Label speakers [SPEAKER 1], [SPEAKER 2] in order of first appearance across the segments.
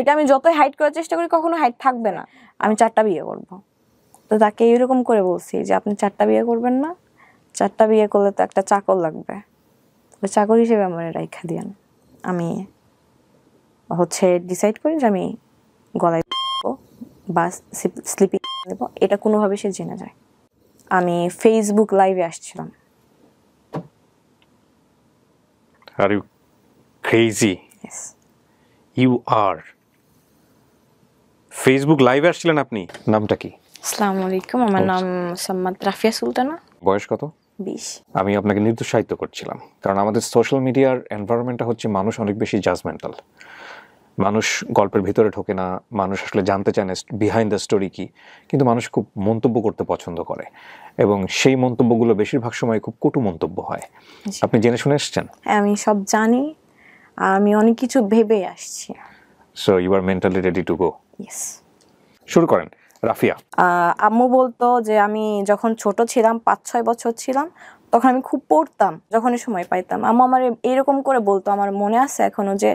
[SPEAKER 1] এটা আমি যতই হাইড করার চেষ্টা করি কখনো হাইড থাকবে না। আমি 4টা বিয়ে করব। তো তাকে এরকম করে বলছি যে আপনি 4টা বিয়ে করবেন না, 4টা বিয়ে করলে তো একটা চাকর লাগবে, ওই চাকর হিসেবে আমার রাইখা দিয়েন। আমি ডিসাইড করি যে আমি গলায় বা স্লিপিং দেবো, এটা কোনোভাবে সে জেনে যায়। আমি ফেসবুক লাইভে আসছিলাম।
[SPEAKER 2] Are you crazy?
[SPEAKER 1] Yes.
[SPEAKER 2] You are. Facebook লাইভে আসছিলেন আপনি? নামটা কি?
[SPEAKER 1] আসসালামু আলাইকুম, আমার নাম সাম্মাদ রাফিয়া সুলতানা।
[SPEAKER 2] বয়স কত?
[SPEAKER 1] 20।
[SPEAKER 2] আমি আপনাকে নিরুৎসাহিত করছিলাম, কারণ আমাদের সোশ্যাল মিডিয়ার এনভায়রনমেন্টটা হচ্ছে মানুষ অনেক বেশি জাজমেন্টাল। মানুষ গল্পের ভিতরে ঢোকে না, মানুষ আসলে জানতে চায় না বিহাইন্ড দ্য স্টোরি কি, কিন্তু মানুষ খুব মন্তব্য করতে পছন্দ করে এবং সেই মন্তব্যগুলো বেশিরভাগ সময় খুব কটু মন্তব্য হয়। আপনি জেনে শুনে এসছেন?
[SPEAKER 1] আমি সব জানি, আমি অনেক কিছু ভেবে আসছি।
[SPEAKER 2] So you are mentally ready to go?
[SPEAKER 1] Yes.
[SPEAKER 2] শুরু করেন রাফিয়া।
[SPEAKER 1] আম্মু বলতো যে আমি যখন ছোট ছিলাম, 5-6 বছর ছিলাম, তখন আমি খুব পড়তাম, যখনই সময় পাইতাম। আম্মু আমার এরকম করে বলতো, আমার মনে আছে এখনো, যে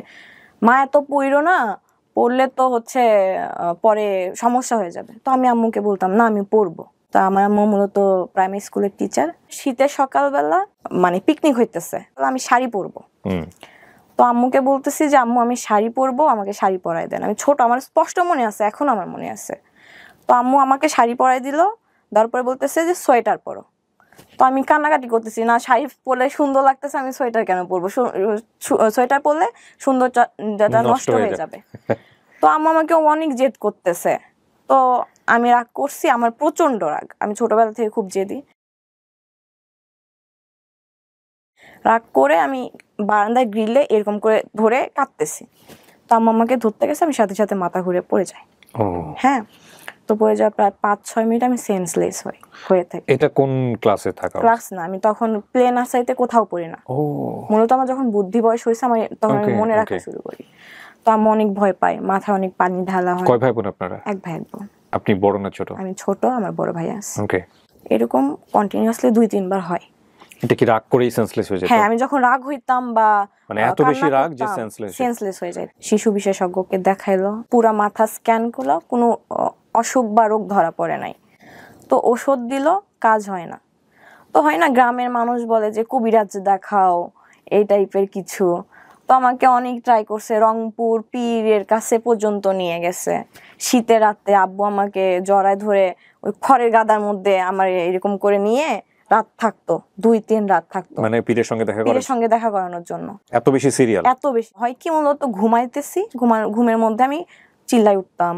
[SPEAKER 1] মা এত পড়ো না, পড়লে তো পরে সমস্যা হয়ে যাবে। তো আমি আম্মুকে বলতাম না আমি পড়বো। তা আমার আম্মু মূলত প্রাইমারি স্কুলের টিচার। শীতের সকালবেলা মানে পিকনিক হইতেছে, আমি শাড়ি পরবো। তো আম্মুকে বলতেছি যে আম্মু আমি শাড়ি পরবো, আমাকে শাড়ি পরাই দেন। আমি ছোট, আমার স্পষ্ট মনে আছে, এখন আমার মনে আছে। তো আম্মু আমাকে শাড়ি পরাই দিল, তারপরে বলতেছে যে সোয়েটার পরো। তো আমি কান্নাকাটি করতেছি, না শাড়ি পরলে সুন্দর লাগতেছে, আমি সোয়েটার কেন পরবো, সোয়েটার পরলে সৌন্দর্যটা নষ্ট হয়ে যাবে। তো আম্মু আমাকে অনেক জেদ করতেছে। তো আমি রাগ করছি, আমার প্রচন্ড রাগ, আমি ছোটবেলা থেকে খুব জেদি। রাগ করে আমি বারান্দায় গ্রিলে এরকম করে ধরে কাঁদতেছি। তো আম্মু আমাকে ধরতে গেছে, আমি সাথে সাথে মাথা ঘুরে পড়ে যাই। হ্যাঁ, তো পড়ে যাওয়ার প্রায় 5-6 মিনিট আমি সেন্সলেস হয়ে থাকি।
[SPEAKER 2] এটা কোন ক্লাসে থাকা?
[SPEAKER 1] ক্লাস না, আমি তখন প্লে নার্সারিতে কোথাও পড়ি না। মূলত আমার যখন বুদ্ধি বয়স হয়েছে, আমি তখন মনে রাখা শুরু করি। তো আমি অনেক ভয় পাই, মাথায় অনেক পানি ঢালা হয়।
[SPEAKER 2] কয় ভাই বোন আপনারা?
[SPEAKER 1] 1 ভাই 1 বোন।
[SPEAKER 2] আপনি বড় না ছোট?
[SPEAKER 1] আমি ছোট, আমার বড় ভাই আছে।
[SPEAKER 2] ওকে।
[SPEAKER 1] এরকম কন্টিনিউয়াসলি 2-3 বার হয়।
[SPEAKER 2] এটা কি রাগ করেই সেন্সলেস হয়ে যেত?
[SPEAKER 1] হ্যাঁ, আমি যখন রাগ হইতাম বা
[SPEAKER 2] মানে এত বেশি রাগ যে
[SPEAKER 1] সেন্সলেস হয়ে যায়। শিশু বিশেষজ্ঞকে দেখাইলো, পুরা মাথা স্ক্যান করলো, কোনো অসুখ বা রোগ ধরা পড়ে নাই। তো ওষুধ দিল, কাজ হয় না। তো হয় না, গ্রামের মানুষ বলে যে কবিরাজ দেখাও, এই টাইপের কিছু। তো আমাকে অনেক ট্রাই করছে, রংপুর পীরের কাছে পর্যন্ত নিয়ে গেছে। শীতের রাতে আব্বু আমাকে জড়ায় ধরে ওই খড়ের গাদার মধ্যে আমার এরকম করে নিয়ে রাত থাকতো, 2-3 রাত থাকতো,
[SPEAKER 2] মানে পীরের সঙ্গে দেখা
[SPEAKER 1] করানোর জন্য।
[SPEAKER 2] এত বেশি সিরিয়াল,
[SPEAKER 1] এত বেশি হয় কি, মূলত ঘুমাইতেছি, ঘুমের মধ্যে আমি চিল্লাই উঠতাম,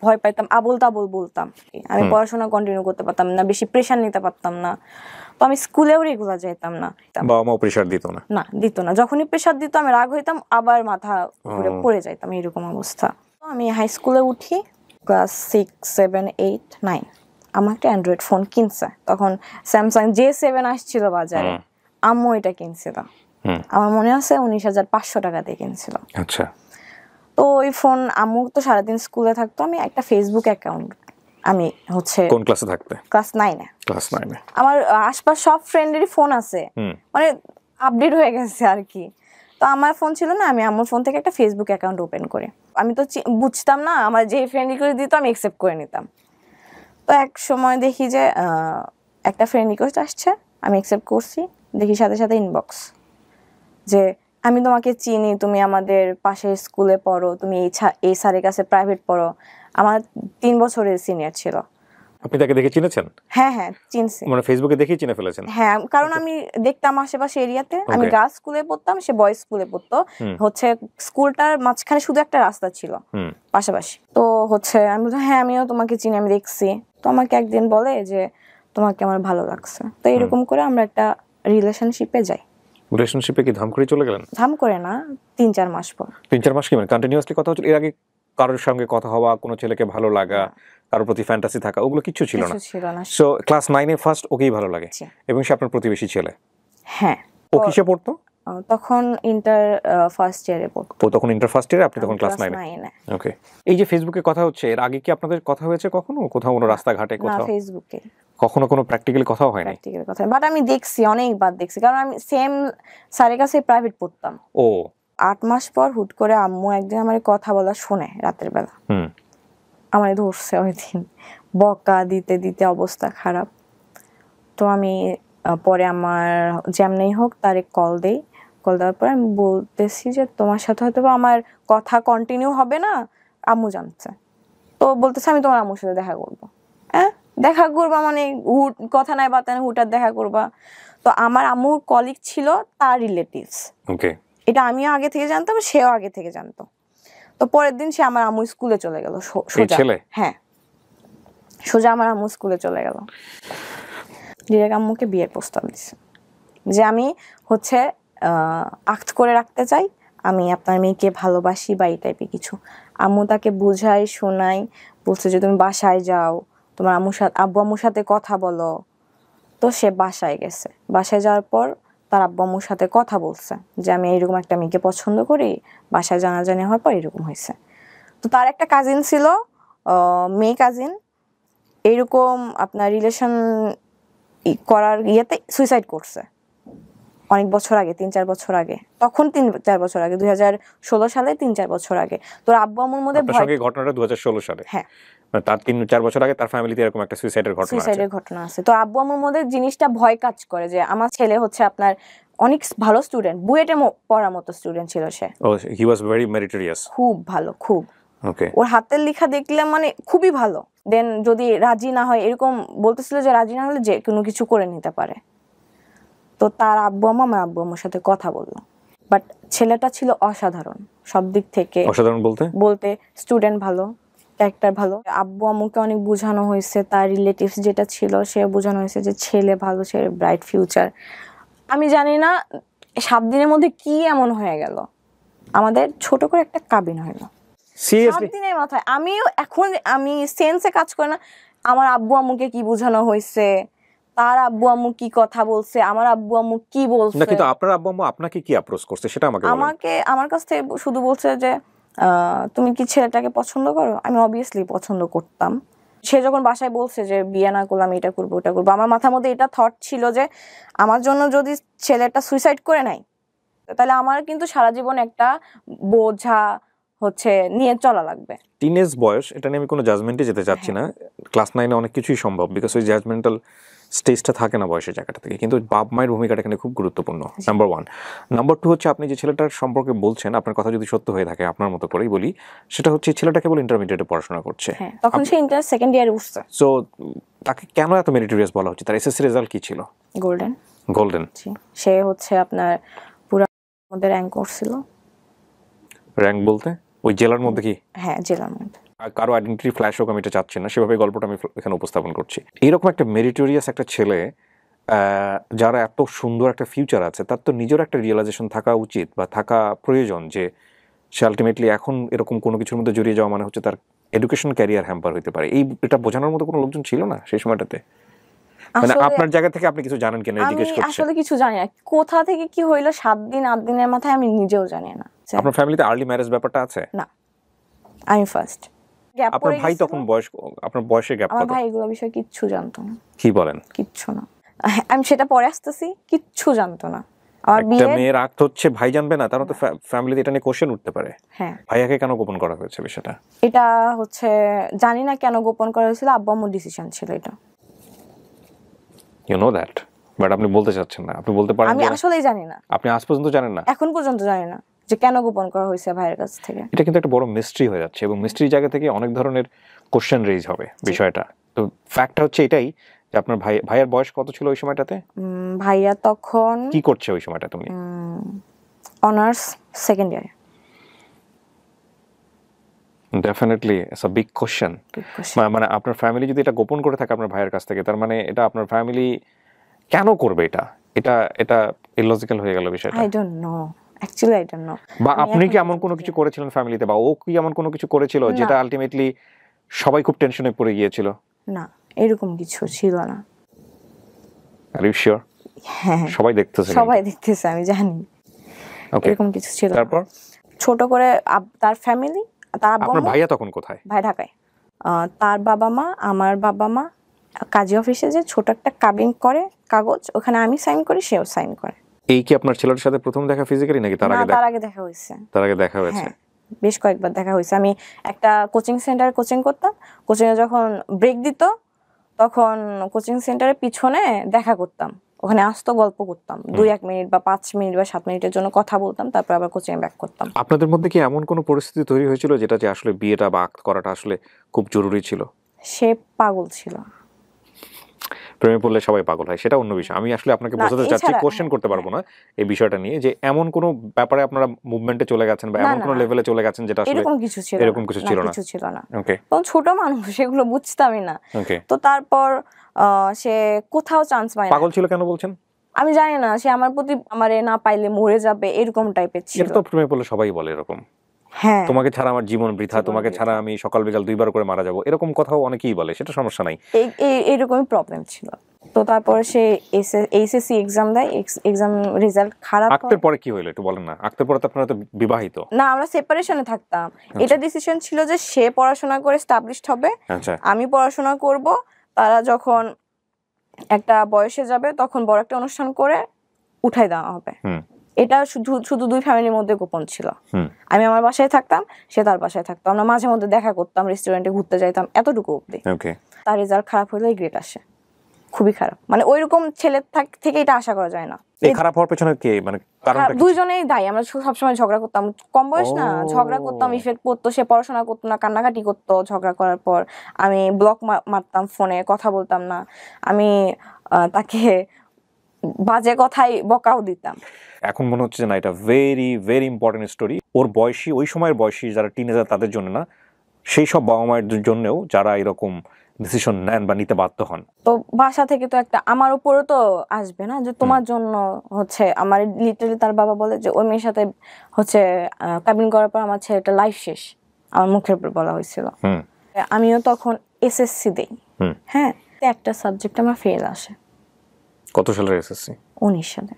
[SPEAKER 1] ভয় পাইতাম, আবল তাবল বলতাম। আমি পড়াশোনা কন্টিনিউ করতে পারতাম না, বেশি প্রেশার নিতে পারতাম না। তো আমি স্কুলেও রেগুলার যেতাম না।
[SPEAKER 2] বাবা মা প্রেশার দিত না? না,
[SPEAKER 1] দিত না। যখনই প্রেশার দিত আমি রাগ হইতাম, আবার মাথা ঘুরে পড়ে যাইতাম, এরকম অবস্থা। তো আমি হাই স্কুলে উঠি, ক্লাস 6, 7, 8, 9। আমার একটা অ্যান্ড্রয়েড ফোন কিনছে, তখন স্যামসাং J7 আসছিল বাজারে। আম্মু এটা কিনছিল, আমার মনে আছে 19,500 টাকা দিয়ে কিনছিল।
[SPEAKER 2] আচ্ছা।
[SPEAKER 1] তো ওই ফোন, আম্মু তো সারাদিন স্কুলে থাকতো, আমি একটা ফেসবুক অ্যাকাউন্ট, আমি
[SPEAKER 2] কোন ক্লাসে থাকতে?
[SPEAKER 1] ক্লাস 9-এ।
[SPEAKER 2] ক্লাস 9-এ
[SPEAKER 1] আমার আশপাশ সব ফ্রেন্ডেরই ফোন আছে, মানে আপডেট হয়ে গেছে আর কি। তো আমার ফোন ছিল না, আমি আম্মুর ফোন থেকে একটা ফেসবুক অ্যাকাউন্ট ওপেন করি। আমি তো বুঝতাম না, আমার যে ফ্রেন্ড রিকোয়েস্ট দিত আমি অ্যাকসেপ্ট করে নিতাম। তো এক সময় দেখি যে একটা ফ্রেন্ড রিকোয়েস্ট আসছে, আমি অ্যাকসেপ্ট করছি। দেখি সাথে সাথে ইনবক্স, যে আমি তোমাকে চিনি, তুমি আমাদের পাশের স্কুলে পড়ো, তুমি এই স্যারের কাছে প্রাইভেট পড়ো। আমার 3 বছরের সিনিয়র ছিল।
[SPEAKER 2] আপনি তাকে দেখে চিনেছেন?
[SPEAKER 1] হ্যাঁ হ্যাঁ, চিনছি।
[SPEAKER 2] মানে ফেসবুকে দেখেই চিনে ফেলেছেন?
[SPEAKER 1] হ্যাঁ, কারণ আমি দেখতাম আশেপাশে এরিয়াতে, আমি গার্লস স্কুলে পড়তাম, সে বয়েজ স্কুলে পড়তো। স্কুলটার মাঝখানে শুধু একটা রাস্তা ছিল পাশাপাশি। তো আমি বললাম হ্যাঁ আমিও তোমাকে চিনি, আমি দেখছি। তো আমাকে একদিন বলে যে তোমাকে আমার ভালো লাগছে। তো এরকম করে আমরা একটা রিলেশনশিপে যাই।
[SPEAKER 2] রিলেশনশিপে কি ধাম করে চলে গেলেন?
[SPEAKER 1] ধাম করে না, 3-4 মাস পর।
[SPEAKER 2] 3-4 মাস কি মানে কন্টিনিউয়াসলি কথা হচ্ছিল? এর আগে কারোর সঙ্গে কথা হওয়া, কোনো ছেলেকে ভালো লাগা, কারোর প্রতি ফ্যান্টাসি থাকা, ওগুলো কিছু ছিল না? সো ক্লাস 9-এ ফার্স্ট ওকেই ভালো লাগে, এবং সে আপনার প্রতিবেশী ছেলে?
[SPEAKER 1] হ্যাঁ।
[SPEAKER 2] ও কিসে পড়তো
[SPEAKER 1] তখন? ইন্টার ফার্স্ট ইয়ারে পড়তো।
[SPEAKER 2] ও তখন ইন্টার ফার্স্ট ইয়ারে, আপনি তখন ক্লাস 9-এ। ওকে। এই যে ফেসবুকে কথা হচ্ছে, এর আগে কি আপনাদের কথা হয়েছে কখনো, কোথাও কোনো রাস্তাঘাটে কোথাও?
[SPEAKER 1] না, ফেসবুকে।
[SPEAKER 2] কখনো কোনো প্র্যাকটিক্যালি কথাও হয় নাই?
[SPEAKER 1] প্র্যাকটিক্যাল কথা, বাট আমি দেখছি, অনেকবার দেখছি, কারণ আমি সেম স্যারের কাছে প্রাইভেট পড়তাম।
[SPEAKER 2] ও
[SPEAKER 1] 8 মাস পর হুট করে আম্মু একদিন আমার কথা বলা শুনে রাতের বেলা,
[SPEAKER 2] হুম।
[SPEAKER 1] আমার ধরছে ওই দিন, বকা দিতে দিতে অবস্থা খারাপ। তো আমি পরে আমার যেমনি হোক তারে কল দেই। কল দেওয়ার পরে আমি বলতেছি যে তোমার সাথে হয়তো বা আমার কথা কন্টিনিউ হবে না, আম্মু জানছে। তো বলতেছে আমি তোমার আম্মুর সাথে দেখা করবো। হ্যাঁ, দেখা করবা মানে হুট কথা নাই বাতা নাই, হুটার দেখা করবা। তো আমার আম্মুর কলিগ ছিল তার রিলেটিভস,
[SPEAKER 2] ওকে।
[SPEAKER 1] এটা আমিও আগে থেকে জানতাম, সেও আগে থেকে জানতো। তো পরের দিন সে আমার আম্মু স্কুলে চলে গেল সোজা।
[SPEAKER 2] ছেলে?
[SPEAKER 1] হ্যাঁ, সোজা আমার আম্মু স্কুলে চলে গেল, ডিরেক্ট আম্মুকে বিয়ের প্রস্তাব দিছে যে আমি হচ্ছে আক্ট করে রাখতে চাই, আমি আপনার মেয়েকে ভালোবাসি বা এই টাইপের কিছু। আম্মু তাকে বুঝাই শোনাই, বলছে যে তুমি বাসায় যাও, তোমার আব্বু আম্মুর সাথে কথা বলো। তো সে বাসায় গেছে, বাসায় যাওয়ার পর তার আব্বু আম্মুর সাথে কথা বলছে যে আমি এইরকম একটা মেয়েকে পছন্দ করি, বাসায় জানাজানি হওয়ার পর এরকম হয়েছে। তো তার একটা কাজিন ছিল, মেয়ে কাজিন, এইরকম আপনার রিলেশন করার ইয়েতে সুইসাইড করছে অনেক বছর আগে, 3-4 বছর আগে। তখন 3-4 বছর আগে, 2016 সালে 3-4 বছর আগে। তোর আব্বু আম্মুর মধ্যে
[SPEAKER 2] আপনার সঙ্গে ঘটনাটা 2016 সালে?
[SPEAKER 1] হ্যাঁ,
[SPEAKER 2] তার 3-4 বছর আগে তার ফ্যামিলিতে এরকম একটা সুইসাইডের ঘটনা আছে।
[SPEAKER 1] তো আব্বু আম্মুর মধ্যে জিনিসটা ভয় কাজ করে যে আমার ছেলে হচ্ছে আপনার অনেক ভালো স্টুডেন্ট, বুয়েটে পড়ার মতো স্টুডেন্ট ছিল সে।
[SPEAKER 2] ও, হি ওয়াজ ভেরি মেরিটোরিয়াস।
[SPEAKER 1] খুব ভালো, খুব।
[SPEAKER 2] ওকে।
[SPEAKER 1] ওর হাতের লেখা দেখলাম মানে খুবই ভালো। দেন যদি রাজি না হয়, এরকম বলতেছিল যে রাজি না হলে যে কোনো কিছু করে নিতে পারে। তো তার আব্বু আম্মু আমার আব্বু আম্মুর সাথে কথা বললো, বাট ছেলেটা ছিল অসাধারণ সব দিক থেকে।
[SPEAKER 2] অসাধারণ বলতে
[SPEAKER 1] স্টুডেন্ট ভালো, ক্যারেক্টার ভালো। আব্বু আম্মুকে অনেক বোঝানো হয়েছে, তার রিলেটিভস যেটা ছিল সে বোঝানো হয়েছে যে ছেলে ভালো, ছেলে ব্রাইট ফিউচার। আমি জানি না 7 দিনের মধ্যে কি এমন হয়ে গেল, আমাদের ছোট করে একটা কাবিন হলো 7
[SPEAKER 2] সিরিয়াসলি?
[SPEAKER 1] দিনের মাথায়। আমি সেন্সে কাজ করে না আমার আব্বু আম্মুকে কি বোঝানো হয়েছে, তার আব্বু আম্মু কি কথা বলছে, আমার আব্বু আম্মু কি
[SPEAKER 2] না,
[SPEAKER 1] বলছে।
[SPEAKER 2] কিন্তু আপনার আব্বু আম্মু আপনাকে কি অ্যাপ্রোচ করছে সেটা আমাকে বলেন।
[SPEAKER 1] আমার কাছ থেকে শুধু বলছে যে তুমি কি ছেলেটাকে পছন্দ করো। আমি অবভিয়াসলি পছন্দ করতাম। সে যখন বাসায় বলছে যে বিয়ে না করলাম, এটা করবো ওটা করবো, আমার মাথার মধ্যে এটা থট ছিল যে আমার জন্য যদি ছেলেটা সুইসাইড করে নাই, তাহলে আমার কিন্তু সারা জীবন একটা বোঝা হচ্ছে নিয়ে চলা লাগবে।
[SPEAKER 2] টিনেজ বয়স, এটা নিয়ে আমি কোনো জাজমেন্টে যেতে চাচ্ছি না। ক্লাস 9-এ অনেক কিছুই সম্ভব, বিকজ ওই জাজমেন্টাল স্টেজটা থাকে না বয়সের জায়গাটা থেকে। কিন্তু বাপ মায়ের ভূমিকাটা এখানে খুব গুরুত্বপূর্ণ, নাম্বার 1। নাম্বার 2 হচ্ছে আপনি যে ছেলেটার সম্পর্কে বলছেন, আপনার কথা যদি সত্য হয়ে থাকে, আপনার মতো করেই বলি, সেটা হচ্ছে ছেলেটা কেবল ইন্টারমিডিয়েটে পড়াশোনা করছে।
[SPEAKER 1] হ্যাঁ, তখন সে ইন্টার সেকেন্ড ইয়ারে উঠছে।
[SPEAKER 2] সো তাকে কেন এত মেরিটোরিয়াস বলা হচ্ছে? তার এসএসসি রেজাল্ট কি ছিল? গোল্ডেন।
[SPEAKER 1] সে হচ্ছে আপনার পুরো মধ্যে র্যাঙ্ক করছিল।
[SPEAKER 2] র্যাঙ্ক বলতে ওই জেলার মধ্যে কি?
[SPEAKER 1] হ্যাঁ, জেলার মধ্যে।
[SPEAKER 2] কারো আইডেন্টিটি ফ্ল্যাশ হোক আমি এটা চাচ্ছি না, সেভাবে গল্পটা আমি এখানে উপস্থাপন করছি। এইরকম একটা মেরিটোরিয়াস একটা ছেলে, যারা এত সুন্দর একটা ফিউচার আছে, তার তো নিজের একটা রিয়েলাইজেশন থাকা উচিত বা থাকা প্রয়োজন যে সে আলটিমেটলি এখন এরকম কোনো কিছুর মধ্যে জড়িয়ে যাওয়া মানে হচ্ছে তার এডুকেশন ক্যারিয়ার হ্যাম্পার হতে পারে। এটা বোঝানোর মতো কোনো লোকজন ছিল না সেই সময়টাতে? মানে আপনার জায়গা থেকে আপনি কিছু জানেন কেন জিজ্ঞেস করছেন?
[SPEAKER 1] আসলে কিছু জানি না কোথা থেকে কি হইলো, 7 দিন 8 দিনের মাথায় আমি নিজেও জানি না।
[SPEAKER 2] আপনার ফ্যামিলিতে আর্লি ম্যারেজ ব্যাপারটা আছে?
[SPEAKER 1] না, আমি ফার্স্ট।
[SPEAKER 2] আপনার ভাই তখন আপনার বয়সের গ্যাপ কত?
[SPEAKER 1] আমার ভাই এগুলো বিষয়ে কিচ্ছু জানতো না।
[SPEAKER 2] কি বলেন?
[SPEAKER 1] কিচ্ছু না। আমি সেটা পরে আসতেছি, কিচ্ছু জানতো না। আমার
[SPEAKER 2] একটা মেয়ের আক্ত হচ্ছে ভাই জানবে না, তারও তো ফ্যামিলিতে এটা নিয়ে কোশ্চেন উঠতে পারে।
[SPEAKER 1] হ্যাঁ,
[SPEAKER 2] ভাইয়াকে কেন গোপন করা হয়েছে বিষয়টা?
[SPEAKER 1] এটা হচ্ছে জানি না কেন গোপন করা হয়েছিল, আব্বু আম্মুর ডিসিশন ছিল এটা।
[SPEAKER 2] ইউ নো দ্যাট, বাট আপনি বলতে চাচ্ছেন না। আপনি বলতে পারেন।
[SPEAKER 1] আমি আসলেই জানি না।
[SPEAKER 2] আপনি আজ পর্যন্ত জানেন না?
[SPEAKER 1] এখন পর্যন্ত জানি না যে কেন গোপন করা হয়েছে ভাইয়ের কাছ থেকে।
[SPEAKER 2] এটা কিন্তু একটা বড় মিস্ট্রি হয়ে যাচ্ছে, এবং মিস্ট্রির জায়গা থেকে অনেক ধরনের কোশ্চেন রেজ হবে বিষয়টা। তো ফ্যাক্টটা হচ্ছে এটাই যে আপনার ভাইয়ের বয়স কত ছিল ওই সময়টাতে?
[SPEAKER 1] ভাইয়া তখন
[SPEAKER 2] কি করছে ওই সময়টা? তুমি
[SPEAKER 1] অনার্স সেকেন্ড ইয়ারে।
[SPEAKER 2] Definitely it's a big question. মানে আপনার ফ্যামিলি যদি এটা গোপন করে থাকে আপনার ভাইয়ের কাছ থেকে, তার মানে এটা আপনার ফ্যামিলি কেন করবে? এটা ইলজিক্যাল হয়ে গেল বিষয়টা।
[SPEAKER 1] I don't know, actually I don't know.
[SPEAKER 2] বা আপনি কি এমন কোনো কিছু করেছিলেন ফ্যামিলিতে, বা ও কি এমন কোনো কিছু করেছিল যেটা আলটিমেটলি সবাই খুব টেনশনে পড়ে গিয়েছিল?
[SPEAKER 1] না, এরকম কিছু ছিল না।
[SPEAKER 2] Are you sure?
[SPEAKER 1] হ্যাঁ,
[SPEAKER 2] সবাই দেখতেছে,
[SPEAKER 1] আমি জানি।
[SPEAKER 2] ওকে,
[SPEAKER 1] এরকম কিছু ছিল।
[SPEAKER 2] তারপর
[SPEAKER 1] ছোট করে তার ফ্যামিলি, তার আব্বু
[SPEAKER 2] আপনার ভাইয়া তখন কোথায়?
[SPEAKER 1] ভাই ঢাকায়। তার বাবা মা, আমার বাবা মা কাজী অফিসে যে ছোট একটা কাবিন করে কাগজ, ওখানে আমি সাইন করি, সেও সাইন করে।
[SPEAKER 2] এই কি আপনার ছেলের সাথে প্রথম দেখা ফিজিক্যালি নাকি তার
[SPEAKER 1] না,
[SPEAKER 2] আগে
[SPEAKER 1] তার আগে দেখা হয়েছে।
[SPEAKER 2] তার আগে দেখা হয়েছে?
[SPEAKER 1] হ্যাঁ, বেশ কয়েকবার দেখা হয়েছে। আমি একটা কোচিং সেন্টারে কোচিং করতাম, কোচিংয়ে যখন ব্রেক দিত তখন কোচিং সেন্টারের পিছনে দেখা করতাম, ওখানে আসতো, গল্প করতাম 2-1 মিনিট বা 5 মিনিট বা 7 মিনিটের জন্য কথা বলতাম, তারপর আবার কোচিংয়ে ব্যাক করতাম।
[SPEAKER 2] আপনাদের মধ্যে কি এমন কোনো পরিস্থিতি তৈরি হয়েছিল যেটা যে আসলে বিয়েটা বা আক্ত করাটা আসলে খুব জরুরি ছিল?
[SPEAKER 1] সে পাগল ছিল।
[SPEAKER 2] প্রেমে পড়লে সবাই পাগল হয়, সেটা অন্য বিষয়। আমি আসলে আপনাকে
[SPEAKER 1] না,
[SPEAKER 2] বোঝাতে চাচ্ছি,
[SPEAKER 1] এছাড়া
[SPEAKER 2] কোশ্চেন করতে পারবো না এই বিষয়টা নিয়ে, যে এমন কোনো ব্যাপারে আপনারা মুভমেন্টে চলে গেছেন বা
[SPEAKER 1] না,
[SPEAKER 2] এমন
[SPEAKER 1] না,
[SPEAKER 2] কোনো লেভেলে চলে গেছেন যেটা আসলে
[SPEAKER 1] এরকম কিছু ছিল
[SPEAKER 2] এরকম কিছু ছিল না?
[SPEAKER 1] কিছু ছিল না।
[SPEAKER 2] ওকে
[SPEAKER 1] তখন ছোট মানুষ, সেগুলো বুঝতামই না।
[SPEAKER 2] ওকে।
[SPEAKER 1] তো তারপর সে কোথাও চান্স পায় না।
[SPEAKER 2] পাগল ছিল কেন বলছেন?
[SPEAKER 1] আমি জানি না, সে আমার প্রতি আমারে না পাইলে মরে যাবে এরকম টাইপের ছিল।
[SPEAKER 2] এটা তো প্রেমে পড়লে সবাই বলে এরকম,
[SPEAKER 1] হ্যাঁ,
[SPEAKER 2] তোমাকে ছাড়া আমার জীবন বৃথা,
[SPEAKER 1] জীবন
[SPEAKER 2] তোমাকে
[SPEAKER 1] বৃথা।
[SPEAKER 2] ছাড়া আমি সকাল বিকাল 2 বার করে মারা যাবো, এরকম কথাও অনেকেই বলে, সেটা সমস্যা নাই।
[SPEAKER 1] এইরকমই প্রবলেম ছিল। তো তারপর সে এইচএসসি এক্সাম দেয়, এক্সাম রেজাল্ট খারাপ
[SPEAKER 2] আক্তের
[SPEAKER 1] হয়।
[SPEAKER 2] পরে কি হইলো একটু বলেন না? আক্তের পরে তো আপনারা তো বিবাহিত।
[SPEAKER 1] না, আমরা সেপারেশনে থাকতাম। এটা ডিসিশন ছিল যে সে পড়াশোনা করে এস্টাবলিশড হবে,
[SPEAKER 2] আচ্ছা
[SPEAKER 1] আমি পড়াশোনা করব। তারা যখন একটা বয়সে যাবে তখন বড় একটা অনুষ্ঠান করে উঠাই দেওয়া হবে।
[SPEAKER 2] হুম
[SPEAKER 1] এটা শুধু শুধু 2 ফ্যামিলির মধ্যে গোপন ছিল।
[SPEAKER 2] হুম
[SPEAKER 1] আমি আমার বাসায় থাকতাম, সে তার বাসায় থাকতো, আমরা মাঝে মধ্যে দেখা করতাম, রেস্টুরেন্টে ঘুরতে যাইতাম, এতটুকু অবধি।
[SPEAKER 2] ওকে।
[SPEAKER 1] তার রেজাল্ট খারাপ হলেই গ্রেড আসে, খুবই খারাপ। মানে ওইরকম ছেলে থেকে এটা আশা করা যায় না।
[SPEAKER 2] এই খারাপ হওয়ার পেছনে কে, মানে কারণটা কি?
[SPEAKER 1] দুইজনেই দায়ী। আমরা সবসময় ঝগড়া করতাম, কম বয়স না,
[SPEAKER 2] ও।
[SPEAKER 1] ঝগড়া করতাম, ইফেক্ট পড়তো, সে পড়াশোনা করতো না, কান্নাকাটি করতো। ঝগড়া করার পর আমি ব্লক মারতাম, ফোনে কথা বলতাম না। আমি তাকে বাজে কথাই বকাও দিতাম।
[SPEAKER 2] এখন মনে হচ্ছে যে না, এটা ভেরি ভেরি ইম্পর্টেন্ট স্টোরি। ওর বয়সী, ওই সময়ের বয়সী যারা টিনেজার তাদের জন্য না, সেই সব বাবা মায়ের জন্যও যারা এরকম ডিসিশন নেন বা নিতে বাধ্য হন।
[SPEAKER 1] তো বাসা থেকে তো একটা আমার উপরও তো আসবে না যে তোমার জন্য হচ্ছে আমার, লিটারালি তার বাবা বলে যে ওই মেয়ের সাথে হচ্ছে কাবিন করার পর আমার ছেলেটা লাইফ শেষ, আমার মুখের উপর বলা হয়েছিল।
[SPEAKER 2] হুম
[SPEAKER 1] আমিও তখন এসএসসি দেই।
[SPEAKER 2] হুম।
[SPEAKER 1] হ্যাঁ, একটা সাবজেক্ট আমার ফেল আসে।
[SPEAKER 2] কত সালের এসএসসি?
[SPEAKER 1] 19 সালে।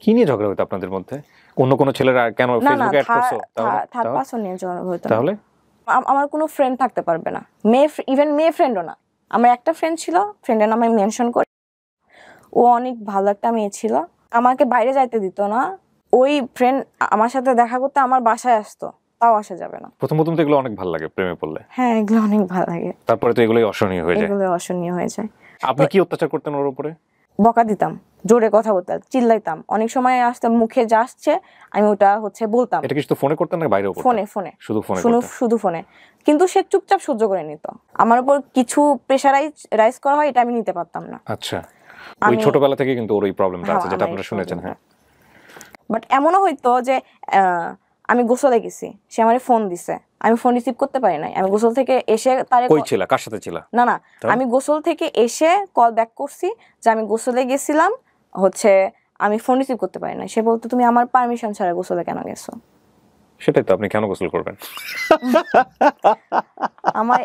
[SPEAKER 2] কি নিয়ে ঝগড়া হতো আপনাদের মধ্যে? অন্য কোনো ছেলেরা কেন
[SPEAKER 1] না না,
[SPEAKER 2] ফেসবুকে অ্যাড করছো?
[SPEAKER 1] থার্ড পারসন নিয়ে ঝগড়া হতো না।
[SPEAKER 2] তাহলে
[SPEAKER 1] আমার কোনো ফ্রেন্ড থাকতে পারবে না, ইভেন মেয়ে ফ্রেন্ডও না। আমার একটা ফ্রেন্ড ছিল, ফ্রেন্ডের নাম আমি মেনশন করি। ও অনেক ভালো একটা মেয়ে ছিল, আমাকে বাইরে যাইতে দিত না। ওই ফ্রেন্ড আমার সাথে দেখা করতে আমার বাসায় আসতো, তাও আসা যাবে না।
[SPEAKER 2] প্রথম প্রথম তো এগুলো অনেক ভালো লাগে প্রেমে পড়লে,
[SPEAKER 1] হ্যাঁ, এগুলো অনেক ভালো লাগে,
[SPEAKER 2] তারপরে তো এগুলোই অসহনীয় হয়ে যায়।
[SPEAKER 1] এগুলো অসহনীয় হয়ে যায়।
[SPEAKER 2] আপনি কি অত্যাচার করতেন ওর উপরে?
[SPEAKER 1] বকা দিতাম, জোরে কথা বলতাম, চিল্লাইতাম। অনেক সময় আসতে মুখে যা আসছে আমি ওটা হচ্ছে বলতাম।
[SPEAKER 2] এটা কি শুধু ফোনে করতেন না বাইরেও করতেন?
[SPEAKER 1] ফোনে
[SPEAKER 2] শুধু ফোনে করতেন?
[SPEAKER 1] শুধু ফোনে। কিন্তু সে চুপচাপ সহ্য করে নিত। আমার উপর কিছু রাইজ করা হয়, এটা আমি নিতে পারতাম না।
[SPEAKER 2] আচ্ছা, ওই ছোটবেলা থেকে কিন্তু ওর এই প্রবলেমটা আছে, যেটা
[SPEAKER 1] আমার
[SPEAKER 2] আপনারা
[SPEAKER 1] এই
[SPEAKER 2] শুনেছেন।
[SPEAKER 1] problemটা।
[SPEAKER 2] হ্যাঁ,
[SPEAKER 1] বাট এমনও হইতো যে আমি গোসলে গেছি, সে আমার ফোন দিছে, আমি ফোন রিসিভ করতে পারি নাই। আমি গোসল থেকে এসে তারে
[SPEAKER 2] কই ছিল, কার সাথে ছিল?
[SPEAKER 1] না না, আমি গোসল থেকে এসে কল ব্যাক করছি যে আমি গোসলে গেছিলাম, হচ্ছে আমি ফোন রিসিভ করতে পারি না। সে বলতো তুমি আমার পারমিশন ছাড়া গোসলে কেন গেছো?
[SPEAKER 2] সেটাই তো, আপনি কেন গোসল করবেন?
[SPEAKER 1] আমার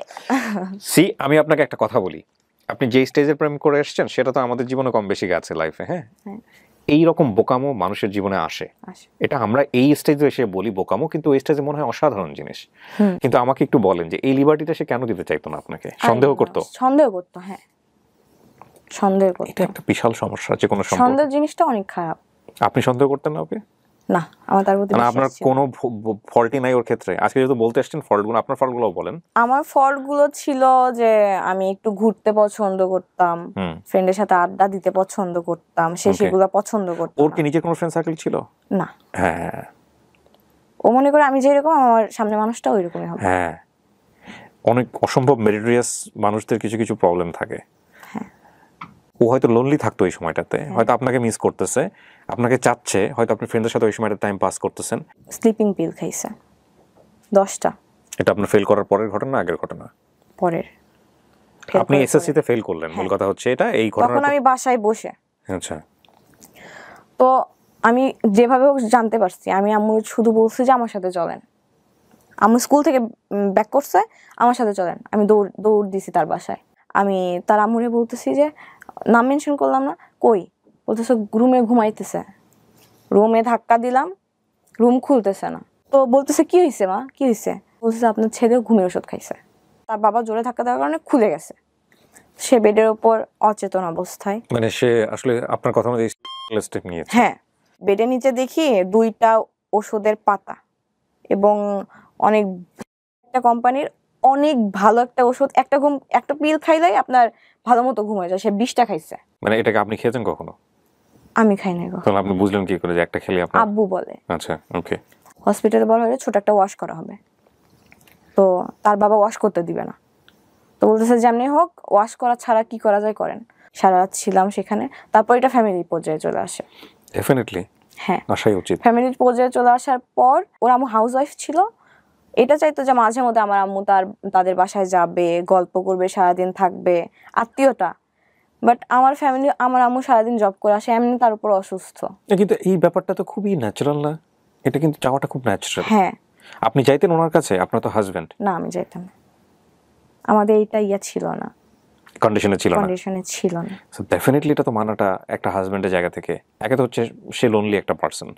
[SPEAKER 2] আমি আপনাকে একটা কথা বলি, আপনি যে স্টেজের প্রেম করে এসেছেন সেটা তো আমাদের জীবনে কম বেশি গেছে লাইফে। হ্যাঁ, এই রকম বোকামো মানুষের জীবনে আসে। এটা আমরা এই স্টেজে এসে বলি বোকামো, কিন্তু ওই স্টেজে মনে হয় অসাধারণ জিনিস। কিন্তু আমাকে একটু বলেন যে এই লিবার্টিটা সে কেন দিতে চাইতো না আপনাকে? সন্দেহ করতো?
[SPEAKER 1] হ্যাঁ, সন্দেহ করতো।
[SPEAKER 2] এটা একটা বিশাল সমস্যা, যে কোনো সম্পর্ক।
[SPEAKER 1] সন্দেহ জিনিসটা অনেক খারাপ।
[SPEAKER 2] আপনি সন্দেহ করতেন না ওকে?
[SPEAKER 1] না, আমার তার প্রতি
[SPEAKER 2] আপনার
[SPEAKER 1] বিশ্বাস ছিল।
[SPEAKER 2] কোনো ফল্টই নাই ওর ক্ষেত্রে? আজকে যেহেতু বলতে এসেছেন ফল্টগুলো, আপনার ফল্টগুলো বলেন।
[SPEAKER 1] আমার ফল্ট গুলো ছিল যে আমি একটু ঘুরতে পছন্দ করতাম, ফ্রেন্ডের সাথে আড্ডা দিতে পছন্দ করতাম, সে সেগুলো পছন্দ করতো।
[SPEAKER 2] ওর কি নিজের কোনো ফ্রেন্ড সার্কেল ছিল?
[SPEAKER 1] না।
[SPEAKER 2] হ্যাঁ,
[SPEAKER 1] ও মনে করে আমি যেরকম আমার সামনে মানুষটা ওইরকমই হবে।
[SPEAKER 2] হ্যাঁ, অনেক অসম্ভব মেরিটোরিয়াস মানুষদের কিছু কিছু প্রবলেম থাকে। ও হয়তো লোনলি থাকতো ওই সময়টাতে, হয়তো আপনাকে মিস করতেছে, আপনাকে চাচ্ছে, হয়তো আপনি ফ্রেন্ডের সাথে ওই সময়টা টাইম পাস করতেছেন।
[SPEAKER 1] স্লিপিং পিল খাইছে 10টা।
[SPEAKER 2] এটা আপনার ফেল করার পরের ঘটনা, আগের ঘটনা?
[SPEAKER 1] পরের।
[SPEAKER 2] আপনি এসএসসি তে ফেল করলেন, মূল কথা হচ্ছে এটা, এই ঘটনা।
[SPEAKER 1] তখন আমি বাসায় বসে,
[SPEAKER 2] আচ্ছা,
[SPEAKER 1] তো আমি যেভাবে হোক জানতে পারছি, আমি আম্মু শুধু বলছি যে আমার সাথে চলেন। আম্মু স্কুল থেকে ব্যাক করছে, আমার সাথে চলেন। আমি দৌড় দিছি তার বাসায়। আমি তার আম্মুরে বলতেছি যে নাম মেনশন করলাম না, কই? বলতেছে রুমে ঘুমাইতেছে। রুমে ধাক্কা দিলাম, রুম খুলতেছে না। তো বলতেছে কি হয়েছে মা, কি হয়েছে? বলতেছে আপনার ছেলে ঘুমের ওষুধ খাইছে। তার বাবা জোরে ধাক্কা দেওয়ার কারণে খুলে গেছে। সে বেডের উপর অচেতন অবস্থায়।
[SPEAKER 2] মানে সে আসলে আপনার কথা অনুযায়ী স্টেপ নিয়েছে।
[SPEAKER 1] হ্যাঁ, বেডের নিচে দেখি 2টা ওষুধের পাতা এবং অনেক একটা কোম্পানির অনেক ভালো একটা ওষুধ, একটা পিল খাইলেই আপনার ভালো মতো ঘুম হয়ে যায়। সে 20টা খাইছে।
[SPEAKER 2] মানে এটাকে আপনি খেয়েছেন কখনো?
[SPEAKER 1] আমি খাই নাই গো।
[SPEAKER 2] তাহলে আপনি বুঝলেন কি করে যে একটা খেলে আপনার?
[SPEAKER 1] আব্বু বলে।
[SPEAKER 2] আচ্ছা, ওকে।
[SPEAKER 1] হসপিটালে বলা হলে ছোট একটা ওয়াশ করা হবে, তো তার বাবা ওয়াশ করতে দিবে না। তো বলতেছে যেমনি হোক ওয়াশ করা ছাড়া কি করা যায় করেন। সারা রাত ছিলাম সেখানে। তারপর এটা ফ্যামিলি পর্যায়ে চলে আসে।
[SPEAKER 2] ডেফিনেটলি
[SPEAKER 1] হ্যাঁ,
[SPEAKER 2] আসাই উচিত।
[SPEAKER 1] ফ্যামিলির পর্যায়ে চলে আসার পর ওর আম্মু হাউস ওয়াইফ ছিল। এটা চাইতো যে মাঝে মধ্যে আমার আম্মু তাদের বাসায় যাবে, গল্প করবে, সারাদিন থাকবে, আত্মীয়তা। বাট আমার আম্মু সারাদিন জব করে আসে, এমনি তার উপর অসুস্থ।
[SPEAKER 2] কিন্তু এই ব্যাপারটা তো খুবই ন্যাচারাল না? এটা কিন্তু চাওয়াটা খুব ন্যাচারাল।
[SPEAKER 1] হ্যাঁ,
[SPEAKER 2] আপনি চাইতেন ওনার কাছে? আপনার তো হাজবেন্ড।
[SPEAKER 1] না আমি যাইতাম না, আমাদের এইটা ছিল না,
[SPEAKER 2] কন্ডিশনে ছিল না।
[SPEAKER 1] কন্ডিশনে ছিল না।
[SPEAKER 2] সো ডেফিনেটলি এটা তো মানাটা একটা হাজবেন্ডের জায়গা থেকে, একে তো হচ্ছে সে লোনলি একটা পার্সন,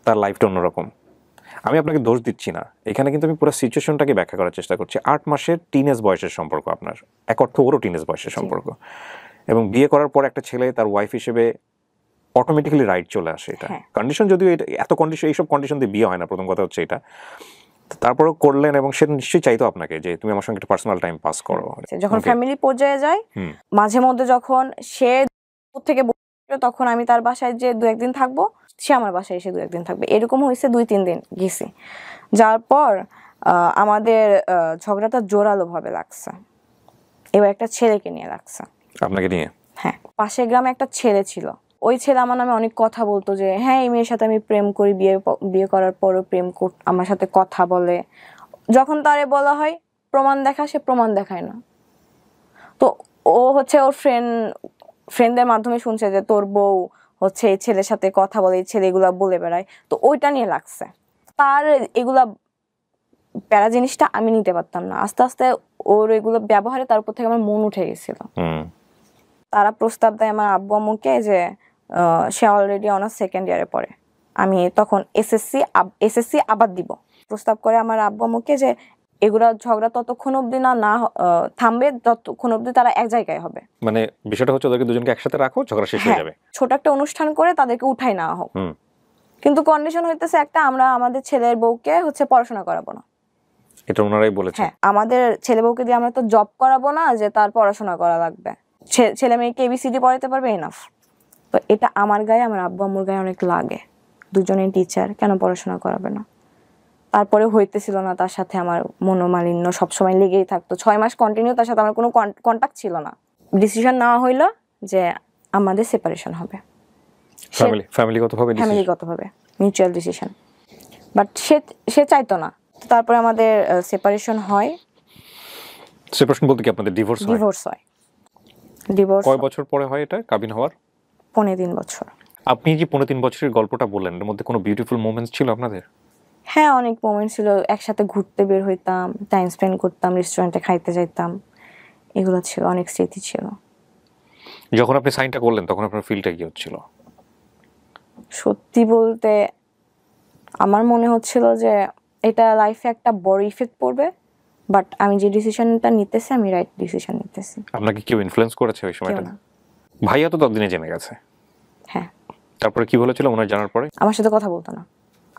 [SPEAKER 2] তার লাইফটা অন্যরকম। আমি আপনাকে দোষ দিচ্ছি না, এখানে কিন্তু আমি পুরো সিচুয়েশনটাকে ব্যাখ্যা করার চেষ্টা করছি। 8 মাসের টিনেজ বয়সের সম্পর্ক আপনার, এক অর্থ ওরও টিনেজ বয়সের সম্পর্ক, এবং বিয়ে করার পর একটা ছেলে তার ওয়াইফ হিসেবে অটোমেটিক্যালি রাইট চলে আসে। এটা কন্ডিশন, যদিও এটা এত কন্ডিশন, এইসব কন্ডিশন দিয়ে বিয়ে হয় না, প্রথম কথা হচ্ছে এটা। তারপরেও করলেন, এবং সে নিশ্চয়ই চাইতো আপনাকে যে তুমি আমার সঙ্গে একটা পার্সোনাল টাইম পাস করো।
[SPEAKER 1] যখন ফ্যামিলি পর্যায়ে যায়, মাঝে মধ্যে যখন সে থেকে তখন আমি তার বাসায় যে 2-1 দিন থাকবো, সে আমার বাসায় এসে 2-1 দিন থাকবে। এরকম হয়েছে 2-3 দিন গেছি। যাওয়ার পর আমাদের ঝগড়াটা জোরালো ভাবে লাগছে। এবার একটা ছেলেকে নিয়ে লাগছে।
[SPEAKER 2] আপনাকে নিয়ে?
[SPEAKER 1] হ্যাঁ, পাশের গ্রামে একটা ছেলে ছিল। ওই ছেলে আমার নামে অনেক কথা বলতো যে হ্যাঁ এই মেয়ের সাথে আমি প্রেম করি, বিয়ে করার পরও আমার সাথে কথা বলে। যখন তারে বলা হয় প্রমাণ দেখা, সে প্রমাণ দেখায় না। তো ও হচ্ছে ওর ফ্রেন্ডদের মাধ্যমে শুনছে যে তোর বউ হচ্ছে এই ছেলের সাথে কথা বলে, এই ছেলে এগুলা বলে বেড়ায়। তো ওইটা নিয়ে লাগছে। তার এগুলা প্যারা জিনিসটা আমি নিতে পারতাম না। আস্তে আস্তে ওর এগুলো ব্যবহারে তার উপর থেকে আমার মন উঠে গেছিল। তারা প্রস্তাব দেয় আমার আব্বু আম্মুকে যে সে অলরেডি অনার্স 2nd ইয়ারে পড়ে, আমি তখন এসএসসি আবার দিব। প্রস্তাব করে আমার আব্বু আম্মুকে যে এগুলা ঝগড়া ততক্ষণ অবধি না থামবে যতক্ষণ অবধি তারা এক জায়গায় হবে।
[SPEAKER 2] মানে বিষয়টা হচ্ছে ওদেরকে দুজনকে একসাথে রাখো, ঝগড়া শেষ হয়ে যাবে।
[SPEAKER 1] ছোট একটা অনুষ্ঠান করে তাদেরকে উঠাই নেওয়া হোক। কিন্তু কন্ডিশন হইতেছে একটা, আমরা আমাদের ছেলের বউকে হচ্ছে পড়াশোনা করাবো না।
[SPEAKER 2] এটা ওনারাই বলেছে?
[SPEAKER 1] হ্যাঁ, আমাদের ছেলে বউকে দিয়ে আমরা তো জব করাবো না যে তার পড়াশোনা করা লাগবে। ছেলে মেয়েকে ABCD পড়াতে পারবে, এনাফ। তো এটা আমার গায়ে, আমার আব্বু আম্মুর গায়ে অনেক লাগে। দুজনেই টিচার, কেন পড়াশোনা করাবে না? তারপরে হইতেছিল না তার সাথে আমার মনোমালিন্য সবসময় লেগেই থাকতো। 6 মাস কন্টিনিউ তার সাথে আমার কোনো কন্টাক্ট ছিল না। ডিসিশন নেওয়া হইলো যে আমাদের সেপারেশন হবে, ফ্যামিলিগতভাবে মিউচুয়াল ডিসিশন। বাট সে চাইতো না। তারপরে আমাদের সেপারেশন হয়।
[SPEAKER 2] সেপারেশন বলতে কি আপনাদের ডিভোর্স হয়? ডিভোর্স কয় বছর পরে হয় এটা, কাবিন হওয়ার?
[SPEAKER 1] 3.5 বছর।
[SPEAKER 2] আপনি যে 3.5 বছরের গল্পটা বললেন, এর মধ্যে কোনো বিউটিফুল মোমেন্টস ছিল আপনাদের?
[SPEAKER 1] হ্যাঁ, অনেক মোমেন্ট ছিল। একসাথে ঘুরতে বের হইতাম, টাইম স্পেন্ড করতাম, রেস্টুরেন্টে খাইতে যাইতাম, এগুলো ছিল, অনেক স্মৃতি ছিল।
[SPEAKER 2] যখন আপনি সাইনটা করলেন তখন আপনার ফিলটা কি হচ্ছিল?
[SPEAKER 1] সত্যি বলতে আমার মনে হচ্ছিল যে এটা লাইফে একটা বড় ইফেক্ট পড়বে, বাট আমি যে ডিসিশনটা নিতেছি আমি রাইট ডিসিশন নিতেছি।
[SPEAKER 2] আপনাকে কেউ ইনফ্লুয়েন্স করেছে ওই সময়টা? ভাইয়া তো ততদিনে জেনে গেছে।
[SPEAKER 1] হ্যাঁ।
[SPEAKER 2] তারপরে কি বলেছিল ওনার জানার পরে?
[SPEAKER 1] আমার সাথে কথা বলতো না।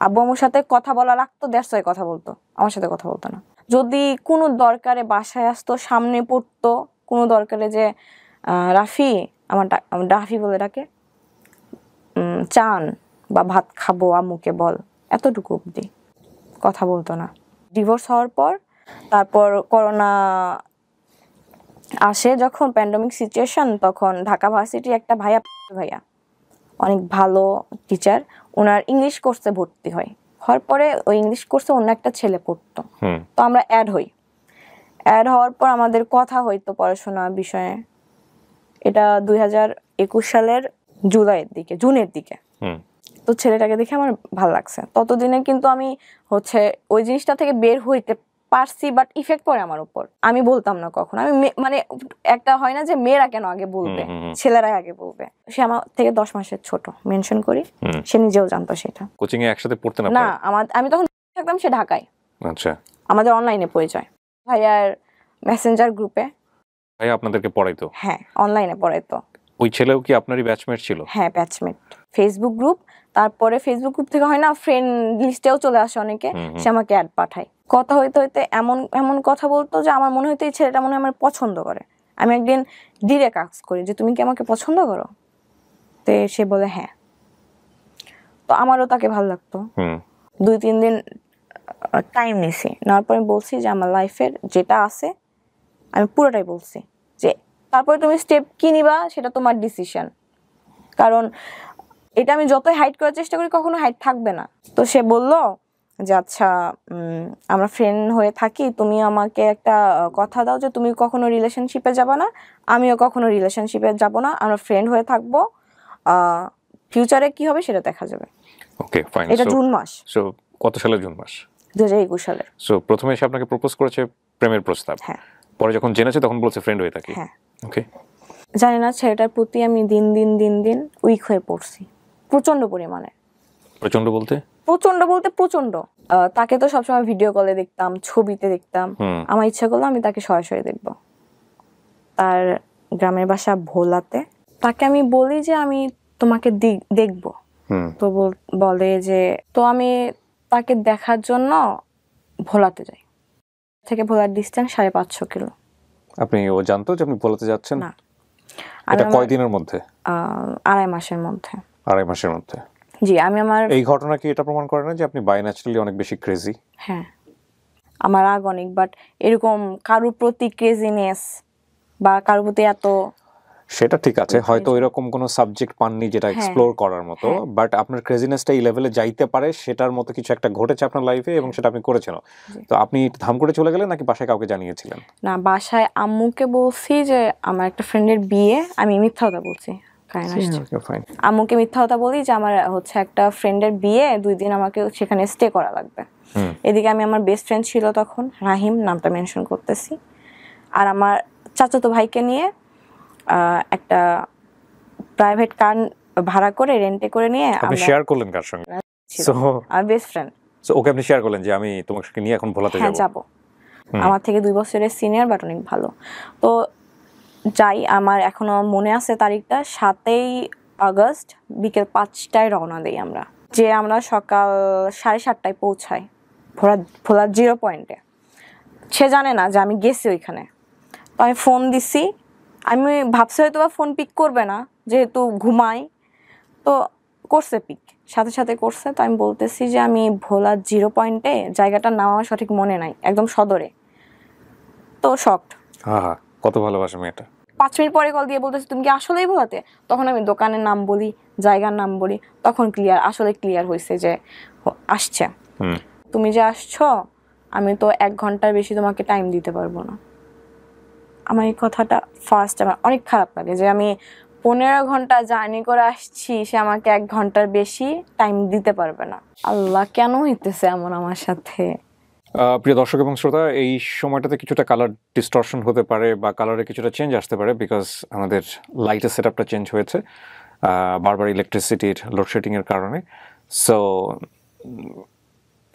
[SPEAKER 1] আব্বু আম্মুর সাথে কথা বলা রাখতো, দ্যাটস ওয়াই কথা বলতো, আমার সাথে কথা বলতো না। যদি কোনো দরকারে বাসায় আসতো, সামনে পড়তো, কোনো দরকারে যে রাফি, আমার রাফি বলে ডাকে, চান বা ভাত খাবো আম্মুকে বল, এতটুকু অবধি, কথা বলতো না। ডিভোর্স হওয়ার পর তারপর করোনা আসে, যখন প্যান্ডেমিক সিচুয়েশন, তখন ঢাকা ভার্সিটি একটা ভাইয়া অনেক ভালো টিচার, ওনার ইংলিশ কোর্সে ভর্তি হওয়ার পরে ওই ইংলিশ কোর্সে অন্য একটা ছেলে পড়তো। তো আমরা অ্যাড হওয়ার পর আমাদের কথা হইতো পড়াশোনা বিষয়ে। এটা 2021 সালের জুনের দিকে। তো ছেলেটাকে দেখে আমার ভালো লাগছে। ততদিনে কিন্তু আমি হচ্ছে ওই জিনিসটা থেকে বের হইতে পারছি, বাট ইফেক্ট পড়ে আমার উপর। আমি বলতাম না কখনো। আমি মানে একটা হয় না যে মেয়েরা কেন আগে বলবে, ছেলেরাই আগে বলবে। সে আমার থেকে 10 মাসের ছোট, মেনশন করি, সে নিজেও জানতো সেটা।
[SPEAKER 2] কোচিং এ একসাথে পড়তে না?
[SPEAKER 1] আমি তখন থাকতাম, সে ঢাকায়।
[SPEAKER 2] আচ্ছা।
[SPEAKER 1] আমাদের অনলাইনে পরিচয়, ভাইয়ার মেসেঞ্জার গ্রুপে।
[SPEAKER 2] ভাই আপনাদেরকে পড়াইতো?
[SPEAKER 1] হ্যাঁ, অনলাইনে পড়াইতো।
[SPEAKER 2] ওই ছেলেও কি আপনারই ব্যাচমেট ছিল?
[SPEAKER 1] হ্যাঁ, ব্যাচমেট। ফেসবুক গ্রুপ, তারপরে ফেসবুক গ্রুপ থেকে হয় না ফ্রেন্ড লিস্টেও চলে আসে অনেকে, সে আমাকে অ্যাড পাঠায়। কথা হইতে হইতে এমন এমন কথা বলতো যে আমার মনে হইতো এই ছেলেটা মনে হয় আমার পছন্দ করে। আমি একদিন ডিরেক্ট আস্ক করি যে তুমি কি আমাকে পছন্দ করো? তো সে বলে হ্যাঁ। তো আমারও তাকে ভালো লাগতো। 2-3 দিন টাইম নিছি, নেওয়ার পরে বলছি যে আমার লাইফের যেটা আছে আমি পুরোটাই বলছি, যে তারপরে তুমি স্টেপ কি নিবা সেটা তোমার ডিসিশন, কারণ এটা আমি যতই হাইড করার চেষ্টা করি কখনো হাইড থাকবে না। তো সে বলল যে আচ্ছা আমরা ফ্রেন্ড হয়ে থাকি, তুমি আমাকে একটা কথা দাও যে তুমি কখনো রিলেশনশিপে যাবে না, আমিও কখনো রিলেশনশিপে যাব না, আমরা ফ্রেন্ড হয়ে থাকবো, ফিউচারে কি হবে সেটা দেখা যাবে।
[SPEAKER 2] Okay fine.
[SPEAKER 1] এটা জুন মাস।
[SPEAKER 2] সো কত সালের জুন মাস?
[SPEAKER 1] 2021 সালের।
[SPEAKER 2] সো প্রথমে এসে আপনাকে প্রপোজ করেছে প্রেমের প্রস্তাব,
[SPEAKER 1] হ্যাঁ।
[SPEAKER 2] পরে যখন জেনেছে তখন বলছে ফ্রেন্ড হয়ে থাকি।
[SPEAKER 1] হ্যাঁ।
[SPEAKER 2] ওকে।
[SPEAKER 1] জানি না ছেলেটার প্রতি আমি দিন দিন উইক হয়ে পড়ছি প্রচন্ড পরিমাণে।
[SPEAKER 2] প্রচন্ড বলতে?
[SPEAKER 1] প্রচন্ড। তাকে তো সবসময় ভিডিও কলে দেখতাম, ছবিতে দেখতাম, আমার ইচ্ছা করলো আমি তাকে সরাসরি দেখব। তার গ্রামের বাসা ভোলাতে। তাকে আমি বলি যে আমি তোমাকে দেখব, তো বলে যে তো আমি তাকে দেখার জন্য ভোলাতে যাই। থেকে ভোলার ডিস্টেন্স 550 কিলো।
[SPEAKER 2] আপনি ও জানতো যে আপনি ভোলাতে যাচ্ছেন?
[SPEAKER 1] না।
[SPEAKER 2] এটা কয়দিনের মধ্যে?
[SPEAKER 1] 2.5 মাসের মধ্যে।
[SPEAKER 2] 2.5 মাসের মধ্যে?
[SPEAKER 1] জি। আমি আমার
[SPEAKER 2] এই ঘটনা কি এটা প্রমাণ করে না যে আপনি বাই ন্যাচারালি অনেক বেশি ক্রেজি?
[SPEAKER 1] হ্যাঁ, আমার রাগ অনেক, বাট এরকম কারোর প্রতি ক্রেজিনেস বা কারোর প্রতি এত,
[SPEAKER 2] সেটা ঠিক আছে, হয়তো এরকম কোনো সাবজেক্ট পাননি যেটা এক্সপ্লোর করার মতো, বাট আপনার ক্রেজিনেসটা এই লেভেলে যাইতে পারে সেটার মতো কিছু একটা ঘটেছে আপনার লাইফে এবং সেটা আপনি করেছেন। তো আপনি ধাম করে চলে গেলেন নাকি বাসায় কাউকে জানিয়েছিলেন?
[SPEAKER 1] না, বাসায় আম্মুকে বলছি যে আমার একটা ফ্রেন্ডের বিয়ে, আমি মিথ্যা কথা বলছি, আম্মুকে মিথ্যা কথা বলি যে আমার হচ্ছে একটা ফ্রেন্ডের বিয়ে, 2 দিন আমাকে সেখানে স্টে করা লাগবে। এদিকে আমি আমার বেস্ট ফ্রেন্ড ছিল তখন রাহিম, নামটা মেনশন করতেছি, আর আমার চাচাতো ভাইকে নিয়ে একটা প্রাইভেট কার ভাড়া করে রেন্টে করে নিয়ে
[SPEAKER 2] আপনি শেয়ার করলেন কার সঙ্গে?
[SPEAKER 1] সো আমার বেস্ট ফ্রেন্ড।
[SPEAKER 2] সো ওকে আপনি শেয়ার করলেন যে আমি তোমাকে নিয়ে এখন ভোলাতে যাব?
[SPEAKER 1] হ্যাঁ, যাব। আমার থেকে 2 বছরের সিনিয়র, বাট অনেক ভালো। তো যাই, আমার এখনো মনে আছে তারিখটা, 7ই আগস্ট বিকেল 5টায় রওনা দেই আমরা। যে আমরা সকাল 7:30টায় পৌঁছাই ভোলার 0 পয়েন্টে। সে জানে না যে আমি গেছি ওইখানে। তো আমি ফোন দিছি, আমি ভাবছি হয়তো বা ফোন পিক করবে না যেহেতু ঘুমাই, তো করছে পিক, সাথে সাথে করছে। তো আমি বলতেছি যে আমি ভোলার 0 পয়েন্টে, জায়গাটার নাম আমার সঠিক মনে নাই, একদম সদরে। তো শকড।
[SPEAKER 2] হ্যাঁ, কত ভালোবাসা মেয়েটা।
[SPEAKER 1] 5 মিনিট পরে কল দিয়ে বলতেছে তুমি কি আসলেই ভোলাতে? তখন আমি দোকানের নাম বলি, জায়গার নাম বলি, তখন আসলে ক্লিয়ার হয়েছে যে আসছে। তুমি যে আসছো, আমি তো 1 ঘন্টার বেশি তোমাকে টাইম দিতে পারবো না। আমার এই কথাটা ফার্স্ট আমার অনেক খারাপ লাগে যে আমি 15 ঘন্টা জার্নি করে আসছি, সে আমাকে 1 ঘন্টার বেশি টাইম দিতে পারবে না। আল্লাহ, কেন হইতেছে এমন আমার সাথে?
[SPEAKER 2] প্রিয় দর্শক এবং শ্রোতা, এই সময়টাতে কিছুটা কালার ডিস্টরশন হতে পারে বা কালারে কিছুটা চেঞ্জ আসতে পারে, বিকজ আমাদের লাইটের সেট আপটা চেঞ্জ হয়েছে বারবার ইলেকট্রিসিটির লোডশেডিংয়ের কারণে। সো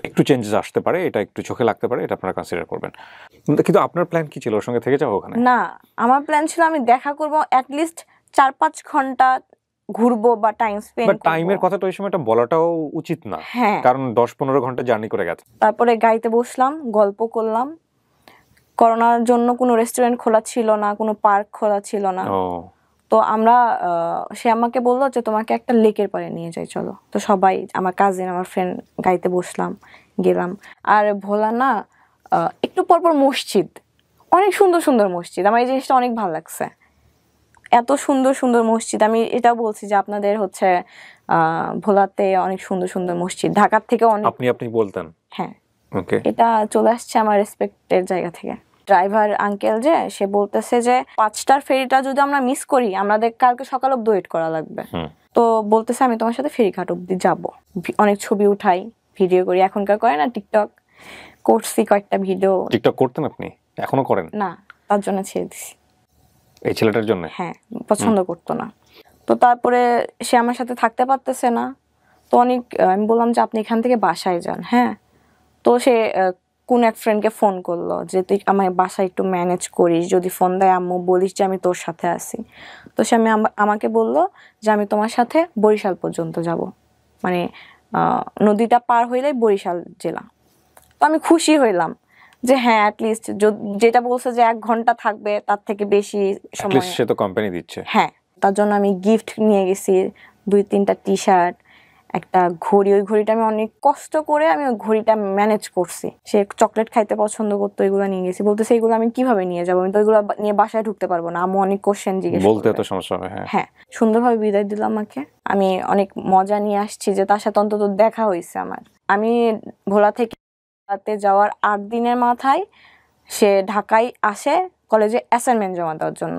[SPEAKER 2] একটু চেঞ্জেস আসতে পারে, এটা একটু চোখে লাগতে পারে, এটা আপনারা কনসিডার করবেন। কিন্তু আপনার প্ল্যান কি ছিল? ওর সঙ্গে থেকে যাবো ওখানে?
[SPEAKER 1] না, আমার প্ল্যান ছিল আমি দেখা করব, অ্যাটলিস্ট 4-5 ঘন্টা ঘুরবো বা টাইম স্পেন্ড করব।
[SPEAKER 2] টাইমের কথাটা ওই সময়টা বলাটাও উচিত না, কারণ 10-15 ঘন্টা জার্নি করে গেছে।
[SPEAKER 1] তারপরে গাড়িতে বসলাম, গল্প করলাম। করোনার জন্য কোনো রেস্টুরেন্ট খোলা ছিল না, কোনো পার্ক খোলা ছিল না। তো আমরা সে আমাকে বললো যে তোমাকে একটা লেকের পাড়ে নিয়ে যাই, চলো। তো সবাই, আমার কাজিন, আমার ফ্রেন্ড, গাড়িতে বসলাম, গেলাম। আর ভোলা না, একটু পরপর মসজিদ, অনেক সুন্দর সুন্দর মসজিদ। আমার এই জিনিসটা অনেক ভালো লাগছে, এত সুন্দর সুন্দর মসজিদ। আমি এটাও বলছি যে আপনাদের হচ্ছে ভোলাতে অনেক সুন্দর সুন্দর মসজিদ, ঢাকার থেকে অনেক।
[SPEAKER 2] আপনি বলতেন?
[SPEAKER 1] হ্যাঁ,
[SPEAKER 2] ওকে।
[SPEAKER 1] এটা চলে আসছে আমার রেসপেক্টের জায়গা থেকে। ড্রাইভার আঙ্কেল যে, সে বলতেছে যে 5টার ফেরিটা যদি আমরা মিস করি, আমাদের কালকে সকাল অব্দি ওয়েট করা লাগবে। তো বলতেছে আমি তোমার সাথে ফেরিঘাট অব্দি যাব, অনেক ছবি উঠাই, ভিডিও করি। এখনকার করে না টিকটক, করছি কয়েকটা ভিডিও।
[SPEAKER 2] টিকটক করতেন আপনি? এখনো করেন?
[SPEAKER 1] না, তার জন্য ছেড়ে দিছি।
[SPEAKER 2] এই ছেলেটার জন্য?
[SPEAKER 1] হ্যাঁ, পছন্দ করতো না। তো তারপরে সে আমার সাথে থাকতে পারতেছে না, তো অনেক আমি বললাম যে আপনি এখান থেকে বাসায় যান। হ্যাঁ, তো সে কোন এক ফ্রেন্ডকে ফোন করলো যে তুই আমার বাসায় একটু ম্যানেজ করিস, যদি ফোন দেয় আম্মু বলিস যে আমি তোর সাথে আছি। তো সে আমাকে বললো যে আমি তোমার সাথে বরিশাল পর্যন্ত যাব, মানে নদীটা পার হইলেই বরিশাল জেলা। তো আমি খুশি হইলাম যে হ্যাঁ অ্যাটলিস্ট যেটা বলছে যে 1 ঘন্টা থাকবে তার থেকে বেশি সময়
[SPEAKER 2] সে তো কোম্পানি দিচ্ছে।
[SPEAKER 1] হ্যাঁ, তার জন্য আমি গিফট নিয়ে গেছি 2-3টা টি-শার্ট, একটা ঘড়ি। ওই ঘড়িটা আমি অনেক কষ্ট করে আমি ওই ঘড়িটা ম্যানেজ করছি। সে চকলেট খাইতে পছন্দ করতো, এগুলো নিয়ে গেছি। বলতেছে এগুলো আমি কিভাবে নিয়ে যাবো, আমি তো এগুলো নিয়ে বাসায় ঢুকতে পারবো না, আম্মু অনেক কোশ্চেন জিজ্ঞেস
[SPEAKER 2] বলতে
[SPEAKER 1] করবে।
[SPEAKER 2] তো সমস্যা হবে। হ্যাঁ
[SPEAKER 1] হ্যাঁ, সুন্দরভাবে বিদায় দিল আমাকে। আমি অনেক মজা নিয়ে আসছি যে তার সাথে অন্তত দেখা হয়েছে আমার। আমি ভোলা থেকে রাতে যাওয়ার 8 দিনের মাথায় সে ঢাকায় আসে কলেজে অ্যাসাইনমেন্ট জমা দেওয়ার জন্য।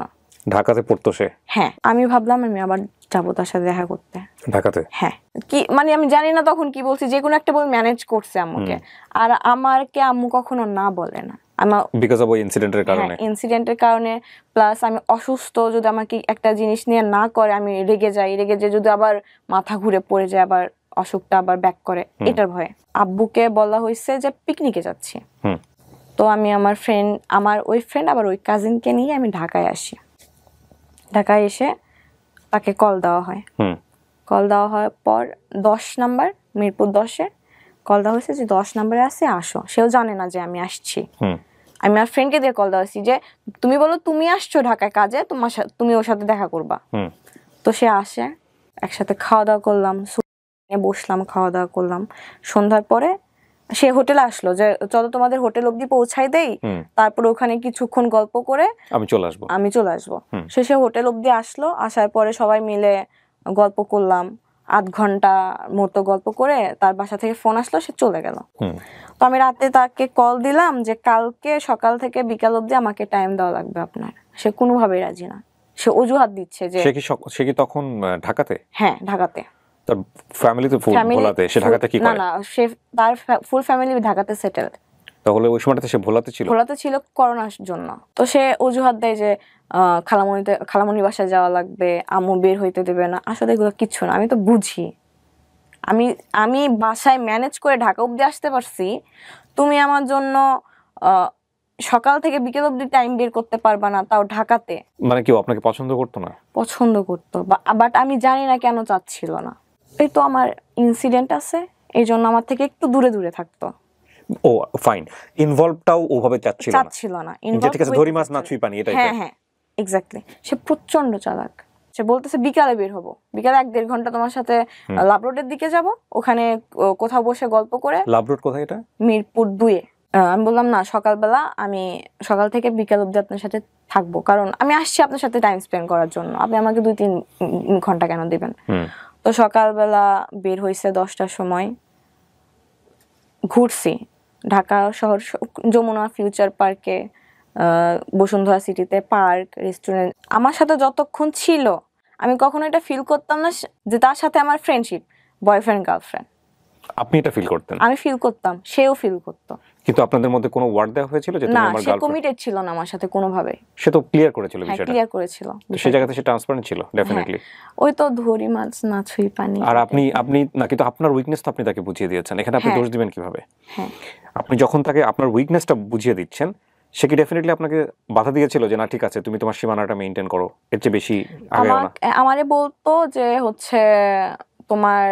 [SPEAKER 2] ঢাকাতে পড়তো সে?
[SPEAKER 1] হ্যাঁ, আমি ভাবলাম আমি আবার যাবো তার সাথে দেখা করতে
[SPEAKER 2] ঢাকাতে।
[SPEAKER 1] হ্যাঁ, কি মানে আমি জানি না তখন কি বলছি, যে কোনো একটা বল ম্যানেজ করছে আম্মুকে। আর আমারকে আম্মু কখনো না বলে না, আমার
[SPEAKER 2] বিকজ অফ ওই ইনসিডেন্টের কারণে।
[SPEAKER 1] ইনসিডেন্টের কারণে, প্লাস আমি অসুস্থ, যদি আমাকে একটা জিনিস নিয়ে না করে আমি রেগে যাই, রেগে যে যদি আবার মাথা ঘুরে পড়ে যায়, আবার অসুখটা আবার ব্যাক করে, এটার ভয়ে আব্বুকে বলা হয়েছে যে পিকনিকে যাচ্ছি। তো আমি আমার ওই ফ্রেন্ড আবার ওই কাজিনকে নিয়ে আমি ঢাকায় আসি। ঢাকায় এসে তাকে কল দেওয়া হয়। কল দেওয়া হওয়ার পর 10 নাম্বার, মিরপুর 10-এ কল দেওয়া হয়েছে যে 10 নাম্বারে আছে, আসো। সেও জানে না যে আমি আসছি। আমি আমার ফ্রেন্ডকে দিয়ে কল দেওয়া হয়েছি যে তুমি বলো তুমি আসছো ঢাকায় কাজে, তুমি ওর সাথে দেখা করবা। তো সে আসে, একসাথে খাওয়া দাওয়া করলাম, বসলাম, খাওয়া দাওয়া করলাম। সন্ধ্যার পরে সে হোটেলে আসলো যে চলো তোমাদের হোটেল অব্দি পৌঁছাই দেই, তারপর ওখানে কিছুক্ষণ গল্প করে আমি চলে আসবো। সে হোটেল অব্দি আসলো, আসার পরে সবাই মিলে গল্প করলাম, 8 ঘন্টা মতো গল্প করে তার বাসা থেকে ফোন আসলো, সে চলে গেল। তো আমি রাতে তাকে কল দিলাম যে কালকে সকাল থেকে বিকাল অব্দি আমাকে টাইম দেওয়া লাগবে আপনার। সে কোনোভাবেই রাজি না, সে অজুহাত দিচ্ছে যে
[SPEAKER 2] সে কি তখন ঢাকাতে?
[SPEAKER 1] হ্যাঁ, ঢাকাতে।
[SPEAKER 2] তার ফ্যামিলি তো ভোলাতে, সে ঢাকাতে কি করে?
[SPEAKER 1] না, সে তার ফুল ফ্যামিলি ঢাকাতে সেটেলড।
[SPEAKER 2] তাহলে ওই সময়টাতে সে ভোলাতে ছিল
[SPEAKER 1] করোনার জন্য। তো সে অজুহাত দেয় যে খালামণি বাসায় যাওয়া লাগবে, আম্মু বের হইতে দেবে না। আসলে এগুলো কিচ্ছু না, আমি তো বুঝি। আমি বাসায় ম্যানেজ করে ঢাকা অব্দি আসতে পারছি, তুমি আমার জন্য সকাল থেকে বিকেল অব্দি টাইম বের করতে পারবা না, তাও ঢাকাতে।
[SPEAKER 2] মানে কি আপনাকে পছন্দ করতো না?
[SPEAKER 1] পছন্দ করতো, বাট আমি জানি না কেন চাচ্ছিল না। এই তো আমার ইনসিডেন্ট আছে, এই জন্য আমার থেকে একটু দূরে দূরে থাকতো।
[SPEAKER 2] ও ফাইন, ইনভলভটাও ওভাবে চাচ্ছিল না। যে ঠিক আছে, ধরি মাছ না ছুঁই পানি, এটাই।
[SPEAKER 1] হ্যাঁ, এক্স্যাক্টলি। সে প্রচন্ড চালাক। সে বলতেছে বিকালে বের হবো, বিকালে 1-1.5 ঘন্টা তোমার সাথে লাভ রোডের দিকে যাব, ওখানে কোথাও বসে গল্প করে।
[SPEAKER 2] লাভ রোড কোথায় এটা?
[SPEAKER 1] মিরপুর 2-এ। আমি বললাম না, সকালবেলা আমি সকাল থেকে বিকাল অব্দি আপনার সাথে থাকবো, কারণ আমি আসছি আপনার সাথে টাইম স্পেন্ড করার জন্য, আপনি আমাকে 2-3 ঘন্টা কেন দিবেন। তো সকালবেলা বের হয়েছে 10টার সময়, ঘুরছি ঢাকা শহর, যমুনা ফিউচার পার্কে, বসুন্ধরা সিটিতে, পার্ক, রেস্টুরেন্ট। আমার সাথে যতক্ষণ ছিল আমি কখনো এটা ফিল করতাম না যে তার সাথে আমার ফ্রেন্ডশিপ, বয়ফ্রেন্ড গার্লফ্রেন্ড।
[SPEAKER 2] আপনি এটা ফিল করতেন?
[SPEAKER 1] আমি ফিল করতাম, সেও ফিল করতো।
[SPEAKER 2] কিন্তু আপনাদের মধ্যে কোনো ওয়ার্ড দেওয়া হয়েছিল যে তুমি আমার গার্লফ্রেন্ড?
[SPEAKER 1] না, সে কমিটেড ছিল না আমার সাথে কোনোভাবে।
[SPEAKER 2] সে তো ক্লিয়ার করেছিল বিষয়টা।
[SPEAKER 1] হ্যাঁ, ক্লিয়ার করেছিল।
[SPEAKER 2] সেই জায়গাতে সে ট্রান্সপারেন্ট ছিল ডেফিনেটলি।
[SPEAKER 1] ওই তো ধরি মাছ না ছুঁই পানি।
[SPEAKER 2] আর আপনি না, কিন্তু আপনার উইকনেস তো আপনি তাকে বুঝিয়ে দিয়েছেন, এখানে আপনি দোষ দিবেন কিভাবে?
[SPEAKER 1] হ্যাঁ,
[SPEAKER 2] আপনি যখন তাকে আপনার উইকনেসটা বুঝিয়ে দিচ্ছেন, সে কি ডেফিনেটলি আপনাকে বাধা দিয়েছিল যে না ঠিক আছে তুমি তোমার সীমানাটা মেইনটেইন করো, এর চেয়ে বেশি আগে না?
[SPEAKER 1] আমারে বলতো যে হচ্ছে তোমার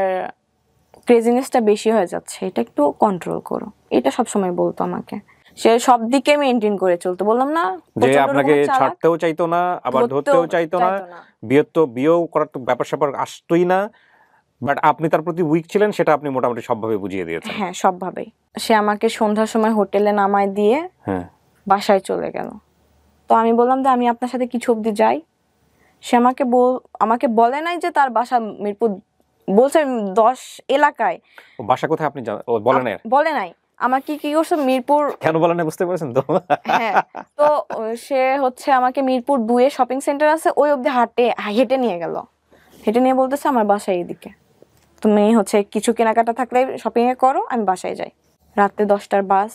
[SPEAKER 1] ক্রেজিনেসটা বেশি হয়ে যাচ্ছে, এটা একটু কন্ট্রোল করো, এটা সব সময় বলতো আমাকে। সে সব দিকে মেইনটেইন করে চলতো, বললাম না,
[SPEAKER 2] যে আপনাকে ছাড়তেও চাইতো না, আবার ধরতেও চাইতো না, বিয়েও করার তো ব্যাপার স্যাপার আসতোই না, বাট আপনি তার প্রতি উইক ছিলেন, সেটা আপনি মোটামুটি সবভাবে বুঝিয়ে দিয়েছেন।
[SPEAKER 1] হ্যাঁ, সবভাবেই। সে আমাকে সন্ধ্যার সময় হোটেলে নামায় দিয়ে বাসায় চলে গেল। তো আমি বললাম যে আমি আপনার সাথে কিছু অবধি যাই। সে আমাকে বলে নাই যে তার বাসা মিরপুর, বলছে 10 এলাকায়।
[SPEAKER 2] বাসা কোথায় আপনি
[SPEAKER 1] বলে নাই। আমার কি করছে, মিরপুর
[SPEAKER 2] কেন বলে না বুঝতে পারছেন তো?
[SPEAKER 1] হ্যাঁ, তো সে হচ্ছে আমাকে মিরপুর 2-এ শপিং সেন্টার আছে, ওই অবধি হেঁটে নিয়ে গেল। হেঁটে নিয়ে বলতেছে আমার বাসা এইদিকে, তুমি হচ্ছে কিছু কেনাকাটা থাকলে শপিং এ করো, আমি বাসায় যাই। রাতে 10টার বাস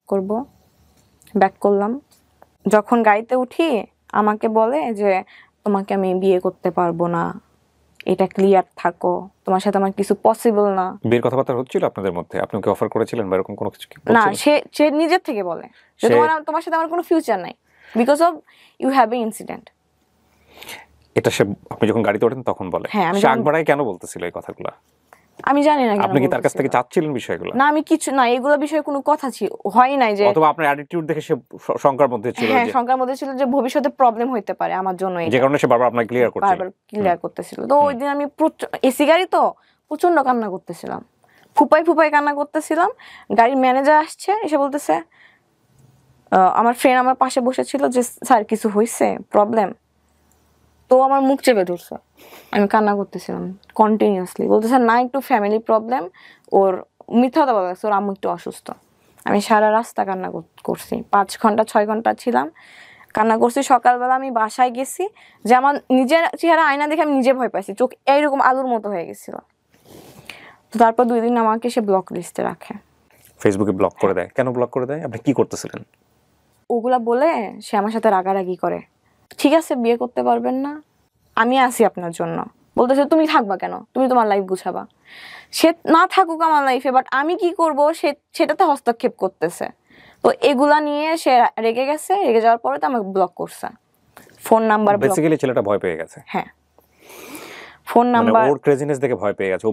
[SPEAKER 1] করব, ব্যাক করলাম। যখন গাড়িতে উঠি আমাকে বলে যে তোমাকে আমি বিয়ে করতে পারবো না, এটা ক্লিয়ার থাকো, তোমার সাথে আমার কিছু পসিবল না।
[SPEAKER 2] বিয়ের কথাবার্তা হচ্ছিল আপনাদের মধ্যে? আপনি কি অফার করেছিলেন বা এরকম কোনো কিছু কি
[SPEAKER 1] না,
[SPEAKER 2] বলছিলেন?
[SPEAKER 1] সে নিজের থেকে বলে যে তোমার সাথে আমার কোনো ফিউচার নাই, because of you have a incident.
[SPEAKER 2] এটা সে আপনি যখন গাড়িতে ওঠেন তখন বলে?
[SPEAKER 1] হ্যাঁ, আমি
[SPEAKER 2] সে আগবাড়াই কেন বলতেছিল এই কথাগুলো?
[SPEAKER 1] আমি জানি না কেন
[SPEAKER 2] আপনি কি তার কাছ
[SPEAKER 1] বলতেছিল।
[SPEAKER 2] থেকে চাচ্ছিলেন বিষয়গুলো?
[SPEAKER 1] না, আমি কিছু না, এগুলো বিষয়ে কোনো কথা হয় নাই যে,
[SPEAKER 2] অথবা আপনার অ্যাটিটিউড দেখে সে শঙ্কার মধ্যে ছিল
[SPEAKER 1] হ্যাঁ
[SPEAKER 2] যে
[SPEAKER 1] শঙ্কার মধ্যে ছিল যে ভবিষ্যতে প্রবলেম হইতে পারে আমার জন্য,
[SPEAKER 2] যে কারণে সে বারবার আপনাকে ক্লিয়ার করছিল।
[SPEAKER 1] বারবার ক্লিয়ার করতেছিল। তো ওই দিন আমি এসি গাড়ি তো প্রচন্ড কান্না করতেছিলাম, ফুপাই কান্না করতেছিলাম। গাড়ির ম্যানেজার আসছে, এসে বলতেছে, আমার ফ্রেন্ড আমার পাশে বসেছিল, যে স্যার কিছু হয়েছে, প্রবলেম? তো আমার মুখ চেপে ধরছে, আমি কান্না করতেছিলাম কন্টিনিউয়াসলি। বলতেছে না, একটু ফ্যামিলি প্রবলেম, ওর মিথ্যা কথা বলা লাগছে, ওর আম্মু একটু অসুস্থ। আমি সারা রাস্তা কান্না করছি, 5 ঘন্টা 6 ঘন্টা ছিলাম, কান্না করছি। সকালবেলা আমি বাসায় গেছি, যে আমার নিজের চেহারা আয়না দেখে আমি নিজে ভয় পাইছি, চোখ এইরকম আলুর মতো হয়ে গেছিল। তো তারপর 2 দিন আমাকে সে ব্লক লিস্টে রাখে।
[SPEAKER 2] ফেসবুকে ব্লক করে দেয়? কেন ব্লক করে দেয়? আপনি কি করতেছিলেন?
[SPEAKER 1] ওগুলা বলে সে আমার সাথে রাগারাগি করে। ঠিক আছে, বিয়ে করতে পারবেন না, আমি আছি আপনার জন্য। বলতেছে তুমি থাকবা কেন, তুমি তোমার লাইফ গুছাবা। সে না থাকুক আমার লাইফে, বাট আমি কি করব সেটাতে হস্তক্ষেপ করতেছে। তো এগুলা নিয়ে সে রেগে গেছে, রেগে যাওয়ার পরে তো আমাকে ব্লক করছে, ফোন নাম্বার ব্লক।
[SPEAKER 2] বেসিক্যালি ছেলেটা ভয় পেয়ে গেছে।
[SPEAKER 1] হ্যাঁ, ফোন
[SPEAKER 2] মানে
[SPEAKER 1] নাম্বার,
[SPEAKER 2] ওর ক্রেজিনেস দেখে ভয় পেয়ে গেছে। ও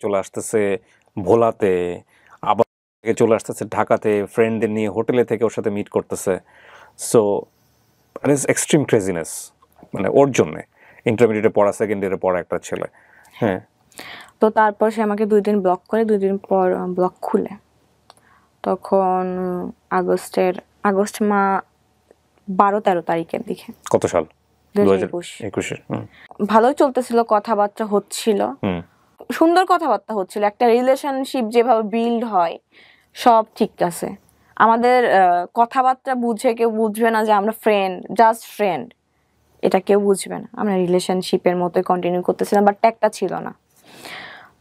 [SPEAKER 2] চলে আসতেছে ভোলাতে, আবার চলে আসতেছে ঢাকাতে, ফ্রেন্ডদের নিয়ে হোটেলে থেকে ওর সাথে মিট করতেছে। সো মানে এক্সট্রিম ক্রেজিনেস, মানে ওর জন্যে। ইন্টারমিডিয়েটে পড়া, সেকেন্ড ইয়ারে পড়া একটা ছেলে। হ্যাঁ।
[SPEAKER 1] তো তারপর সে আমাকে 2 দিন ব্লক করে, 2 দিন পর ব্লক খুলে। তখন আগস্ট 12-13 তারিখের দিকে।
[SPEAKER 2] কত সাল?
[SPEAKER 1] 2021।
[SPEAKER 2] 2021-এর।
[SPEAKER 1] ভালোই চলতেছিল, কথাবার্তা হচ্ছিল, সুন্দর কথাবার্তা হচ্ছিল। একটা রিলেশনশিপ যেভাবে বিল্ড হয় সব ঠিক আছে। আমাদের কথাবার্তা বুঝে কেউ বুঝবে না যে আমরা ফ্রেন্ড, জাস্ট ফ্রেন্ড, এটা কেউ বুঝবে না। আমরা রিলেশনশিপের মতোই কন্টিনিউ করতেছিলাম, বাট ট্যাগটা ছিল না।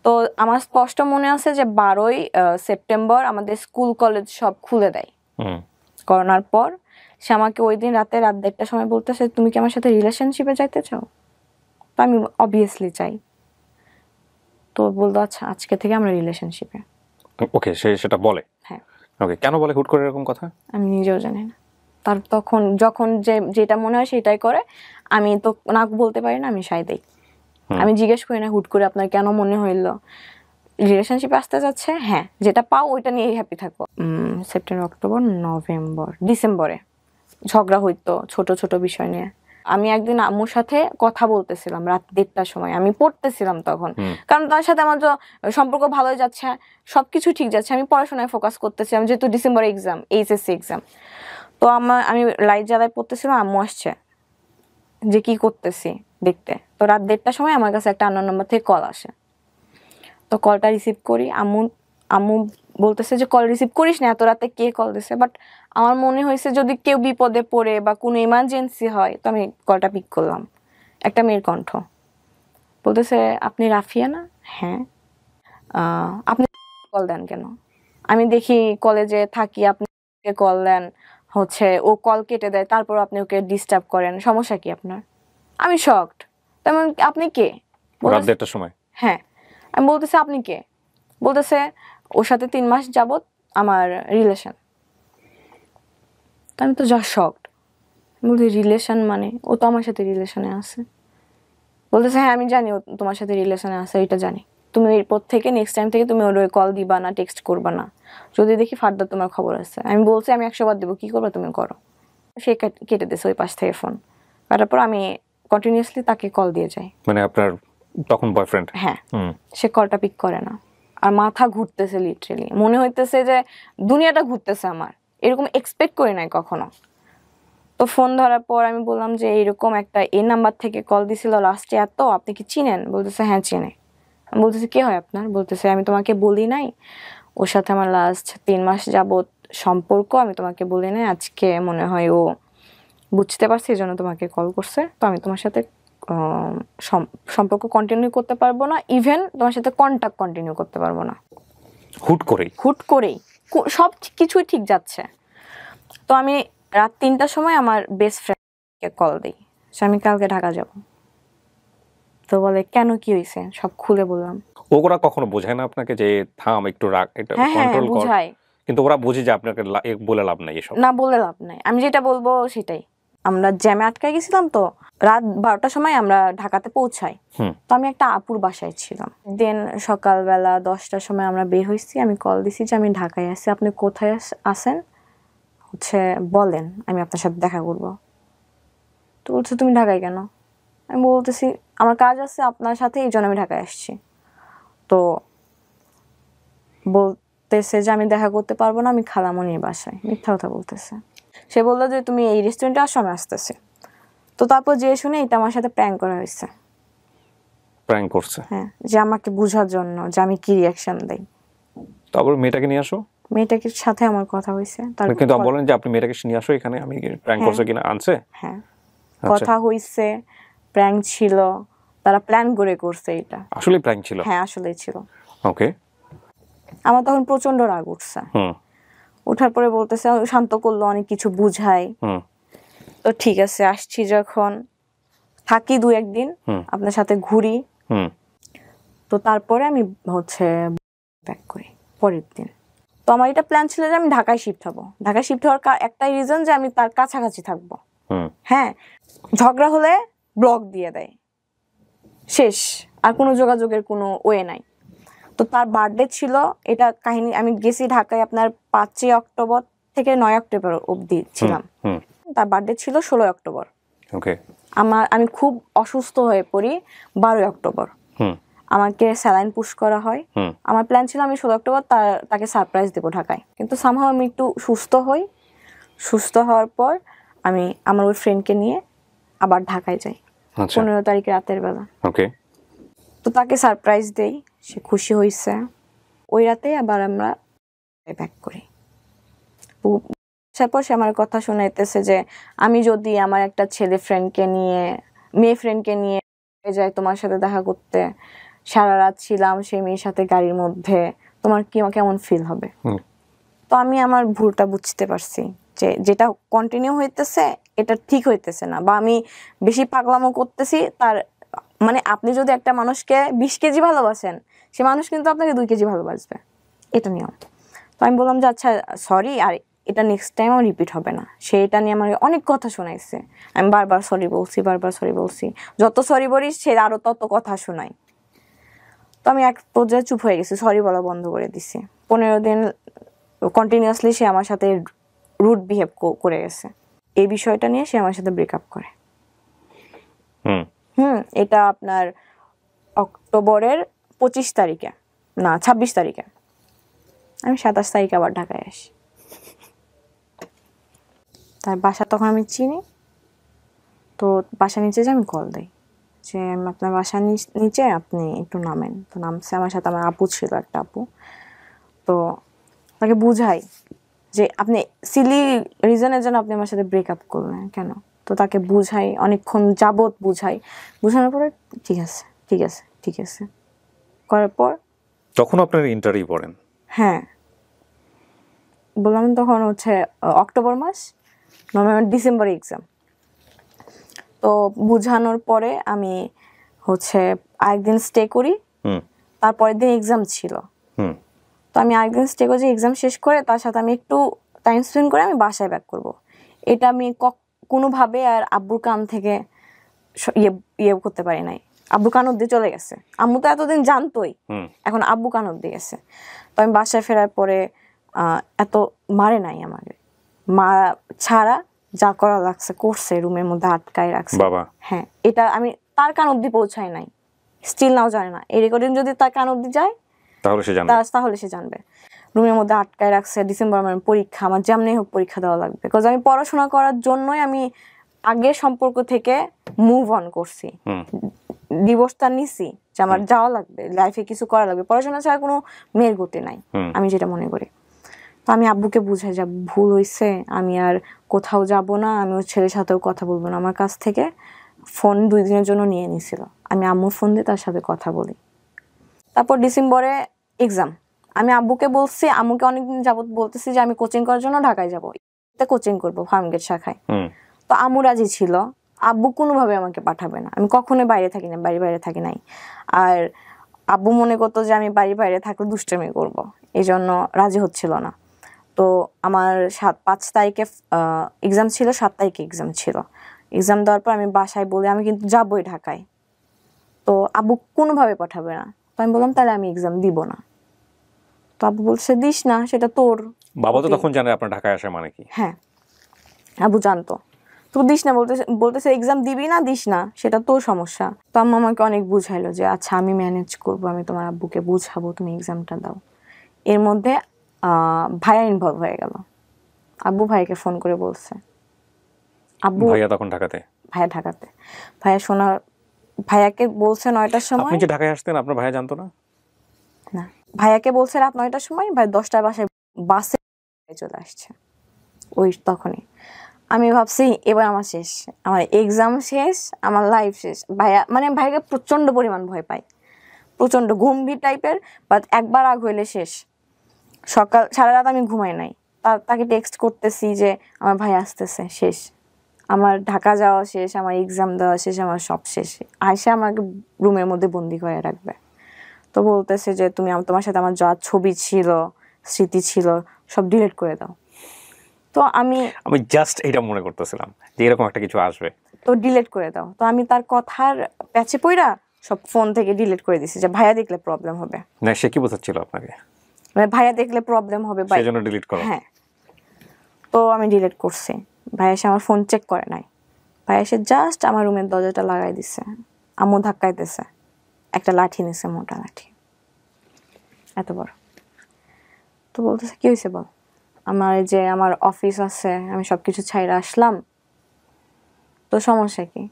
[SPEAKER 1] তো আমার স্পষ্ট মনে আছে যে 12ই সেপ্টেম্বর আমাদের স্কুল কলেজ সব খুলে দেয় করোনার পর। সে আমাকে ওই দিন রাত 1:30টার সময় বলতেছে, তুমি কি আমার সাথে রিলেশনশিপে যাইতে চাও? তো আমি অবভিয়াসলি চাই। তো বলতো আচ্ছা, আজকে থেকে আমরা রিলেশনশিপে।
[SPEAKER 2] ওকে, সেটা বলে?
[SPEAKER 1] হ্যাঁ।
[SPEAKER 2] ওকে, কেন বলে হুট করে এরকম কথা?
[SPEAKER 1] আমি নিজেও জানি না। তার তখন যখন যেটা মনে হয় সেটাই করে। আমি তো না বলতে পারি না, আমি সায় দেই। আমি জিজ্ঞেস করি না হুট করে আপনার কেন মনে হইলো রিলেশনশিপে আসতে যাচ্ছে। হ্যাঁ, যেটা পাও ওইটা নিয়েই হ্যাপি থাকো। সেপ্টেম্বর, অক্টোবর, নভেম্বর, ডিসেম্বরে ঝগড়া হইতো ছোট ছোট বিষয় নিয়ে। আমি একদিন আম্মুর সাথে কথা বলতেছিলাম রাত 1:30টার সময়, আমি পড়তেছিলাম তখন, কারণ তার সাথে আমার সম্পর্ক ভালোই যাচ্ছে, সবকিছু ঠিক যাচ্ছে, আমি পড়াশোনায় ফোকাস করতেছিলাম, যেহেতু ডিসেম্বরে এক্সাম, এইচএসসি এক্সাম। তো আমি লাইট জ্বালায় পড়তেছিলাম, আম্মু আসছে যে কি করতেছি দেখতে। তো রাত 1:30টার সময় আমার কাছে একটা আননোন নাম্বার থেকে কল আসে। তো কলটা রিসিভ করি, আম্মু বলতেছে যে কল রিসিভ করিস না, এত রাতে কে কল দিছে। বাট আমার মনে হয়েছে যদি কেউ বিপদে পড়ে বা কোনো ইমার্জেন্সি হয়, তো আমি কলটা পিক করলাম। একটা মেয়ের কণ্ঠ বলতেছে, আপনি রাফিয়া না? হ্যাঁ। আপনি কল দেন কেন? আমি দেখি কলেজে থাকি, আপনি কল দেন, হচ্ছে ও কল কেটে দেয়, তারপর আপনি ওকে ডিস্টার্ব করেন, সমস্যা কি আপনার? আমি শকড। তেমন আপনি কে?
[SPEAKER 2] রাত 1:30টার সময়?
[SPEAKER 1] হ্যাঁ। আমি বলতেছে আপনি কে? বলতেছে ওর সাথে 3 মাস যাবত আমার রিলেশন। আমি তো যা শকড। বলতে রিলেশন মানে? ও তো আমার সাথে রিলেশনে আছে। বলতেছে হ্যাঁ আমি জানি ও তোমার সাথে রিলেশনে আছে, এটা জানি। তুমি এরপর থেকে নেক্সট টাইম থেকে তুমি ওর কল দিবা না, টেক্সট করবা না, যদি দেখি ফার্দার তোমার খবর আছে। আমি বলছি আমি 100 বার দেবো, কি করবা তুমি করো। সে কেটে দিয়েছে ওই পাশ থেকে ফোন। তারপর আমি কন্টিনিউয়াসলি তাকে কল দিয়ে যাই।
[SPEAKER 2] মানে আপনার তখন বয়ফ্রেন্ড?
[SPEAKER 1] হ্যাঁ। সে কলটা পিক করে না, আর মাথা ঘুরতেছে, লিটারেলি মনে হইতেছে যে দুনিয়াটা ঘুরতেছে আমার, এরকম এক্সপেক্ট করি নাই কখনো। তো ফোন ধরার পর আমি বললাম যে এইরকম একটা এই নাম্বার থেকে কল দিছিল লাস্টে, এত আপনি কি চিনেন? বলতেছে হ্যাঁ চিনে। আমি বলতেছি কে হয় আপনার? বলতেছে আমি তোমাকে বলি নাই, ওর সাথে আমার লাস্ট 3 মাস যাবত সম্পর্ক, আমি তোমাকে বলি নাই, আজকে মনে হয় ও বুঝতে পারছি, এই জন্য তোমাকে কল করছে। তো আমি তোমার সাথে সম্পর্ক কন্টিনিউ করতে পারবো না, ইভেন তোমার সাথে কন্টাক্ট কন্টিনিউ করতে পারবো না।
[SPEAKER 2] হুট করেই
[SPEAKER 1] সব কিছুই ঠিক যাচ্ছে। তো আমি রাত 3টার সময় আমার বেস্ট ফ্রেন্ডকে কল দিই, আমি কালকে ঢাকা যাব। তো বলে কেন, কি হয়েছে, সব খুলে বললাম।
[SPEAKER 2] ওরা কখনো বোঝায় না আপনাকে যে থাম একটু রাগ, এটা
[SPEAKER 1] হ্যাঁ হ্যাঁ
[SPEAKER 2] কন্ট্রোল কর?
[SPEAKER 1] বুঝায়।
[SPEAKER 2] কিন্তু ওরা বুঝে যে আপনাকে বলে লাভ নাই এসব।
[SPEAKER 1] না বলে লাভ নাই, আমি যেটা বলবো সেটাই। আমরা জ্যামে আটকে গেছিলাম, তো রাত 12টার সময় আমরা ঢাকাতে পৌঁছাই। তো আমি একটা আপুর বাসায় ছিলাম। দেন সকালবেলা 10টার সময় আমরা বের হয়েছি, আমি কল দিছি যে আমি ঢাকায় আছি, আপনি কোথায় আছেন হচ্ছে বলেন, আমি আপনার সাথে দেখা করব। তো বলছে তুমি ঢাকায় কেন? আমি বলতেছি আমার কাজ আছে আপনার সাথে, এই জন্য আমি ঢাকায় আসছি। তো বলতেছে যে আমি দেখা করতে পারবো না, আমি খালামণির বাসায়। মিথ্যা কথা বলতেছে। সে বললো যে তুমি এই রেস্টুরেন্টে আসো, আমি আসতেছি। তো তারপর যে শুনে এটা আমার সাথে প্র্যাঙ্ক করা হয়েছে।
[SPEAKER 2] প্র্যাঙ্ক করছে?
[SPEAKER 1] হ্যাঁ, যে আমাকে বোঝার জন্য যে আমি কি রিয়াকশন দেই।
[SPEAKER 2] তারপর মেয়েটাকে নিয়ে আসো।
[SPEAKER 1] মেয়েটাকে সাথে আমার কথা হয়েছে।
[SPEAKER 2] কিন্তু বলেন যে আপনি মেয়েটাকে নিয়ে আসো এখানে, আমি প্র্যাঙ্ক করছে কিনা আনছে।
[SPEAKER 1] হ্যাঁ কথা হয়েছে, প্র্যাঙ্ক ছিল, তারা প্ল্যান করে করছে এটা।
[SPEAKER 2] আসলে প্র্যাঙ্ক ছিল?
[SPEAKER 1] হ্যাঁ আসলেই ছিল।
[SPEAKER 2] ওকে।
[SPEAKER 1] আমার তখন প্রচন্ড রাগ উঠছে। ওঠার পরে বলতেছে, শান্ত করলো, অনেক কিছু বুঝাই। তো ঠিক আছে আসছি, যখন থাকি 2-1 দিন আপনার সাথে ঘুরি। তো তারপরে আমি হচ্ছে ব্যাক করি পরের দিন। তো আমার এটা প্ল্যান ছিল যে আমি ঢাকায় শিফট হব। ঢাকায় শিফট হওয়ার একটাই রিজন যে আমি তার কাছাকাছি থাকবো। হ্যাঁ, ঝগড়া হলে ব্লক দিয়ে দেয়, শেষ, আর কোনো যোগাযোগের কোনো ওয়ে নাই। তো তার বার্থডে ছিল, এটা কাহিনী, আমি গেছি ঢাকায় আপনার 5ই অক্টোবর থেকে 9 অক্টোবর অবধি ছিলাম। তার বার্থডে ছিল 16 অক্টোবর।
[SPEAKER 2] ওকে।
[SPEAKER 1] আমি খুব অসুস্থ হয়ে পড়ি 12 অক্টোবর। আমাকে স্যালাইন পুশ করা হয়। আমার প্ল্যান ছিল আমি 16 অক্টোবর তাকে সারপ্রাইজ দেবো ঢাকায়, কিন্তু সামহাও আমি একটু সুস্থ হই। সুস্থ হওয়ার পর আমি আমার ওই ফ্রেন্ডকে নিয়ে আবার ঢাকায় যাই 15 তারিখে রাতের বেলা।
[SPEAKER 2] ওকে।
[SPEAKER 1] তো তাকে সারপ্রাইজ দেই, সে খুশি হয়েছে। ওই রাতেই আবার আমরা ব্যাক করি। তারপর সে আমার কথা শোনাইতেছে যে আমি যদি আমার একটা ছেলে ফ্রেন্ডকে নিয়ে, মেয়ে ফ্রেন্ডকে নিয়ে যাই তোমার সাথে দেখা করতে, সারা রাত ছিলাম সেই মেয়ের সাথে গাড়ির মধ্যে, তোমার কেমন ফিল হবে? তো আমি আমার ভুলটা বুঝতে পারছি যে যেটা কন্টিনিউ হইতেছে এটা ঠিক হইতেছে না, বা আমি বেশি পাগলামো করতেছি। তার মানে আপনি যদি একটা মানুষকে 20 কেজি ভালোবাসেন, সে মানুষ কিন্তু আপনাকে 2 কেজি ভালোবাসবে, এটা নিয়ম। তো আমি বললাম যে আচ্ছা সরি, আর এটা নেক্সট টাইম আমার রিপিট হবে না। সে এটা নিয়ে আমার অনেক কথা শোনাইছে, আমি বারবার সরি বলছি। যত সরি বলি সে আরো তত কথা শোনায়। তো আমি এক পর্যায়ে চুপ হয়ে গেছি, সরি বলা বন্ধ করে দিছি। 15 দিন কন্টিনিউয়াসলি সে আমার সাথে রুড বিহেভ করে গেছে। এই বিষয়টা নিয়ে সে আমার সাথে ব্রেকআপ করে। এটা আপনার অক্টোবরের 25 তারিখে, না 26 তারিখে। আমি 27 তারিখে আবার ঢাকায় আসি। তার বাসা তখন আমি চিনি। তো বাসা নিচে যে আমি কল দিই যে আপনার বাসার নিচে আপনি একটু নামেন। তো নামছে, আমার সাথে আমার আপু ছিল, একটা আপু। তো তাকে বুঝাই যে আপনি সিলি রিজনের জন্য আপনি আমার সাথে ব্রেকআপ করলেন কেন। তো তাকে বুঝাই, অনেকক্ষণ যাবত বুঝানোর পরে ঠিক আছে করার পর
[SPEAKER 2] তখন আপনার ইন্টারভিউ পড়েন?
[SPEAKER 1] হ্যাঁ বললাম, তখন হচ্ছে অক্টোবর মাস, নভেম্বর ডিসেম্বরে এক্সাম। তো বুঝানোর পরে আমি হচ্ছে আরেকদিন স্টে করি, তারপরের দিন এক্সাম ছিল। তো আমি আরেকদিন স্টে করি, এক্সাম শেষ করে তার সাথে আমি একটু টাইম স্পেন্ড করে আমি বাসায় ব্যাক করব। এটা আমি কোনোভাবে আর আব্বুর কান থেকে ইয়ে করতে পারি নাই। আব্বু কান অব্দি চলে গেছে, আম্মু তো এতদিন জানতোই, এখন আব্বু কান অব্দি গেছে। তো আমি বাসায় ফেরার পরে এত মারে নাই আমাকে, মা ছাড়া যা করা লাগছে করছে, রুমের মধ্যে আটকায় রাখছে। হ্যাঁ, এটা আমি তার কান অব্দি পৌঁছাই নাই, স্টিল নাও জানে না। এই রেকর্ডিং যদি তার কান অব্দি যায় তাহলে সে জানবে। রুমের মধ্যে আটকায় রাখছে। ডিসেম্বর আমার পরীক্ষা, আমার যেমনি হোক পরীক্ষা দেওয়া লাগবে, বিকজ আমি পড়াশোনা করার জন্যই আমি আগের সম্পর্ক থেকে মুভ অন করছি, ডিভোর্সটা নিছি যে আমার যাওয়া লাগবে, লাইফে কিছু করা লাগবে, পড়াশোনা ছাড়া কোনো মেয়ের গতি নাই, আমি যেটা মনে করি। তো আমি আব্বুকে বুঝাই যে ভুল হয়েছে, আমি আর কোথাও যাব না, আমি ওর ছেলের সাথেও কথা বলবো না। আমার কাছ থেকে ফোন 2 দিনের জন্য নিয়ে নিছিল, আমি আম্মুর ফোন দিয়ে তার সাথে কথা বলি। তারপর ডিসেম্বরে এক্সাম, আমি আব্বুকে বলছি, আম্মুকে অনেকদিন যাবত বলতেছি যে আমি কোচিং করার জন্য ঢাকায় যাবো, কোচিং করবো ফার্মগেট শাখায়। তো আম্মু রাজি ছিল, আব্বু কোনোভাবে আমাকে পাঠাবে না, আমি কখনোই বাইরে থাকি না, বাইরে থাকি নাই। আর আব্বু মনে করতো যে আমি বাইরে থাকলে দুষ্টামি করব, এই জন্য রাজি হচ্ছিল না। তো আমার 5 তারিখে এক্সাম ছিল, 7 তারিখে এক্সাম ছিল। এক্সাম দেওয়ার পর আমি বাসায় বলি আমি কিন্তু যাবোই ঢাকায়, তো আব্বু কোনোভাবে পাঠাবে না। তো আমি বললাম তাহলে আমি এক্সাম দিব না। তো আব্বু বলছে দিস না, সেটা তোর।
[SPEAKER 2] বাবা তো তখন জানে আপনার ঢাকায় আসা মানে কি।
[SPEAKER 1] হ্যাঁ, আব্বু জানতো। তো দিস না বলতেছে এক্সাম দিবি না, দিস না, সেটা তোর সমস্যা। তো আম্মা আমাকে অনেক বুঝাইলো যে আচ্ছা আমি ম্যানেজ করবো, আমি তোমার আব্বুকে বুঝাবো, তুমি এক্সামটা দাও। এর মধ্যে ভাইয়া ইনভলভ হয়ে গেল। আব্বু ভাইকে ফোন করে বলছে, আব্বু
[SPEAKER 2] ভাইয়া তখন ঢাকাতে?
[SPEAKER 1] ভাইয়া ঢাকাতে। ভাইয়াকে বলছে 9টার সময়।
[SPEAKER 2] আপনি যে ঢাকায় আসতেন আপনার ভাইয়া জানতো না?
[SPEAKER 1] না, ভাইয়াকে বলছে রাত 9টার সময়, ভাই 10টায় বাসে চলে আসছে ওই তখনই। আমি ভাবছি এবার আমার শেষ, আমার এক্সাম শেষ, আমার লাইফ শেষ। ভাইয়াকে প্রচন্ড পরিমাণ ভয় পাই, প্রচন্ড গম্ভীর টাইপের। বাট একবার আগ হইলে শেষ। সকাল সারা রাত আমি ঘুমাই নাই, তাকে টেক্সট করতেছি যে আমার ভাই আসতেছে, শেষ। আমার ঢাকা যাওয়া শেষ, আমার এক্সাম দেওয়া শেষ, আমার সব শেষ। আয়সা আমাকে রুমের মধ্যে বন্দি করে রাখবে। তো বলতেছে যে তুমি তোমার সাথে আমার যা ছবি ছিল, স্মৃতি ছিল, সব ডিলিট করে দাও। তো আমি
[SPEAKER 2] জাস্ট এটা মনে করতেছিলাম যে এরকম একটা কিছু আসবে।
[SPEAKER 1] তো ডিলিট করে দাও। তো আমি তার কথার প্যাচে পইরা সব ফোন থেকে ডিলিট করে দিছি যে ভাইয়া দেখলে প্রবলেম হবে।
[SPEAKER 2] না, সে কি বোঝাচ্ছিল আপনাকে?
[SPEAKER 1] ভাইয়া দেখলে প্রবলেম হবে,
[SPEAKER 2] সেজন্য ডিলিট করো?
[SPEAKER 1] হ্যাঁ। তো আমি ডিলিট করছি। ভাইয়া এসে আমার ফোন চেক করে নাই। ভাইয়া এসে জাস্ট আমার রুমের দরজাটা লাগাই দিছে। আম্মু ধাক্কাইতেছে, একটা লাঠি নিছে, মোটা লাঠি, এত বড়। তো বলতেছে কি হয়েছে বল। আমার অফিস আছে, আমি সবকিছু ছাইরা আসলাম, তো সমস্যা কি?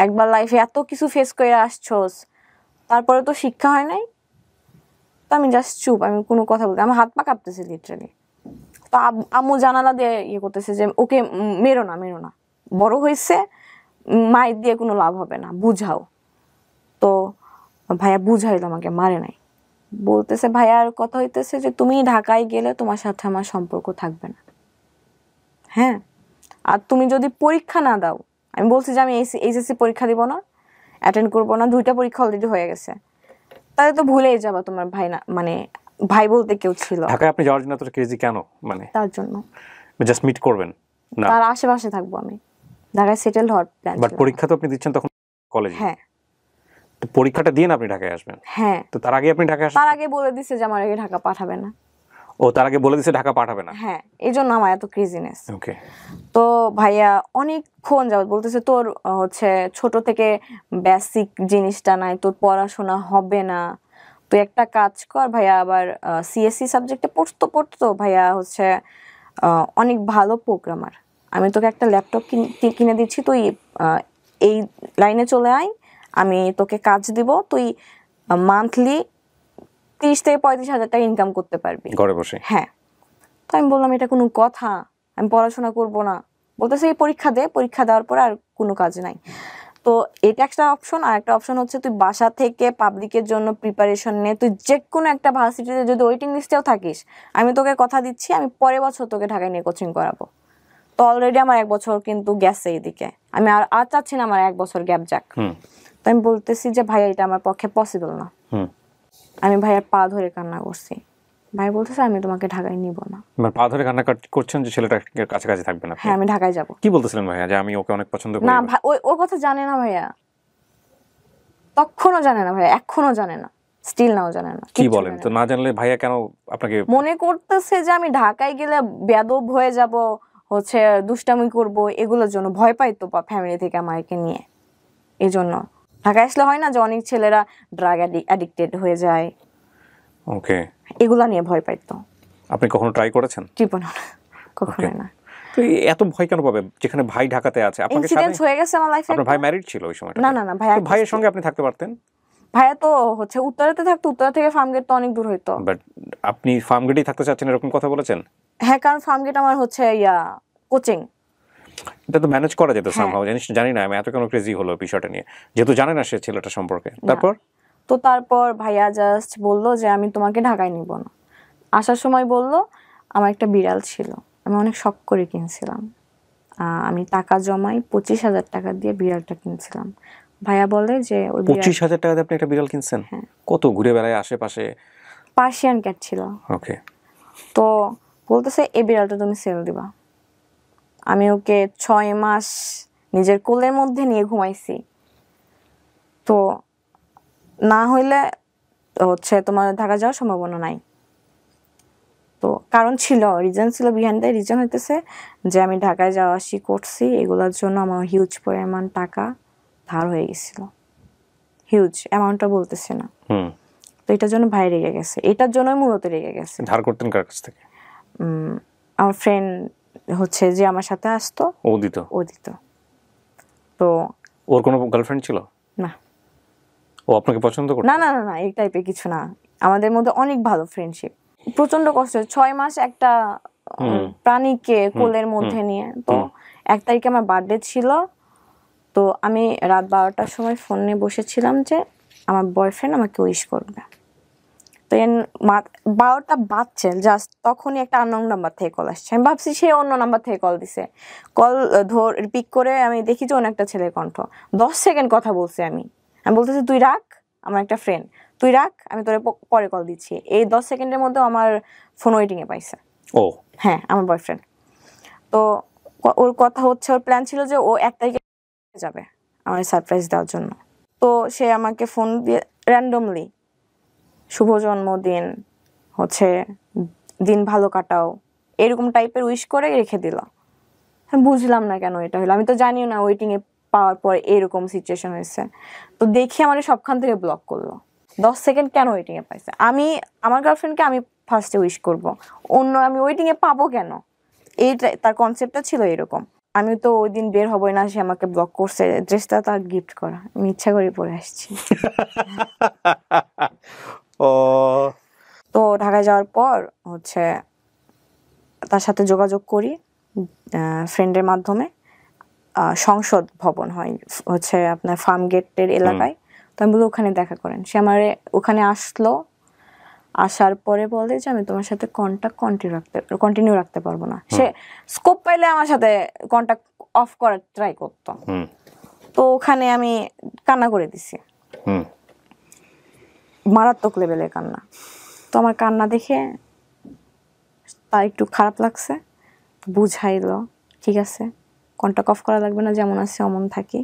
[SPEAKER 1] একবার লাইফে এত কিছু ফেস করে আসছোস, তারপরে তো শিক্ষা হয় নাই। তো আমি জাস্ট চুপ, আমি কোনো কথা বলতে, আমার হাত পা কাঁপতেছে লিটারালি। তো আম্মু জানালা দিয়ে ইয়ে করতেছে যে ওকে মেরো না, বড় হয়েছে, মায়ের দিয়ে কোনো লাভ হবে না, বুঝাও। তো ভাইয়া বুঝাইলো, আমাকে মারে নাই। বলতেছে ভাইয়ার কথা হইতেছে যে তুমি ঢাকায় গেলে তোমার সাথে আমার সম্পর্ক থাকবে না। হ্যাঁ, আর তুমি যদি পরীক্ষা না দাও, আমি বলছি যে আমি এইচএসসি পরীক্ষা দিব না, অ্যাটেন্ড করবো না, 2টা পরীক্ষা অলরেডি হয়ে গেছে, তাহলে তো ভুলেই যাবা তোমার ভাই না, ভাই বলতে কেউ ছিল।
[SPEAKER 2] ঢাকায় আপনি যাওয়ার জন্য এত ক্রেজি কেন?
[SPEAKER 1] তার জন্য
[SPEAKER 2] জাস্ট মিট করবেন না?
[SPEAKER 1] তার আশেপাশে থাকবো আমি, ঢাকায় সেটেল হওয়ার প্ল্যান।
[SPEAKER 2] বাট পরীক্ষা তো আপনি দিচ্ছেন তখন কলেজে।
[SPEAKER 1] হ্যাঁ।
[SPEAKER 2] তো পরীক্ষাটা দিয়ে না আপনি ঢাকায় আসবেন?
[SPEAKER 1] হ্যাঁ।
[SPEAKER 2] তো তার আগে আপনি ঢাকায় আসেন?
[SPEAKER 1] তার আগে বলে দিছে যে আমার ঢাকা পাঠাবে না।
[SPEAKER 2] ও, তার আগে বলে দিছে ঢাকা পাঠাবে না?
[SPEAKER 1] হ্যাঁ, এই জন্য আমার এত ক্রেজিনেস।
[SPEAKER 2] ওকে।
[SPEAKER 1] তো ভাইয়া অনেকক্ষণ যাবত বলতেছে তোর ছোট থেকে বেসিক জিনিসটা নাই, তোর পড়াশোনা হবে না, তুই একটা কাজ কর। ভাইয়া আবার সিএসসি সাবজেক্টে পড়তো। ভাইয়া অনেক ভালো প্রোগ্রামার, আমি তোকে একটা ল্যাপটপ কিনে দিচ্ছি, তুই এই লাইনে চলে আয়, আমি তোকে কাজ দিব, তুই মান্থলি 30 থেকে 35 হাজার টাকা ইনকাম করতে পারবি
[SPEAKER 2] ঘরে বসে।
[SPEAKER 1] হ্যাঁ। তো আমি বললাম এটা কোনো কথা, আমি পড়াশোনা করব না। বলতেছে এই পরীক্ষা দেওয়ার পর আর কোনো কাজ নাই। তো এটা একটা অপশন। আর একটা অপশন হচ্ছে তুই বাসা থেকে পাবলিকের জন্য প্রিপারেশন নে, তুই যে কোনো একটা ভার্সিটিতে যদি ওয়েটিং লিস্টেও থাকিস, আমি তোকে কথা দিচ্ছি আমি পরের বছর তোকে ঢাকায় নিয়ে কোচিং করাবো। তো অলরেডি আমার 1 বছর কিন্তু গেছে এইদিকে, আমি আর চাচ্ছি না আমার 1 বছর গ্যাপ যাক। তো আমি বলতেছি যে ভাইয়া এটা আমার পক্ষে পসিবল না। আমি ভাইয়ার পা ধরে কান্না করছি। ভাই বলতেছে আমি তোমাকে ঢাকায় নিব না।
[SPEAKER 2] পা ধরে কান্না করছেন যে ছেলেটার কাছাকাছি থাকবে না?
[SPEAKER 1] হ্যাঁ, আমি ঢাকায় যাব।
[SPEAKER 2] কি বলতেছিলেন ভাইয়া যে আমি ওকে অনেক পছন্দ করি?
[SPEAKER 1] না, ওই কথা জানে না ভাইয়া, তখনও জানে না ভাইয়া, এখনো জানে না, স্টিল নাও জানে না।
[SPEAKER 2] কি বলেন? তো না জানলে ভাইয়া কেন আপনাকে?
[SPEAKER 1] মনে করতেছে যে আমি ঢাকায় গেলে বেয়াদব হয়ে যাব, দুষ্টামি করব, এগুলোর জন্য ভয় পাইতো ফ্যামিলি থেকে আমাকে নিয়ে। এই জন্য ঢাকায় আসলে হয় না যে অনেক ছেলেরা ড্রাগ অ্যাডিক্টেড হয়ে যায়,
[SPEAKER 2] ওকে,
[SPEAKER 1] এগুলা নিয়ে ভয় পাইতো।
[SPEAKER 2] আপনি কখনো ট্রাই করেছেন?
[SPEAKER 1] জীবনে কখনো না।
[SPEAKER 2] তো এত ভয় কেন পাবে যেখানে ভাই ঢাকাতে আছে? আপনাকে
[SPEAKER 1] ইনসিডেন্ট হয়ে গেছে আমার লাইফে।
[SPEAKER 2] আপনার ভাই ম্যারিড ছিল ওই সময়টা?
[SPEAKER 1] না,
[SPEAKER 2] ভাইয়ের সঙ্গে আপনি থাকতে পারতেন।
[SPEAKER 1] ভাইয়া তো উত্তরাতে থাকতো, উত্তরা থেকে ফার্মগেট তো অনেক দূর হইতো।
[SPEAKER 2] বাট আপনি ফার্মগেটেই থাকতে চাচ্ছেন এরকম কথা বলেছেন?
[SPEAKER 1] হ্যাঁ, কারণ ফার্মগেট আমার কোচিং।
[SPEAKER 2] এটা তো ম্যানেজ করা যেত সামহাউ। জানি না আমি এত কেন ক্রেজি হলো বিষয়টা নিয়ে, যেহেতু জানে না সে ছেলেটা সম্পর্কে। তারপর
[SPEAKER 1] ভাইয়া জাস্ট বললো যে আমি তোমাকে ঢাকায় নিব না। আসার সময় বললো আমার একটা বিড়াল ছিল, আমি অনেক শখ করে কিনছিলাম, আমি টাকা জমাই 25,000 টাকা দিয়ে বিড়ালটা কিনছিলাম। ভাইয়া বলে যে ওই
[SPEAKER 2] 25,000 টাকা দিয়ে আপনি একটা বিড়াল কিনছেন?
[SPEAKER 1] হ্যাঁ।
[SPEAKER 2] কত ঘুরে বেড়ায় আশেপাশে?
[SPEAKER 1] পার্সিয়ান ক্যাট ছিল।
[SPEAKER 2] ওকে।
[SPEAKER 1] তো বলতেছে এই বিড়ালটা তুমি সেল দিবা। আমি ওকে 6 মাস নিজের কোলের মধ্যে নিয়ে ঘুমাইছি। তো না হইলে হচ্ছে তোমার ঢাকা যাওয়ার সম্ভাবনা নাই। তো কারণ ছিল, রিজন ছিল, বিহাইন্ড দ্য রিজন হইতেছে যে আমি ঢাকায় যাওয়া আসি করছি, এগুলোর জন্য আমার হিউজ পরিমাণ টাকা ধার হয়ে গেছিল। হিউজ অ্যামাউন্টটা বলতেছে না। তো এটার জন্য ভাই রেগে গেছে, এটার জন্যই মূলত রেগে গেছে।
[SPEAKER 2] ধার করতেন কার কাছ থেকে?
[SPEAKER 1] আমার ফ্রেন্ড হচ্ছে যে আমার সাথে আসতো,
[SPEAKER 2] ও দিত?
[SPEAKER 1] ও দিত। তো
[SPEAKER 2] ওর কোনো গার্লফ্রেন্ড ছিল
[SPEAKER 1] না?
[SPEAKER 2] ও আপনাকে পছন্দ করতো?
[SPEAKER 1] না না না না, এই টাইপের কিছু না। আমাদের মধ্যে অনেক ভালো ফ্রেন্ডশিপ। প্রচন্ড কষ্ট, 6 মাস একটা প্রাণীকে কোলের মধ্যে নিয়ে। তো 1 তারিখে আমার বার্থডে ছিল। তো আমি রাত 12টার সময় ফোন নিয়ে বসেছিলাম যে আমার বয়ফ্রেন্ড আমাকে উইশ করবে। তো 12টা বাজছে জাস্ট, তখনই একটা আননোন নাম্বার থেকে কল আসছে। আমি ভাবছি সে অন্য নাম্বার থেকে কল দিছে। কল পিক করে আমি দেখি যে অন্য একটা ছেলের কণ্ঠ। 10 সেকেন্ড কথা বলছি আমি বলতেছি তুই রাখ, আমার একটা ফ্রেন্ড, তুই রাখ, আমি তোরে পরে কল দিচ্ছি। এই 10 সেকেন্ডের মধ্যে আমার ফোন ওয়েটিংয়ে পাইছে।
[SPEAKER 2] ও
[SPEAKER 1] হ্যাঁ, আমার বয়ফ্রেন্ড। তো ওর কথা হচ্ছে, ওর প্ল্যান ছিল যে ও 1 তারিখে যাবে আমার সারপ্রাইজ দেওয়ার জন্য। তো সে আমাকে ফোন দিয়ে র্যান্ডমলি শুভ জন্মদিন, হচ্ছে দিন ভালো কাটাও, এরকম টাইপের উইশ করে রেখে দিল। আমি বুঝলাম না কেন এটা হলো, আমি তো জানিও না ওয়েটিংয়ে পাওয়ার পর এরকম সিচুয়েশন হয়েছে। তো দেখি আমার সবখান থেকে ব্লক করলো। 10 সেকেন্ড কেন ওয়েটিংয়ে পাইছে? আমি আমার গার্লফ্রেন্ডকে আমি ফার্স্টে উইশ করব, অন্য আমি ওয়েটিংয়ে পাবো কেন? এইটা তার কনসেপ্টটা ছিল এরকম। আমি তো ওই দিন বের হবই না, সে আমাকে ব্লক করছে। ড্রেসটা তার গিফট করা, আমি ইচ্ছা করে পরে আসছি।
[SPEAKER 2] ও
[SPEAKER 1] তো ঢাকায় যাওয়ার পর হচ্ছে তার সাথে যোগাযোগ করি ফ্রেন্ডের মাধ্যমে। সংসদ ভবন হয় হচ্ছে আপনার ফার্ম গেটের এলাকায়। তো আমি বলি ওখানে দেখা করেন। সে আমার ওখানে আসলো। আসার পরে বলে যে আমি তোমার সাথে কন্ট্যাক্ট কন্টিনিউ রাখতে পারবো না। সে স্কোপ পাইলে আমার সাথে কন্ট্যাক্ট অফ করার ট্রাই করতো। তো ওখানে আমি কান্না করে দিছি, মারাত্মক লেভেলের কান্না। তো আমার কান্না দেখে তার একটু খারাপ লাগছে, বুঝাইলো ঠিক আছে কন্ট্যাক্ট অফ করা লাগবে না, যেমন আছে অমন থাকি।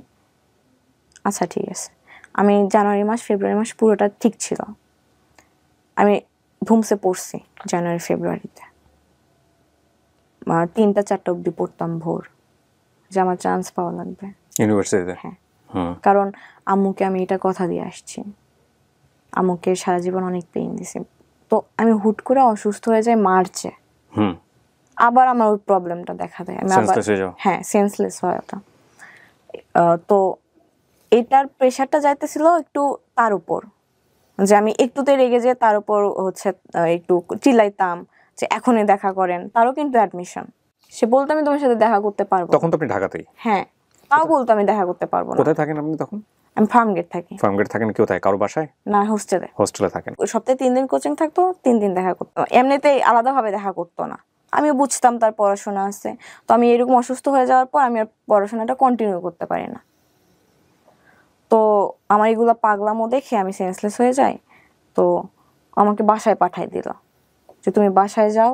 [SPEAKER 1] আচ্ছা ঠিক আছে। আমি জানুয়ারি মাস ফেব্রুয়ারি মাস পুরোটা ঠিক ছিল। আমি ধুমসে পড়ছি জানুয়ারি ফেব্রুয়ারিতে, 3টা 4টা অব্দি পড়তাম ভোর, যে আমার চান্স পাওয়া লাগবে
[SPEAKER 2] ইউনিভার্সিটিতে।
[SPEAKER 1] হ্যাঁ, কারণ আম্মুকে আমি এটা কথা দিয়ে আসছি। আম্মুকে সারা জীবন অনেক পেইন দিছি। তো আমি হুট করে অসুস্থ হয়ে যাই মার্চে। আবার আমার ওই প্রবলেমটা দেখা দেয়। আমি আবার হ্যাঁ সেন্সলেস হয় ওটা। তো এটার প্রেশারটা যাইতেছিল একটু তার উপর, যে আমি একটুতে রেগে যেয়ে তার উপর হচ্ছে একটু চিল্লাইতাম যে এখনই দেখা করেন। তারও কিন্তু অ্যাডমিশন। সে বলতো আমি তোমার সাথে দেখা করতে পারবো।
[SPEAKER 2] তখন তো আপনি ঢাকাতেই?
[SPEAKER 1] হ্যাঁ, তাও বলতো আমি দেখা করতে পারবো না।
[SPEAKER 2] কোথায় থাকেন আপনি তখন?
[SPEAKER 1] আমি ফার্ম গেট থাকি।
[SPEAKER 2] ফার্ম গেট থাকেন কোথায়? কারো বাসায়?
[SPEAKER 1] না, হোস্টেলে।
[SPEAKER 2] হোস্টেলে থাকেন।
[SPEAKER 1] সপ্তাহে 3 দিন কোচিং থাকতো, 3 দিন দেখা করতো। এমনিতেই আলাদাভাবে দেখা করতো না। আমিও বুঝতাম তার পড়াশোনা আছে। তো আমি এরকম অসুস্থ হয়ে যাওয়ার পর আমি আর পড়াশোনাটা কন্টিনিউ করতে পারি না। তো আমার এগুলো পাগলামো দেখে আমি সেন্সলেস হয়ে যাই। তো আমাকে বাসায় পাঠাই দিল যে তুমি বাসায় যাও,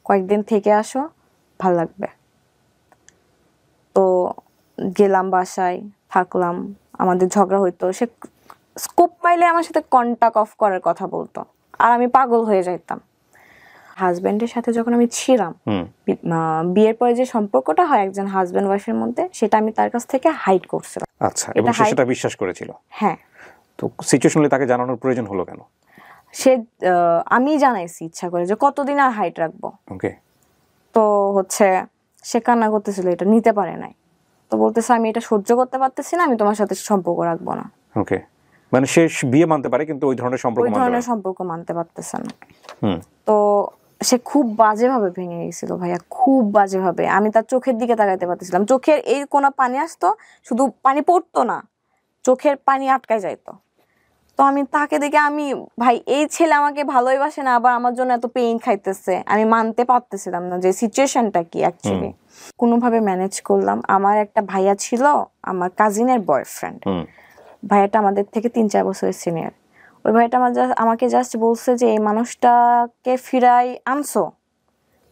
[SPEAKER 1] কয়েকদিন থেকে আসো, ভাল লাগবে। তো গেলাম বাসায়, থাকলাম। আমাদের ঝগড়া হইতো। সে স্কোপ পাইলে আমার সাথে কন্ট্যাক্ট অফ করার কথা বলতো, আর আমি পাগল হয়ে যাইতাম। হাজব্যান্ডের সাথে যখন আমি ছিলাম, বিয়ের পরে যে সম্পর্কটা হয় একজন হাজব্যান্ড ওয়াইফের মধ্যে, সেটা আমি তার কাছ থেকে হাইড করছিলাম।
[SPEAKER 2] আচ্ছা, এবং সে সেটা বিশ্বাস করেছিল?
[SPEAKER 1] হ্যাঁ।
[SPEAKER 2] তো সিচুয়েশনালি তাকে জানানোর প্রয়োজন হলো কেন?
[SPEAKER 1] সে আমি জানাইছি ইচ্ছা করে যে কতদিন আর হাইট রাখবো।
[SPEAKER 2] ওকে।
[SPEAKER 1] তো হচ্ছে সে কান্না করতেছিল, এটা নিতে পারে নাই। তো বলতেছে আমি এটা সহ্য করতে পারতেছি না, আমি তোমার সাথে সম্পর্ক রাখবো না।
[SPEAKER 2] ওকে, মানে সে বিয়ে মানতে পারে কিন্তু ওই ধরনের সম্পর্ক
[SPEAKER 1] মানতে পারতেছে না। তো সে খুব বাজেভাবে ভেঙে গেছিল ভাইয়া, খুব বাজেভাবে। আমি তার চোখের দিকে তাকাইতে পারতেছিলাম। চোখের এই কোনা পানি আসতো, শুধু পানি পড়তো না, চোখের পানি আটকায় যাইতো। তো আমি তাকে দেখে আমি ভাই এই ছেলে আমাকে ভালোই বাসে না, আবার আমার জন্য এত পেইন খাইতেছে, আমি মানতে পারতেছিলাম না যে সিচুয়েশনটা কি অ্যাকচুয়ালি। কোনোভাবে ম্যানেজ করলাম। আমার একটা ভাইয়া ছিল, আমার কাজিনের বয়ফ্রেন্ড। ভাইয়াটা আমাদের থেকে 3-4 বছরের সিনিয়র। ওই ভাইয়াটা আমাকে জাস্ট বলছে যে এই মানুষটাকে ফিরাই আনছো,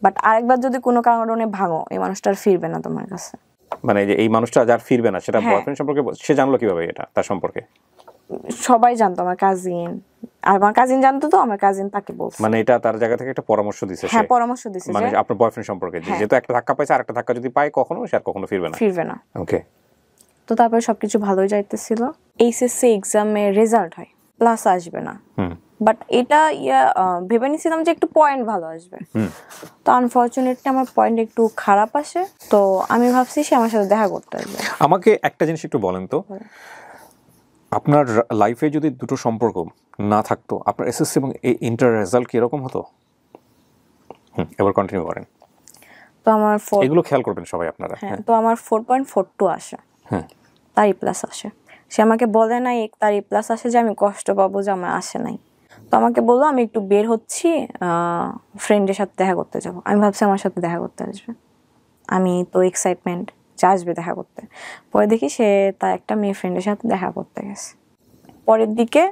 [SPEAKER 1] বাট আরেকবার যদি কোনো কারণে ভাঙো এই মানুষটা আর ফিরবে না তোমার কাছে।
[SPEAKER 2] মানে এই মানুষটা যার ফিরবে না সেটা বয়ফ্রেন্ড সম্পর্কে সে জানলো কিভাবে এটা তার সম্পর্কে?
[SPEAKER 1] সবাই জানতো, আমার কাজিন, আর আমার কাজিন জানতো, তো আমার কাজিন তাকে বলছে।
[SPEAKER 2] মানে এটা তার জায়গা থেকে একটা পরামর্শ দিছে সে?
[SPEAKER 1] হ্যাঁ, পরামর্শ দিছে
[SPEAKER 2] মানে আপনার বয়ফ্রেন্ড সম্পর্কে যেহেতু একটা ধাক্কা পাইছে, আরেকটা ধাক্কা যদি পায় কখনো, সে আর কখনো ফিরবে না। ওকে।
[SPEAKER 1] তো তারপরে সবকিছু ভালোই যাইতেছিল। এইচএসসি এক্সামে রেজাল্ট হয়, প্লাস আসবে না, বাট এটা ভেবে নিছিলাম যে একটু পয়েন্ট ভালো আসবে। তো আনফরচুনেটলি আমার পয়েন্ট একটু খারাপ আসে, তো আমি ভাবছি সে আমার সাথে দেখা করতে আসবে।
[SPEAKER 2] আমাকে একটা জিনিস একটু বলেন তো, আপনার লাইফে যদি দুটো সম্পর্ক না থাকতো, আপনার এসএসসি এবং ইন্টার রেজাল্ট কি এরকম হতো? এবার কন্টিনিউ করেন।
[SPEAKER 1] তো আমার
[SPEAKER 2] এগুলো খেয়াল করবেন সবাই আপনারা।
[SPEAKER 1] হ্যাঁ, তো আমার 4.42 আসে, তার প্লাস আসে। সে আমাকে বলে নাই তার প্লাস আসে যে আমি কষ্ট পাবো যে আমার আসে নাই। তো আমাকে বললো আমি একটু বের হচ্ছি, ফ্রেন্ডের সাথে দেখা করতে যাব। আমি ভাবছি আমার সাথে দেখা করতে আসবে, আমি তো এক্সাইটমেন্ট যে আসবে দেখা করতে। পরে দেখি সে তার একটা মেয়ে ফ্রেন্ডের সাথে দেখা করতে গেছে। পরের দিকে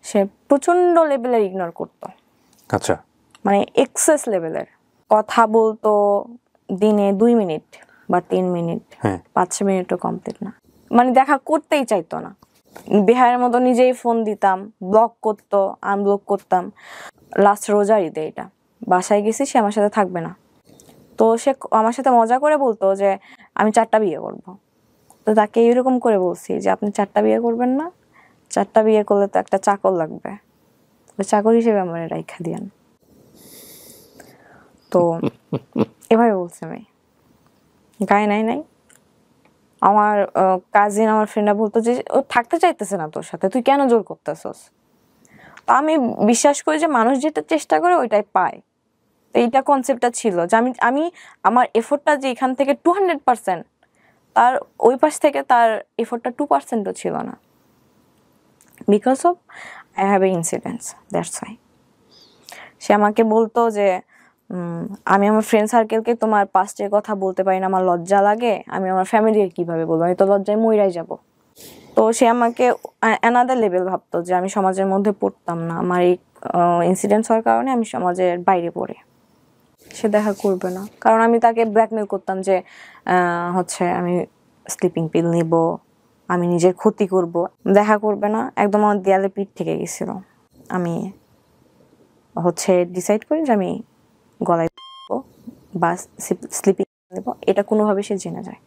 [SPEAKER 1] সে প্রচন্ড লেভেলের ইগনোর করতো।
[SPEAKER 2] আচ্ছা।
[SPEAKER 1] মানে এক্সেস লেভেলের কথা বলতো, দিনে 2 মিনিট বা 3 মিনিট, 5 মিনিটও কমপ্লিট না, মানে দেখা করতেই চাইতো না। বিহারের মতো নিজেই ফোন দিতাম, ব্লক করতো, আনব্লক করতাম। লাস্ট রোজার ঈদে এটা বাসায় গেছি, সে আমার সাথে থাকবে না। তো সে আমার সাথে মজা করে বলতো যে আমি 4টা বিয়ে করব। তো তাকে এরকম করে বলছি যে আপনি 4টা বিয়ে করবেন না, 4টা বিয়ে করলে তো একটা চাকর লাগবে, ওই চাকর হিসেবে আমার রাইখা দিয়েন। তো এভাবে বলছে, আমি গায়ে নাই। আমার কাজিন, আমার ফ্রেন্ডরা বলতো যে ও থাকতে চাইতেছে না তোর সাথে, তুই কেন জোর করতেছস? তো আমি বিশ্বাস করি যে মানুষ যেটা চেষ্টা করে ওইটাই পায়। তো এইটা কনসেপ্টটা ছিল যে আমি আমার এফোর্টটা যে এখান থেকে 200%, তার ওই পাশ থেকে তার এফোর্টটা 2%ও ছিল না। Because of I have a incidents, that's why. সে আমাকে বলতো যে আমি আমার ফ্রেন্ড সার্কেলকে তোমার পাস্টের কথা বলতে পারি না, আমার লজ্জা লাগে, আমি আমার ফ্যামিলির কিভাবে বলবো, আমি তো লজ্জায় মইরাই যাব। তো সে আমাকে অ্যানাদার লেভেল ভাবতো যে আমি সমাজের মধ্যে পড়তাম না, আমার এই ইনসিডেন্টস হওয়ার কারণে আমি সমাজের বাইরে পড়ে। সে দেখা করবে না, কারণ আমি তাকে ব্ল্যাকমেল করতাম যে হচ্ছে আমি স্লিপিং পিল নিব, আমি নিজের ক্ষতি করব। দেখা করবে না, একদম আমার দেয়ালে পিঠ থেকে গেছিল। আমি হচ্ছে ডিসাইড করি যে আমি গলায় বা স্লিপিং নেব, এটা কোনোভাবে সে জেনে যায়।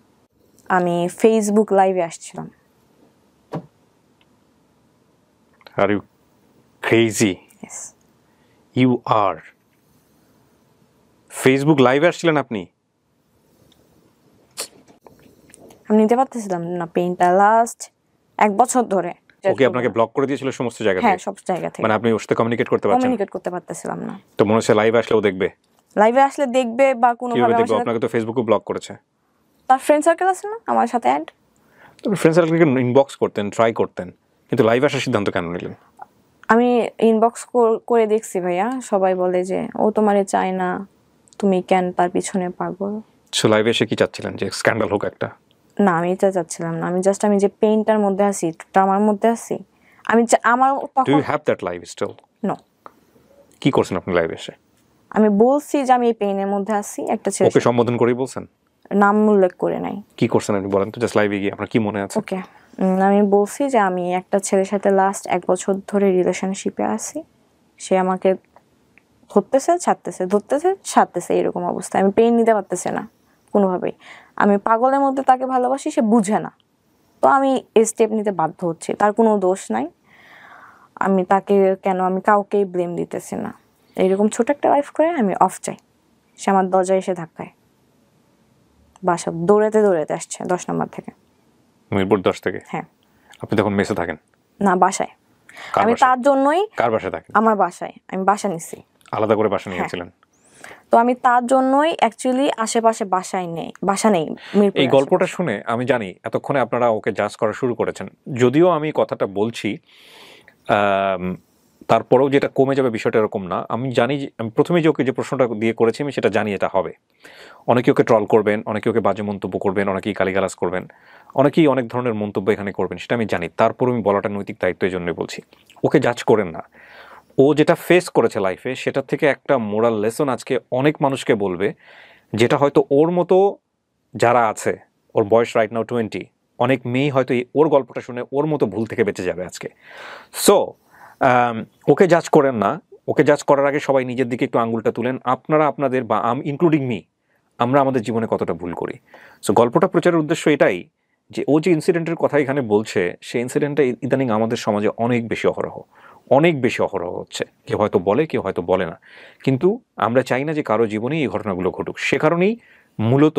[SPEAKER 1] আমি ফেসবুক লাইভে আসছিলাম।
[SPEAKER 2] Are you crazy?
[SPEAKER 1] Yes.
[SPEAKER 2] You are. Facebook লাইভে আসছিলেন আপনি?
[SPEAKER 1] আমি নিতে পারতেছিলাম না পেইনটা লাস্ট 1 বছর ধরে।
[SPEAKER 2] ওকে আপনাকে ব্লক করে দিয়েছিল সমস্ত জায়গা থেকে?
[SPEAKER 1] হ্যাঁ, সব জায়গা থেকে।
[SPEAKER 2] মানে আপনি ওর সাথে কমিউনিকেট করতে
[SPEAKER 1] পারতেছিলাম না।
[SPEAKER 2] তো মনে হচ্ছে লাইভে আসলে ও দেখবে?
[SPEAKER 1] লাইভে আসলে দেখবে বা কোনোভাবে
[SPEAKER 2] দেখবে? আপনাকে তো ফেসবুকে ব্লক করেছে।
[SPEAKER 1] তার ফ্রেন্ড সার্কেল আছে না আমার সাথে অ্যাড,
[SPEAKER 2] তো ফ্রেন্ড সার্কেলকে ইনবক্স করতেন, ট্রাই করতেন, কিন্তু লাইভে আসার সিদ্ধান্ত কেন নিলেন?
[SPEAKER 1] আমি ইনবক্স করে দেখছি ভাইয়া, সবাই বলে যে ও তোমারে চায় না, তুমি কেন তার পিছনে পাগল।
[SPEAKER 2] সো লাইভে এসে কি চাচ্ছিলেন, যে স্ক্যান্ডাল হোক একটা?
[SPEAKER 1] না, আমি এটা চাচ্ছিলাম না। আমি জাস্ট আমি যে পেইনটার মধ্যে আছি, ট্রমার মধ্যে আছি, আমি আমার তখন।
[SPEAKER 2] Do you have that live still?
[SPEAKER 1] No.
[SPEAKER 2] কি করছেন আপনি লাইভে এসে?
[SPEAKER 1] আমি বলছি যে আমি এই পেইনের মধ্যে আছি, একটা ছেলে।
[SPEAKER 2] ওকে সম্বোধন করেই বলছেন?
[SPEAKER 1] নাম উল্লেখ করে নাই।
[SPEAKER 2] কি করছেন আপনি বলেন তো, জাস্ট লাইভে গিয়ে আপনার কি মনে আছে?
[SPEAKER 1] ওকে, আমি বলছি যে আমি একটা ছেলের সাথে লাস্ট 1 বছর ধরে রিলেশনশিপে আছি, সে আমাকে ধরতেছে ছাড়তেছে, ধরতেছে ছাড়তেছে, এরকম অবস্থা। আমি পেইন নিতে পারতেছি না কোনোভাবেই। আমি পাগলের মধ্যে তাকে ভালোবাসি, সে বুঝে না। তো আমি এই স্টেপ নিতে বাধ্য হচ্ছি, তার কোনো দোষ নাই। আমি তাকে কেন, আমি কাউকেই ব্লেম দিতেছি না। এইরকম ছোট একটা লাইফ করে আমি অফ চাই। সে আমার দরজায় এসে ধাক্কায়, বাসা দৌড়াতে আসছে 10 নম্বর থেকে।
[SPEAKER 2] মিরপুর 10 থেকে?
[SPEAKER 1] হ্যাঁ।
[SPEAKER 2] আপনি তখন মেসে থাকেন?
[SPEAKER 1] না, বাসায়। আমি তার জন্যই।
[SPEAKER 2] কার বাসায় থাকেন?
[SPEAKER 1] আমার বাসায়, আমি বাসা নিছি।
[SPEAKER 2] আলাদা করে বাসা নিয়েছিলেন?
[SPEAKER 1] তো আমি তার জন্যই অ্যাকচুয়ালি আশেপাশে বাসা নেই।
[SPEAKER 2] এই গল্পটা শুনে আমি জানি এতক্ষণে আপনারা ওকে জাজ করা শুরু করেছেন, যদিও আমি কথাটা বলছি তারপরেও যেটা কমে যাবে বিষয়টা এরকম না। আমি জানি যে আমি প্রথমেই যে ওকে যে প্রশ্নটা দিয়ে করেছি আমি সেটা জানি এটা হবে। অনেকে ওকে ট্রল করবেন, অনেকে ওকে বাজে মন্তব্য করবেন, অনেকেই গালিগালাজ করবেন, অনেকেই অনেক ধরনের মন্তব্য এখানে করবেন, সেটা আমি জানি। তারপরও আমি বলাটা নৈতিক দায়িত্ব, এই জন্যই বলছি। ওকে জাজ করেন না। ও যেটা ফেস করেছে লাইফে সেটা থেকে একটা মোরাল লেসন আজকে অনেক মানুষকে বলবে, যেটা হয়তো ওর মতো যারা আছে, ওর বয়স রাইট নাও 20, অনেক মেয়ে হয়তো ওর গল্পটা শুনে ওর মতো ভুল থেকে বেঁচে যাবে আজকে। সো ওকে জাজ করেন না। ওকে জাজ করার আগে সবাই নিজের দিকে একটু আঙুলটা তুলেন। আপনারা আপনাদের, বা ইনক্লুডিং মি, আমরা আমাদের জীবনে কতটা ভুল করি। সো গল্পটা প্রচারের উদ্দেশ্য এটাই যে ও যে ইনসিডেন্টের কথা এখানে বলছে, সেই ইনসিডেন্টটা ইদানিং আমাদের সমাজে অনেক বেশি অহরহ হচ্ছে। কেউ হয়তো বলে, কেউ হয়তো বলে না, কিন্তু আমরা চাই না যে কারো জীবনেই এই ঘটনাগুলো ঘটুক। সে কারণেই মূলত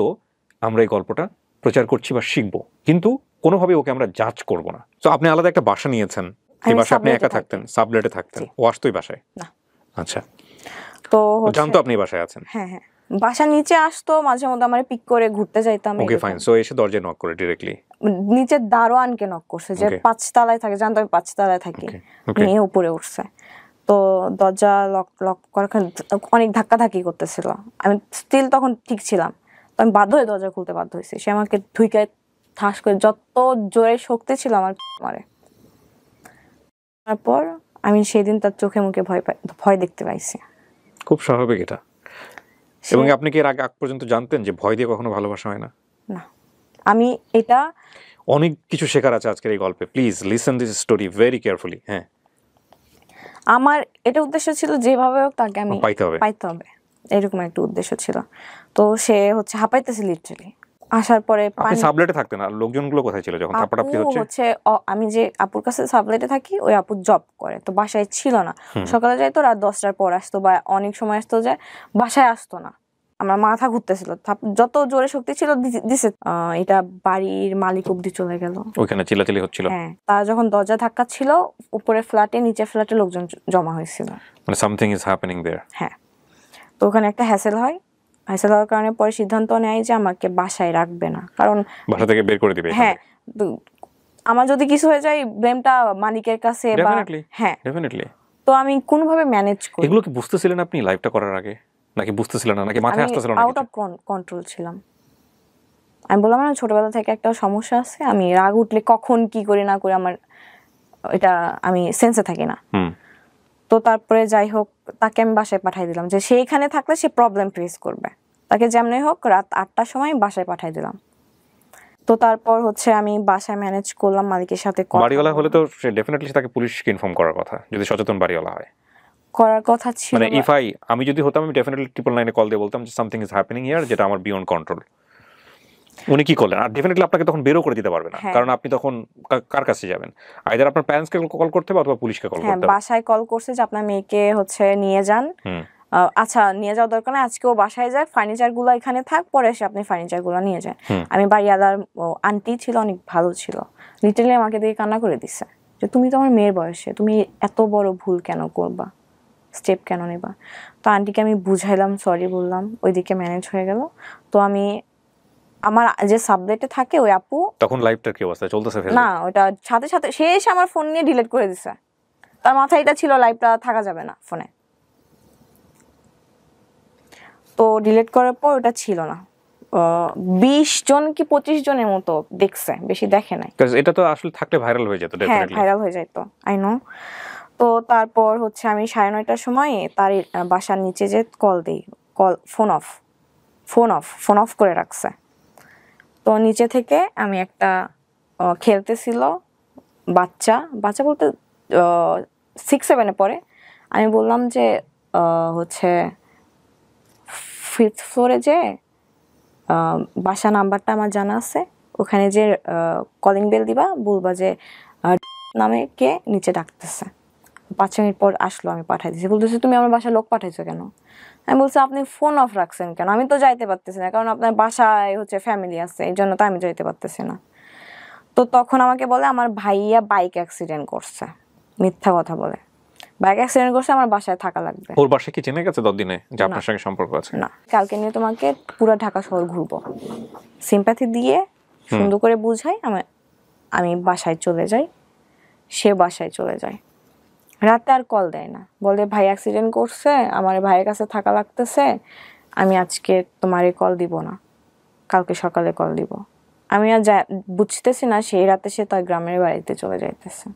[SPEAKER 2] আমরা এই গল্পটা প্রচার করছি বা শিখবো, কিন্তু কোনোভাবে ওকে আমরা জাজ করব না। তো আপনি আলাদা একটা বাসা নিয়েছেন, এই বাসায় আপনি একা থাকতেন, সাবলেটে থাকতেন, ও আসতোই বাসায়?
[SPEAKER 1] না।
[SPEAKER 2] আচ্ছা,
[SPEAKER 1] তো
[SPEAKER 2] জানতো আপনি এই বাসায় আছেন?
[SPEAKER 1] হ্যাঁ হ্যাঁ, বাসা নিচে আসতো মাঝে মধ্যে, আমার পিক করে ঘুরতে যাইতাম।
[SPEAKER 2] Okay fine. সো এসে দরজায় নক করে ডিরেক্টলি
[SPEAKER 1] নিচের দারোয়ানকে নক করছে, যে 5 তলায় থাকে, জানতো আমি 5 তলায় থাকি, নিয়ে উপরে উঠছে। তো দরজা লক করার অনেক ধাক্কাধাক্কি করতেছিল, আমি স্টিল তখন ঠিক ছিলাম, তো আমি বাধ্য হয়ে দরজা খুলতে বাধ্য হয়েছি। সে আমাকে ধুইকায় ঠাস করে, যত জোরে শক্তি ছিল আমার মারে। তারপর আমি সেদিন তার চোখে মুখে ভয় দেখতে পাইছি।
[SPEAKER 2] খুব স্বাভাবিক এটা। এবং আপনি কি এর আগে পর্যন্ত জানতেন যে ভয় দিয়ে কখনো ভালোবাসা হয় না?
[SPEAKER 1] না, আমি এটা
[SPEAKER 2] অনেক কিছু শেখার আছে আজকের এই গল্পে। Please listen this story very carefully. হ্যাঁ,
[SPEAKER 1] আমার এটা উদ্দেশ্য ছিল যেভাবে হোক তাকে আমি পাইতে হবে, এরকম একটা উদ্দেশ্য ছিল। তো সে হাঁপাইতেছে লিটারালি। আসার পরে
[SPEAKER 2] আপনি সাবলেটে থাকতেন, আর লোকজনগুলো কোথায় ছিল যখন তারপর আপনি
[SPEAKER 1] আমি যে আপুর কাছে সাবলেটে থাকি, ওই আপু জব করে, তো বাসায় ছিল না। সকালে যাইতো, রাত 10টার পর আসতো, বা অনেক সময় আসতো যে বাসায় আসতো না। আমার মাথা ঘুরতেছিল, যত জোরে শক্তি ছিল দিছে, এটা বাড়ির মালিক অব্দি চলে গেল।
[SPEAKER 2] ওইখানে চিল্লাচিল্লি হচ্ছিল।
[SPEAKER 1] হ্যাঁ, তার যখন দরজা ধাক্কা ছিল, উপরে ফ্ল্যাটে, নিচে ফ্ল্যাটে লোকজন জমা হয়েছিল,
[SPEAKER 2] মানে সামথিং ইজ হ্যাপেনিং देयर।
[SPEAKER 1] হ্যাঁ, তো ওখানে একটা হ্যাসেল হওয়ার কারণে পরে সিদ্ধান্ত নেয় যে আমাকে বাসায় রাখবে না, কারণ
[SPEAKER 2] বাসা থেকে বের করে দিবে।
[SPEAKER 1] হ্যাঁ, আমার যদি কিছু হয়ে যায় ব্লেমটা মালিকের কাছে, বা হ্যাঁ
[SPEAKER 2] ডেফিনেটলি।
[SPEAKER 1] তো আমি কোনোভাবে ম্যানেজ করি।
[SPEAKER 2] এগুলো কি বুঝতেছিলেন আপনি লাইফটা করার আগে, নাকি বুঝতেছিলেন না, নাকি মাথায় আসতেছিল না?
[SPEAKER 1] আউট অফ কন্ট্রোল ছিলাম। আমি বললাম না, ছোটবেলা থেকে একটা সমস্যা আছে, আমি রাগ উঠলে কখন কি করি না করি, আমার এটা আমি সেন্সে থাকি না। তো তারপরে যাই হোক, তাকে আমি বাসায় পাঠিয়ে দিলাম, যে সে এখানে থাকলে সে প্রবলেম ফেস করবে। তাকে যেমনি হোক রাত 8টার সময় বাসায় পাঠিয়ে দিলাম। তো তারপর আমি বাসায় ম্যানেজ করলাম, মালিকের সাথে
[SPEAKER 2] বাড়িওয়ালা হলে তো সে ডেফিনেটলি তাকে পুলিশকে ইনফর্ম করার কথা, যদি সচেতন বাড়িওয়ালা হয়।
[SPEAKER 1] করার কথা ছিল,
[SPEAKER 2] মানে আমি যদি হতাম, আমি ডেফিনেটলি 999 কল দিয়ে বলতাম যে সামথিং ইজ হ্যাপেনিং হিয়ার, যেটা আমার বিয়ন্ড কন্ট্রোল। উনি কি করলেন? আর ডেফিনেটলি আপনাকে তখন বেরও করে দিতে পারবে না, কারণ আপনি তখন কার কাছে যাবেন? আইদার আপনার প্যারেন্টসকে কল করতে হবে অথবা পুলিশকে কল করতে হবে।
[SPEAKER 1] বাসায় কল করছে যে আপনার মেয়েকে নিয়ে যান। আচ্ছা, নিয়ে যাওয়ার দরকার নেই, আজকেও বাসায় যাক, ফার্নিচার গুলো এখানে থাক, পরে এসে আপনি ফার্নিচার গুলো নিয়ে যান। আমি বাড়িওয়ালার আন্টি ছিল, অনেক ভালো ছিল, লিটারালি আমাকে দেখে কান্না করে দিচ্ছে যে তুমি তো আমার মেয়ের বয়সে, তুমি এত বড় ভুল কেন করবা, স্টেপ কেন নেবা? তো আন্টিকে আমি বুঝাইলাম, সরি বললাম, ওইদিকে ম্যানেজ হয়ে গেল। তো আমি আমার যে সাবলেটে থাকে ওই আপু,
[SPEAKER 2] তখন লাইভটার কি অবস্থা চলতেছে?
[SPEAKER 1] না, ওটা সাথে সাথে সে এসে আমার ফোন নিয়ে ডিলিট করে দিছে। তার মাথায় এটা ছিল লাইভটা থাকা যাবে না ফোনে, তো ডিলিট করার পর ওটা ছিল না। 20 জন কি 25 জনের মতো দেখছে, বেশি দেখে নাই।
[SPEAKER 2] এটা তো আসলে থাকলে ভাইরাল হয়ে যেত,
[SPEAKER 1] হ্যাঁ, ভাইরাল হয়ে যেত, আই নো। তো তারপর আমি 9:30টার সময় তার বাসার নিচে যে কল দেই, ফোন অফ করে রাখছে। তো নিচে থেকে আমি একটা খেলতেছিল বাচ্চা বলতে 6-7-এ পড়ে। আমি বললাম যে 5th ফ্লোরে যে বাসা নাম্বারটা আমার জানা আছে, ওখানে যে কলিং বেল দিবা, বলবা যে নামে কে নিচে ডাকতেছে। 5 মিনিট পর আসলো, আমি পাঠাই দিয়েছি। বলতেছে তুমি আমার বাসায় লোক পাঠাইছো কেন? আমি বলছি আপনি ফোন অফ রাখছেন কেন? আমি তো যাইতে পারতেছি না, কারণ আপনার বাসায় ফ্যামিলি আছে, এই জন্য তো আমি যাইতে পারতেছি না। তো তখন আমাকে বলে আমার ভাইয়া বাইক অ্যাক্সিডেন্ট করছে, মিথ্যা কথা বলে। বাইক অ্যাক্সিডেন্ট করছে, আমার বাসায় থাকা লাগবে।
[SPEAKER 2] ওর বাসায় কি জেনে গেছে 10 দিনে যে আপনার সঙ্গে সম্পর্ক আছে?
[SPEAKER 1] না, কালকে নিয়ে তোমাকে পুরো ঢাকা শহর ঘুরবো, সিম্প্যাথি দিয়ে সুন্দর করে বুঝাই, আমি বাসায় চলে যাই, সে বাসায় চলে যায়। রাতে আর কল দেয় না, বলে ভাই অ্যাক্সিডেন্ট করছে, আমার ভাইয়ের কাছে থাকা লাগতেছে, আমি আজকে তোমারে কল দিব না, কালকে সকালে কল দিব। আমি আর বুঝতেছি না সেই রাতে সে তার গ্রামের বাড়িতে চলে যাইতেছে,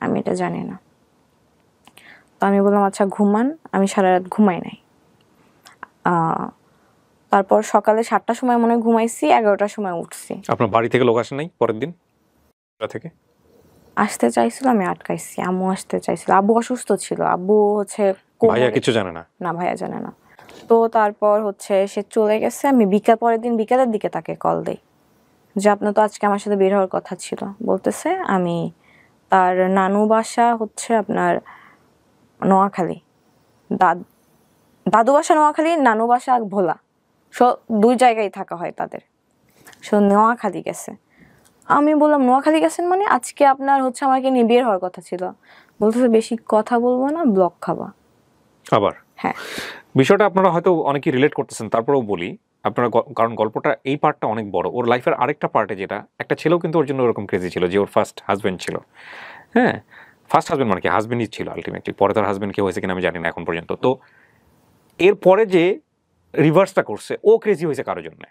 [SPEAKER 1] আমি এটা জানি না। তো আমি বললাম আচ্ছা ঘুমান, আমি সারা রাত ঘুমাই নাই। তারপর সকালে 7টার সময় মনে হয় ঘুমাইছি, 11টার সময় উঠছি।
[SPEAKER 2] আপনার বাড়ি থেকে লোক আসে নাই পরের দিন থেকে?
[SPEAKER 1] আসতে চাইছিল, আমি আটকাইছি। আম্মু আসতে চাইছিল, আব্বু অসুস্থ ছিল, আব্বু হচ্ছে
[SPEAKER 2] ভাইয়া কিছু জানে না?
[SPEAKER 1] না, ভাইয়া জানে না। তো তারপর হচ্ছে সে চলে গেছে, আমি পরের দিন বিকালের দিকে তাকে কল দেই যে আপনার তো আজকে আমার সাথে বের হওয়ার কথা ছিল। বলতেছে আমি তার নানু বাসা হচ্ছে আপনার নোয়াখালী, দাদু বাসা নোয়াখালী, নানু বাসা ভোলা, দুই জায়গায় থাকা হয় তাদের। নোয়াখালী গেছে। আমি বললাম নোয়াখালী গেছেন মানে? আজকে আপনার হচ্ছে আমাকে নিয়ে বের হওয়ার কথা ছিল। বলতেছে বেশি কথা বলবো না, ব্লক খাবা।
[SPEAKER 2] আবার
[SPEAKER 1] হ্যাঁ,
[SPEAKER 2] বিষয়টা আপনারা হয়তো অনেকেই রিলেট করতেছেন, তারপরেও বলি আপনারা, কারণ গল্পটা এই পার্টটা অনেক বড়। ওর লাইফের আরেকটা পার্টে যেটা, একটা ছেলেও কিন্তু ওর জন্য ওরকম ক্রেজি ছিল, যে ওর ফার্স্ট হাজবেন্ড ছিল। হ্যাঁ, ফার্স্ট হাজবেন্ড মানে কি, হাজবেন্ডই ছিল আলটিমেটলি, পরে তার হাজবেন্ড কেউ হয়েছে কিনা আমি জানি না এখন পর্যন্ত। তো এরপরে যে রিভার্সটা করছে, ও ক্রেজি হয়েছে কারোর জন্য,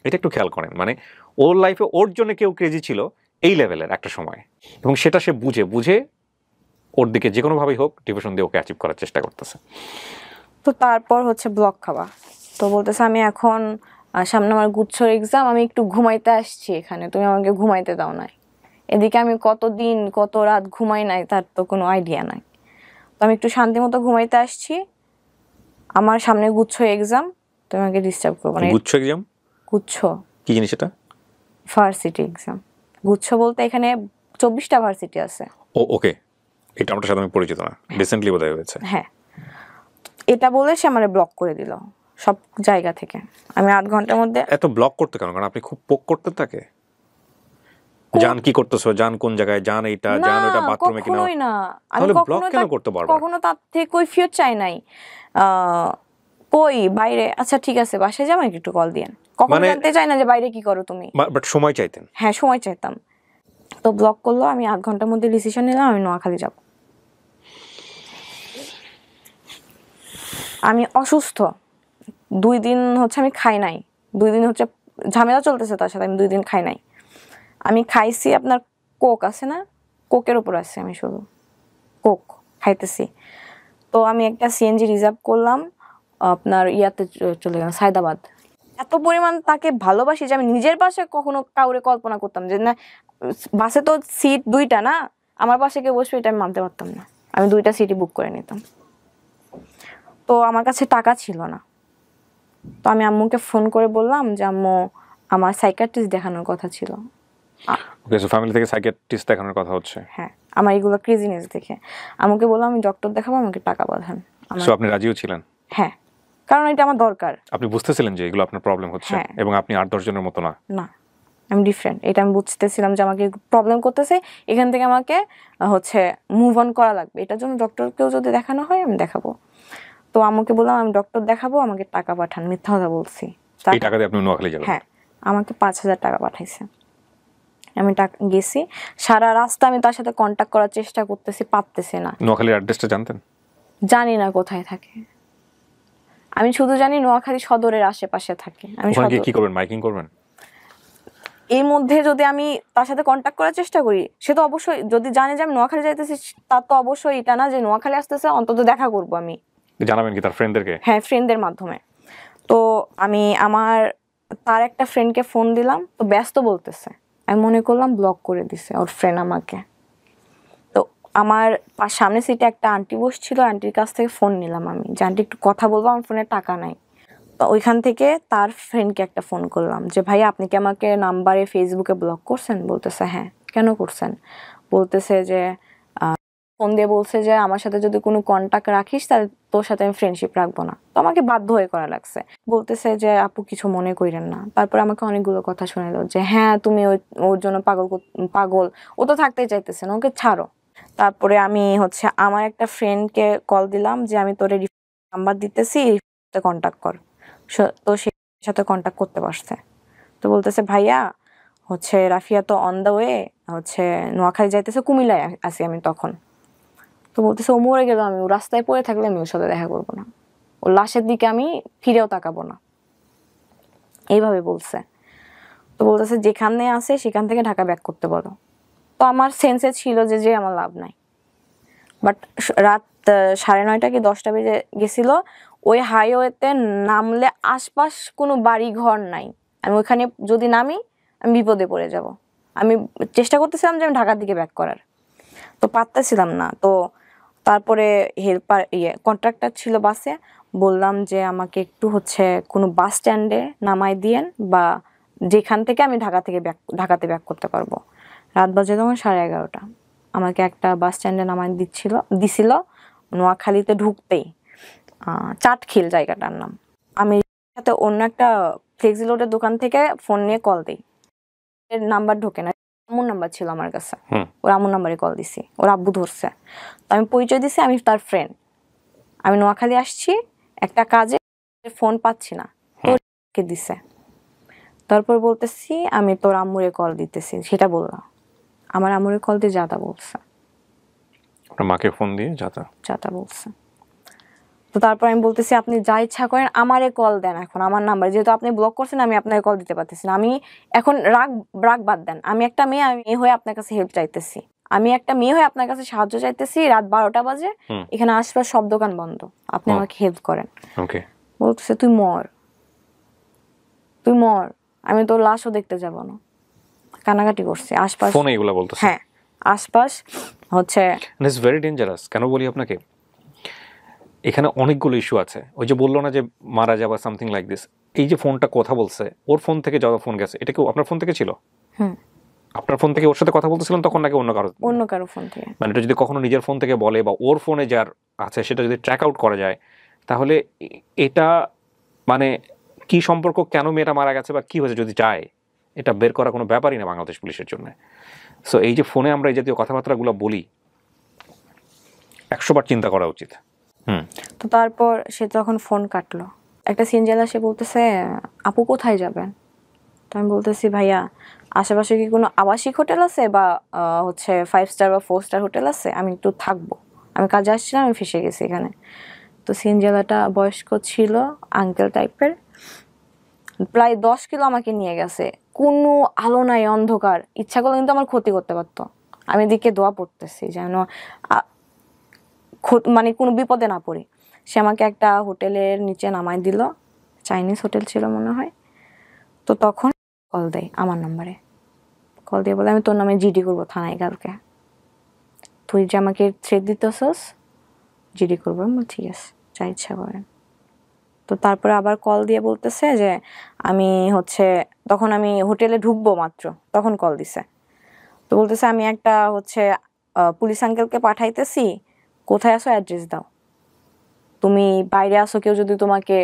[SPEAKER 2] এটা একটু খেয়াল করেন। মানে ওর লাইফে ওর জন্য কেউ ক্রেজি ছিল এই লেভেলের একটা সময়, এবং সেটা সে বুঝে ওর দিকে যে কোনোভাবেই হোক ডিভিশন দিয়ে ওকে অ্যাচিভ করার চেষ্টা করতেছে।
[SPEAKER 1] তো তারপর হচ্ছে ব্লক খাওয়া। তো বলতেছে আমি এখন সামনে আমার গুচ্ছর এক্সাম, আমি একটু ঘুমাইতে আসছি এখানে, তুমি আমাকে ঘুমাইতে দাও নাই। এদিকে আমি কতদিন কত রাত ঘুমাই নাই তার তো কোনো আইডিয়া নাই। তো আমি একটু শান্তি মতো ঘুমাইতে আসছি, আমার সামনে গুচ্ছ এক্সাম, তুমি আমাকে ডিস্টার্ব করবো না।
[SPEAKER 2] গুচ্ছ এক্সাম?
[SPEAKER 1] গুচ্ছ
[SPEAKER 2] কি জিনিস এটা?
[SPEAKER 1] Varsity exam. গুচ্ছ বলতে এখানে 24টা ভার্সিটি আছে।
[SPEAKER 2] ও ওকে, এটা আমার সাথে আমি পরিচিত না, রিসেন্টলি বোধহয় হয়েছে।
[SPEAKER 1] হ্যাঁ, এটা বলে সে আমার ব্লক করে দিল সব জায়গা থেকে। আমি 8 ঘন্টার মধ্যে।
[SPEAKER 2] এত ব্লক করতে কেন? কারণ আপনি খুব পোক করতেন তাকে? জান কি করতেছো, জান কোন জায়গায়, জান এইটা, জান ওটা, বাথরুমে কিনা?
[SPEAKER 1] কখনোই না। আমি
[SPEAKER 2] তাহলে ব্লক কেন করতে পারবো?
[SPEAKER 1] কখনো তার থেকে কৈফিয়ত চাই নাই। কই বাইরে, আচ্ছা ঠিক আছে বাসায় যাও, আমাকে একটু কল দিয়েন। কখনো জানতে চাই না যে বাইরে কি করো তুমি।
[SPEAKER 2] বাট সময় চাইতেন?
[SPEAKER 1] হ্যাঁ, সময় চাইতাম। তো ব্লক করলো, আমি 8 ঘন্টার মধ্যে ডিসিশন নিলাম আমি নোয়াখালী যাব। আমি অসুস্থ, 2 দিন হচ্ছে আমি খাই নাই, 2 দিন হচ্ছে ঝামেলা চলতেছে তার সাথে, আমি 2 দিন খাই নাই। আমি খাইছি আপনার কোক আছে না, কোকের উপর আছে, আমি শুধু কোক খাইতেছি। তো আমি একটা সিএনজি রিজার্ভ করলাম, আপনার ইয়াতে চলে গেলাম সায়দাবাদ। এত পরিমাণ তাকে ভালোবাসি যে আমি নিজের পাশে কখনো কাউরে কল্পনা করতাম যে না, বাসে তো সিট 2টা না, আমার পাশে কেউ বসবে এটা আমি মানতে পারতাম না। আমি 2টা সিটই বুক করে নিতাম। তো আমার কাছে টাকা ছিল না, তো আমি আম্মুকে ফোন করে বললাম যে আম্মু আমার সাইকিয়াট্রিস্ট দেখানোর কথা ছিল।
[SPEAKER 2] ওকে, সো ফ্যামিলি থেকে সাইকিয়াট্রিস্ট দেখানোর কথা হচ্ছে।
[SPEAKER 1] হ্যাঁ, আমার এগুলো ক্রেজিনেস দেখে আম্মুকে বললাম আমি ডক্টর দেখাবো, আমাকে টাকা পাঠান।
[SPEAKER 2] সো আপনি রাজিও ছিলেন?
[SPEAKER 1] হ্যাঁ, কারণ এটা আমার দরকার।
[SPEAKER 2] আপনি বুঝতেছিলেন যে এগুলো আপনার প্রবলেম হচ্ছে,
[SPEAKER 1] হ্যাঁ।
[SPEAKER 2] এবং আপনি 8-10 জনের মতো না।
[SPEAKER 1] না, আমি ডিফারেন্ট, এটা আমি বুঝতেছিলাম যে আমাকে প্রবলেম করতেছে, এখান থেকে আমাকে হচ্ছে মুভ অন করা লাগবে। এটার জন্য ডক্টরকেও যদি দেখানো হয় আমি দেখাবো। তো আম্মুকে বললাম আমি ডক্টর দেখাবো, আমাকে টাকা পাঠান। মিথ্যা কথা বলছি।
[SPEAKER 2] এই টাকা দিয়ে আপনি নোয়াখালী যাবেন?
[SPEAKER 1] হ্যাঁ, আমাকে 5,000 টাকা পাঠাইছে। আমি গেছি, সারা রাস্তা আমি তার সাথে কন্ট্যাক্ট করার চেষ্টা করতেছি, পারতেছি না।
[SPEAKER 2] নোয়াখালীর অ্যাড্রেসটা জানতেন?
[SPEAKER 1] জানি না কোথায় থাকে, আমি শুধু জানি নোয়াখালী সদরের আশেপাশে থাকে। আমি
[SPEAKER 2] ওখানে গিয়ে কি করবেন? মাইকিং করবেন?
[SPEAKER 1] এর মধ্যে যদি আমি তার সাথে কন্ট্যাক্ট করার চেষ্টা করি, সে তো অবশ্যই যদি জানে যে আমি নোয়াখালী যাইতেছি, তার তো অবশ্যই এটা না যে নোয়াখালী আসতেছে, অন্তত দেখা করবো আমি।
[SPEAKER 2] জানাবেন কি তার ফ্রেন্ডদেরকে?
[SPEAKER 1] হ্যাঁ, ফ্রেন্ডদের মাধ্যমে। তো আমি তার একটা ফ্রেন্ডকে ফোন দিলাম, তো ব্যস্ত বলতেছে। আমি মনে করলাম ব্লক করে দিছে ওর ফ্রেন্ড আমাকে। তো আমার সামনে সিটে একটা আন্টি বসছিল, আন্টির কাছ থেকে ফোন নিলাম আমি যে আন্টি একটু কথা বলবো, আমার ফোনে টাকা নাই। তো ওইখান থেকে তার ফ্রেন্ডকে একটা ফোন করলাম যে ভাই আপনি কি আমাকে নাম্বারে ফেসবুকে ব্লক করছেন? বলতেছে হ্যাঁ। কেন করছেন? বলতেছে যে ফোন দিয়ে বলছে যে আমার সাথে যদি কোনো কন্টাক্ট রাখিস তাহলে তোর সাথে আমি ফ্রেন্ডশিপ রাখবো না। তো আমাকে বাধ্য হয়ে করা লাগছে। বলতেছে যে আপু কিছু মনে করেন না। তারপর আমাকে অনেকগুলো কথা শোনালো যে হ্যাঁ তুমি ওর জন্য পাগল, ও তো থাকতেই চাইতেছে না, ওকে ছাড়ো। তারপরে আমি হচ্ছে আমার একটা ফ্রেন্ডকে কল দিলাম যে আমি তোর নাম্বার দিতেছি, কন্টাক্ট কর। তো সে সাথে কন্টাক্ট করতে পারছে। তো বলতেছে ভাইয়া হচ্ছে রাফিয়া তো অন দ্য ওয়ে হচ্ছে নোয়াখালী যাইতেছে, কুমিল্লায় আছি আমি তখন। তো বলতেছে ও মরে গেল, আমি ও রাস্তায় পড়ে থাকলে আমি ওর সাথে দেখা করবো না, ওর লাশের দিকে আমি ফিরেও তাকাবো না, এইভাবে বলছে। তো বলতেছে যেখানে আছে সেখান থেকে ঢাকা ব্যাক করতে বলো। তো আমার সেন্সে ছিল যে আমার লাভ নাই। বাট রাত 9:30 কি 10টা বেজে গেছিল। ওই হাইওয়েতে নামলে আশপাশ কোনো বাড়ি ঘর নাই, আমি ওইখানে যদি নামি আমি বিপদে পড়ে যাব। আমি চেষ্টা করতেছিলাম যে আমি ঢাকার দিকে ব্যাক করার, তো পারতেছিলাম না। তো তারপরে হেল্পার কন্ট্রাক্টর ছিল বাসে, বললাম যে আমাকে একটু কোনো বাস স্ট্যান্ডে নামাই দিয়েন, বা যেখান থেকে আমি ঢাকাতে ব্যাক করতে পারবো। রাত বাজে তখন 11:30। আমাকে একটা বাস স্ট্যান্ডে নামাই দিছিল নোয়াখালীতে ঢুকতেই, চাটখিল জায়গাটার নাম। আমি সাথে অন্য একটা ফ্লেক্সি লোডের দোকান থেকে ফোন নিয়ে কল দিই, এর নাম্বার ঢোকে না, আম্মুর নাম্বার ছিল আমার কাছে, ওর আম্মুর নাম্বারে কল দিছি, ওর আব্বু ধরছে। তো আমি পরিচয় দিছি আমি তার ফ্রেন্ড, আমি নোয়াখালী আসছি একটা কাজে, ফোন পাচ্ছি না, তোকে দিছে। তারপর বলতেছি আমি তোর আম্মুরে কল দিতেছি, সেটা বললাম। আমার আম্মুরে কল দিয়ে যাতা বলছে,
[SPEAKER 2] মাকে ফোন দিয়ে
[SPEAKER 1] যাতা বলছে। তো তারপর আমি বলতেছি আপনি যা ইচ্ছা করেন আমারে কল দেন, এখন আমার নাম্বার যেহেতু আপনি ব্লক করছেন আমি আপনাকে কল দিতে পারতেছি না। আমি এখন রাগ বাদ দেন, আমি একটা মেয়ে, আমি হয়ে আপনার কাছে হেল্প চাইতেছি, আমি একটা মেয়ে হয়ে আপনার কাছে সাহায্য চাইতেছি। রাত 12টা বাজে, এখানে আশপাশ সব দোকান বন্ধ, আপনি আমাকে হেল্প করেন। বলতেছে তুই মর, আমি তোর লাশও দেখতে যাব না। কানাকাটি করছে আশপাশ,
[SPEAKER 2] ফোনে এগুলা বলতেছে।
[SPEAKER 1] হ্যাঁ, আশপাশ
[SPEAKER 2] ইটস ভেরি ডেঞ্জারাস। কেন বলি আপনাকে, এখানে অনেকগুলো ইস্যু আছে। ওই যে বললো না যে মারা যাবা সামথিং লাইক দিস, এই যে ফোনটা কথা বলছে, ওর ফোন থেকে যাওয়া ফোন গেছে, এটা কি আপনার ফোন থেকে ছিল? আপনার ফোন থেকে ওর সাথে কথা বলতেছিলেন তখন, নাকি অন্য কারো ফোন থেকে? মানে এটা যদি কখনো নিজের ফোন থেকে বলে বা ওর ফোনে যার আছে সেটা যদি ট্র্যাক আউট করা যায়, তাহলে এটা মানে কি সম্পর্ক, কেন মেয়েটা মারা গেছে বা কি হয়েছে যদি চায়, এটা বের করা কোনো ব্যাপারই না বাংলাদেশ পুলিশের জন্য। সো এই যে ফোনে আমরা এই জাতীয় কথাবার্তাগুলো বলি, 100 বার চিন্তা করা উচিত।
[SPEAKER 1] তো তারপর সে যখন ফোন কাটলো, একটা সিনজেলা সে বলতেছে আপু কোথায় যাবেন? তো আমি বলতেছি ভাইয়া আশেপাশে কি কোনো আবাসিক হোটেল আছে বা 5 স্টার বা 4 স্টার হোটেল আছে, আমি একটু থাকবো, আমি কাজে আসছিলাম, আমি ফেসে গেছি এখানে। তো সিনজেলাটা বয়স্ক ছিল, আঙ্কেল টাইপের, প্রায় 10 কিলো আমাকে নিয়ে গেছে, কোনো আলো নাই, অন্ধকার, ইচ্ছা করলে কিন্তু আমার ক্ষতি করতে পারতো। আমি দিকে দোয়া পড়তেছি যেন মানে কোনো বিপদে না পড়ি। সে আমাকে একটা হোটেলের নিচে নামাই দিল, চাইনিজ হোটেল ছিল মনে হয়। তো তখন কল দেয় আমার নাম্বারে, কল দিয়ে বলে আমি তোর নামে জিডি করবো থানায় কালকে, তুই যে আমাকে থ্রেট দিতেছস জিডি করবো। ঠিক আছে, যা ইচ্ছা করেন। তো তারপরে আবার কল দিয়ে বলতেছে যে আমি তখন আমি হোটেলে ঢুকবো মাত্র, তখন কল দিছে। তো বলতেছে আমি একটা পুলিশ আঙ্কেলকে পাঠাইতেছি, কোথায় আসো অ্যাড্রেস দাও, তুমি বাইরে আসো, কেউ যদি তোমাকে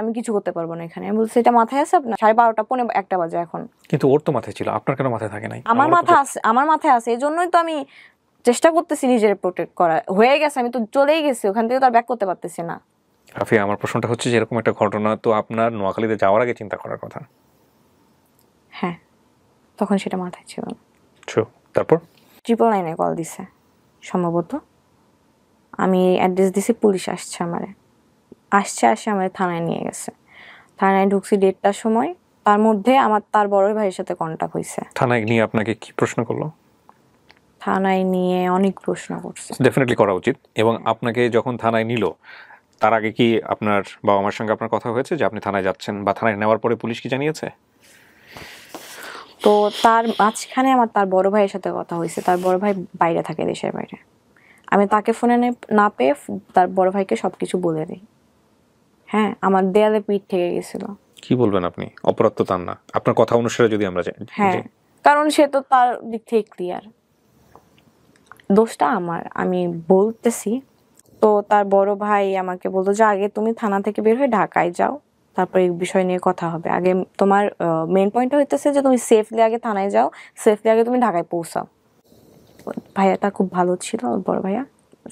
[SPEAKER 1] আমি কিছু করতে পারবো না এখানে। আমি বলছি এটা মাথায় আছে আপনার? 12:30 পৌনে 1টা বাজে এখন।
[SPEAKER 2] কিন্তু ওর তো মাথায় ছিল, আপনার কেন মাথায় থাকে নাই?
[SPEAKER 1] আমার মাথায় আছে, এই জন্যই তো আমি চেষ্টা করতেছি নিজের প্রোটেক্ট করা। হয়ে গেছে, আমি তো চলেই গেছি ওখান থেকে, তো আর ব্যাক করতে পারতেছি না।
[SPEAKER 2] রাফিয়া, আমার প্রশ্নটা হচ্ছে যে এরকম একটা ঘটনা তো আপনার নোয়াখালীতে যাওয়ার আগে চিন্তা করার কথা।
[SPEAKER 1] হ্যাঁ, তখন সেটা মাথায় ছিল না।
[SPEAKER 2] তারপর
[SPEAKER 1] 999 কল দিছে সম্ভবত, আমি অ্যাড্রেস দিছি, পুলিশ আসছে আমার থানায় নিয়ে গেছে। থানায় ঢুকছি 1:30টার সময়, তার মধ্যে তার বড় ভাইয়ের সাথে কন্টাক্ট হয়েছে।
[SPEAKER 2] থানায় নিয়ে আপনাকে কি প্রশ্ন করলো?
[SPEAKER 1] থানায় নিয়ে অনেক প্রশ্ন করছে,
[SPEAKER 2] ডেফিনেটলি করা উচিত। এবং আপনাকে যখন থানায় নিল, তার আগে কি আপনার বাবা মার সঙ্গে আপনার কথা হয়েছে যে আপনি থানায় যাচ্ছেন, বা থানায় নেওয়ার পরে পুলিশ কি জানিয়েছে?
[SPEAKER 1] তো তার মাঝখানে তার বড় ভাইয়ের সাথে কথা হয়েছে। তার বড় ভাই বাইরে থাকে, দেশের বাইরে। আমি তাকে ফোনে না পেয়ে তার বড় ভাইকে সবকিছু বলে দিই। হ্যাঁ, আমার দেয়ালে পিঠ থেকে গেছিল।
[SPEAKER 2] কি বলবেন আপনি? অপরাধ তো তার না, আপনার কথা অনুসারে যদি আমরা যাই।
[SPEAKER 1] হ্যাঁ, কারণ সে তো তার দিক থেকে ক্লিয়ার, দোষটা আমার, আমি বলতেছি। তো তার বড় ভাই আমাকে বলতো যে আগে তুমি থানা থেকে বের হয়ে ঢাকায় যাও, তারপর এই বিষয় নিয়ে কথা হবে। আগে তোমার মেইন পয়েন্টটা হইতেছে যে তুমি সেফলি আগে থানায় যাও, সেফলি আগে তুমি ঢাকায় পৌঁছাও। ভাইয়াটা খুব ভালো ছিল, বড় ভাইয়া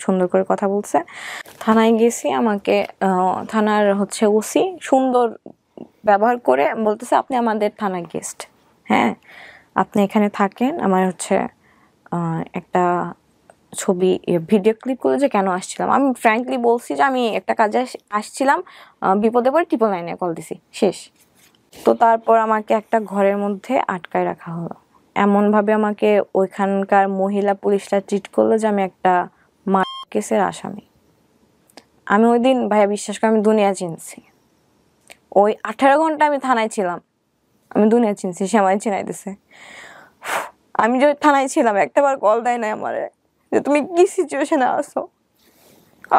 [SPEAKER 1] সুন্দর করে কথা বলছে। থানায় গেছি, আমাকে থানার ওসি সুন্দর ব্যবহার করে বলতেছে আপনি আমাদের থানার গেস্ট, হ্যাঁ আপনি এখানে থাকেন, আমার একটা ছবি ভিডিও ক্লিপ করে যে কেন আসছিলাম, আমি ফ্র্যাঙ্কলি বলছি যে আমি একটা কাজে আসছিলাম, বিপদে পড়ে 999-এ কল দিছি, শেষ। তো তারপর আমাকে একটা ঘরের মধ্যে আটকায় রাখা হলো, এমনভাবে আমাকে ওইখানকার মহিলা পুলিশরা ট্রিট করলো যে আমি একটা কেসের আসামি। আমি ওই দিন ভাইয়া বিশ্বাস করে আমি দুনিয়া চিনছি। ওই 18 ঘন্টা আমি থানায় ছিলাম, আমি দুনিয়া চিনছি, সে আমায় চিনাই দিছে। আমি যে থানায় ছিলাম একটাবার কল দেয় না আমারে যে তুমি কি সিচুয়েশনে আসো।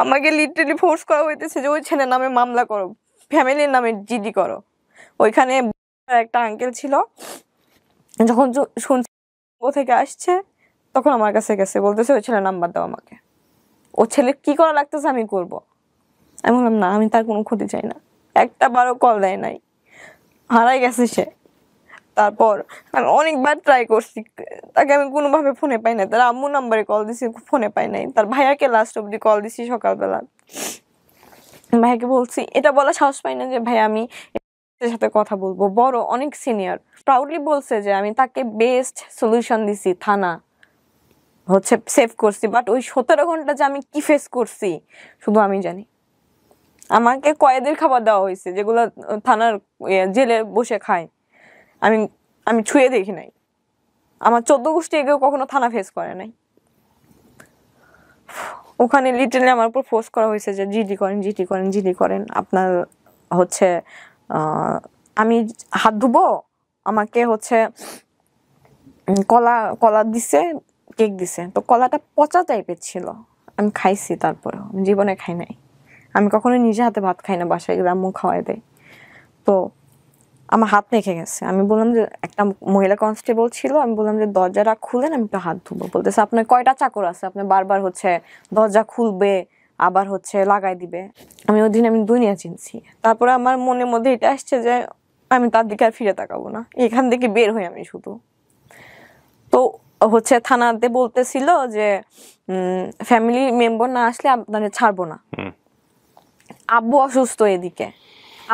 [SPEAKER 1] আমাকে লিটারালি ফোর্স করা হইতেছে যে ওই ছেলের নামে মামলা করো, ফ্যামিলির নামে জিডি করো। ওইখানে একটা আঙ্কেল ছিল, যখন শুনছি ও থেকে আসছে তখন আমার কাছে গেছে, বলতেছে ওই ছেলের নাম্বার দাও আমাকে, ও ছেলে কি করা লাগতেছে আমি করব। আমি বললাম না, আমি তার কোনো ক্ষতি চাই না। একটা বারও কল দেয় নাই, হারাই গেছে সে। তারপর আমি অনেকবার ট্রাই করছি, তাকে আমি কোনোভাবে ফোনে পাই নাই। তার আম্মু নাম্বারে কল দিছি, ফোনে পাই নাই। তার ভাইয়াকে লাস্ট অব্দি কল দিছি সকালবেলা, ভাইয়াকে বলছি, এটা বলা সাহস পাই না যে ভাই আমি এর সাথে কথা বলবো, বড় অনেক সিনিয়র। প্রাউডলি বলছে যে আমি তাকে বেস্ট সলিউশন দিছি, থানা হচ্ছে সেভ করছি। বাট ওই 17 ঘন্টা যে আমি কি ফেস করছি শুধু আমি জানি। আমাকে কয়েদের খাবার দেওয়া হয়েছে যেগুলো থানার জেলে বসে খায়, আমি আমি ছুঁয়ে দেখি নাই। আমার 14 গোষ্ঠী এগেও কখনো থানা ফেস করে নাই। ওখানে লিটারালি আমার উপর ফোর্স করা হয়েছে যে জিডি করেন, জিডি করেন, জিডি করেন। আপনার হচ্ছে আমি হাত ধুবো, আমাকে হচ্ছে কলা কলা দিছে, কেক দিছে। তো কলাটা পচা টাইপের ছিল, আমি খাইছি, তারপরেও আমি জীবনে খাই নাই। আমি কখনো নিজে হাতে ভাত খাই না, বাসায় গেলে আম্মু খাওয়াই দেয়। তো আমার হাত রেখে গেছে। আমি বললাম যে একটা মহিলা কনস্টেবল ছিল, আমি বললাম যে দরজাটা খুলেন, আমি একটু হাত ধুবো। বলতেছে আপনার কয়টা চাকর আছে, আপনি বারবার হচ্ছে দরজা খুলবে আবার হচ্ছে লাগাই দিবে। আমি ওই দিন আমি দুনিয়া চিনছি। তারপরে আমার মনের মধ্যে এটা আসছে যে আমি তার দিকে আর ফিরে তাকাবো না, এখান থেকে বের হই আমি শুধু। তো হচ্ছে থানাতে বলতেছিল যে ফ্যামিলি মেম্বার না আসলে আপনাদের ছাড়বো না। আব্বু অসুস্থ, এদিকে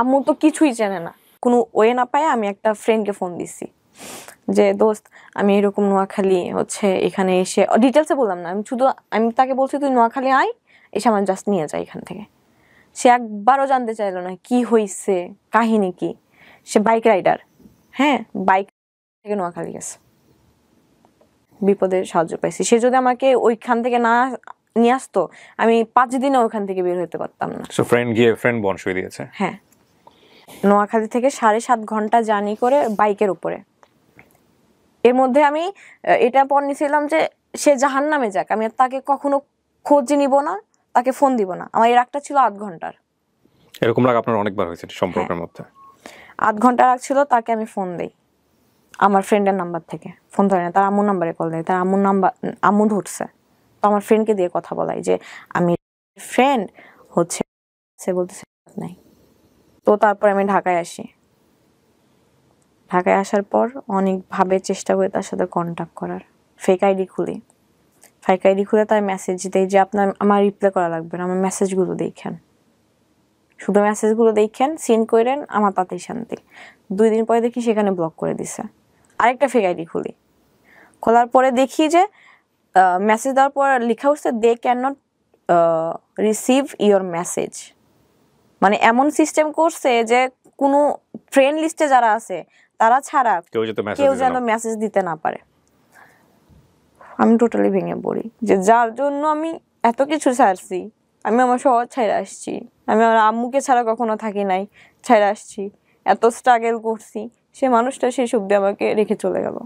[SPEAKER 1] আম্মু তো কিছুই জানে না। কোনো ওয়ে না পায় আমি একটা ফ্রেন্ডকে ফোন দিছি যে দোস্ত আমি এরকম নোয়াখালী হচ্ছে এখানে এসে, ডিটেলসে বললাম না, আমি তাকে বলছি তুই নোয়াখালী আয়, এসে আমার জাস্ট নিয়ে যায় এখান থেকে। সে একবারও জানতে চাইলো না কি হয়েছে, কাহিনী কি। সে বাইক রাইডার, হ্যাঁ, বাইক থেকে নোয়াখালী গেছে, বিপদের সাহায্য পাইছি। সে যদি আমাকে ওইখান থেকে না নিয়ে আসতো, আমি 5 দিনে ওইখান থেকে বের হতে পারতাম না।
[SPEAKER 2] সো ফ্রেন্ড গিয়ে ফ্রেন্ড বনসই দিয়েছে।
[SPEAKER 1] হ্যাঁ, নোয়াখালী থেকে 7.5 ঘন্টা জার্নি করে বাইকের উপরে। এর মধ্যে আমি এটা পর নিয়েছিলাম যে সে জাহান্নামে যাক, আমি তাকে কখনো খোঁজ নিব না, তাকে ফোন দিব না। আমার এই রাগটা ছিল 8 ঘন্টার।
[SPEAKER 2] এরকম রাগ আপনার অনেকবার হয়েছে সম্পর্কের মধ্যে?
[SPEAKER 1] 8 ঘন্টা রাগ ছিল। তাকে আমি ফোন দেই আমার ফ্রেন্ডের নাম্বার থেকে, ফোন ধরে না, তার আম্মুর নাম্বারে কল দেয়, তার আম্মুর নাম্বার আম্মু ধরছে। তো আমার ফ্রেন্ডকে দিয়ে কথা বলাই যে আমি ফ্রেন্ড হচ্ছে, সে বলতেছে নাই। তো তারপর আমি ঢাকায় আসি। ঢাকায় আসার পর অনেকভাবে চেষ্টা করি তার সাথে কন্ট্যাক্ট করার। ফেক আইডি খুলে তার মেসেজ দেই যে আমার রিপ্লাই করা লাগবে না, আমার মেসেজগুলো দেখেন, শুধু মেসেজগুলো দেখেন, সিন করেন, আমার তাতেই শান্তি। 2 দিন পরে দেখি সেখানে ব্লক করে দিছে। আরেকটা ফেক আইডি খোলার পরে দেখি যে মেসেজ দেওয়ার পর লেখা উঠছে they can not receive your message. মানে এমন সিস্টেম করছে যে কোনো ফ্রেন্ড লিস্টে যারা আছে তারা ছাড়া কেউ যেন মেসেজ দিতে না পারে। আমি টোটালি ভেঙে পড়ি যে যার জন্য আমি এত কিছু ছাড়ছি, আমি আমার শহর ছেড়ে আসছি, আমি আমার আম্মুকে ছাড়া কখনো থাকি নাই, ছেড়ে আসছি, এত স্ট্রাগল করছি, সে মানুষটা শেষ অব্দি আমাকে রেখে চলে গেল।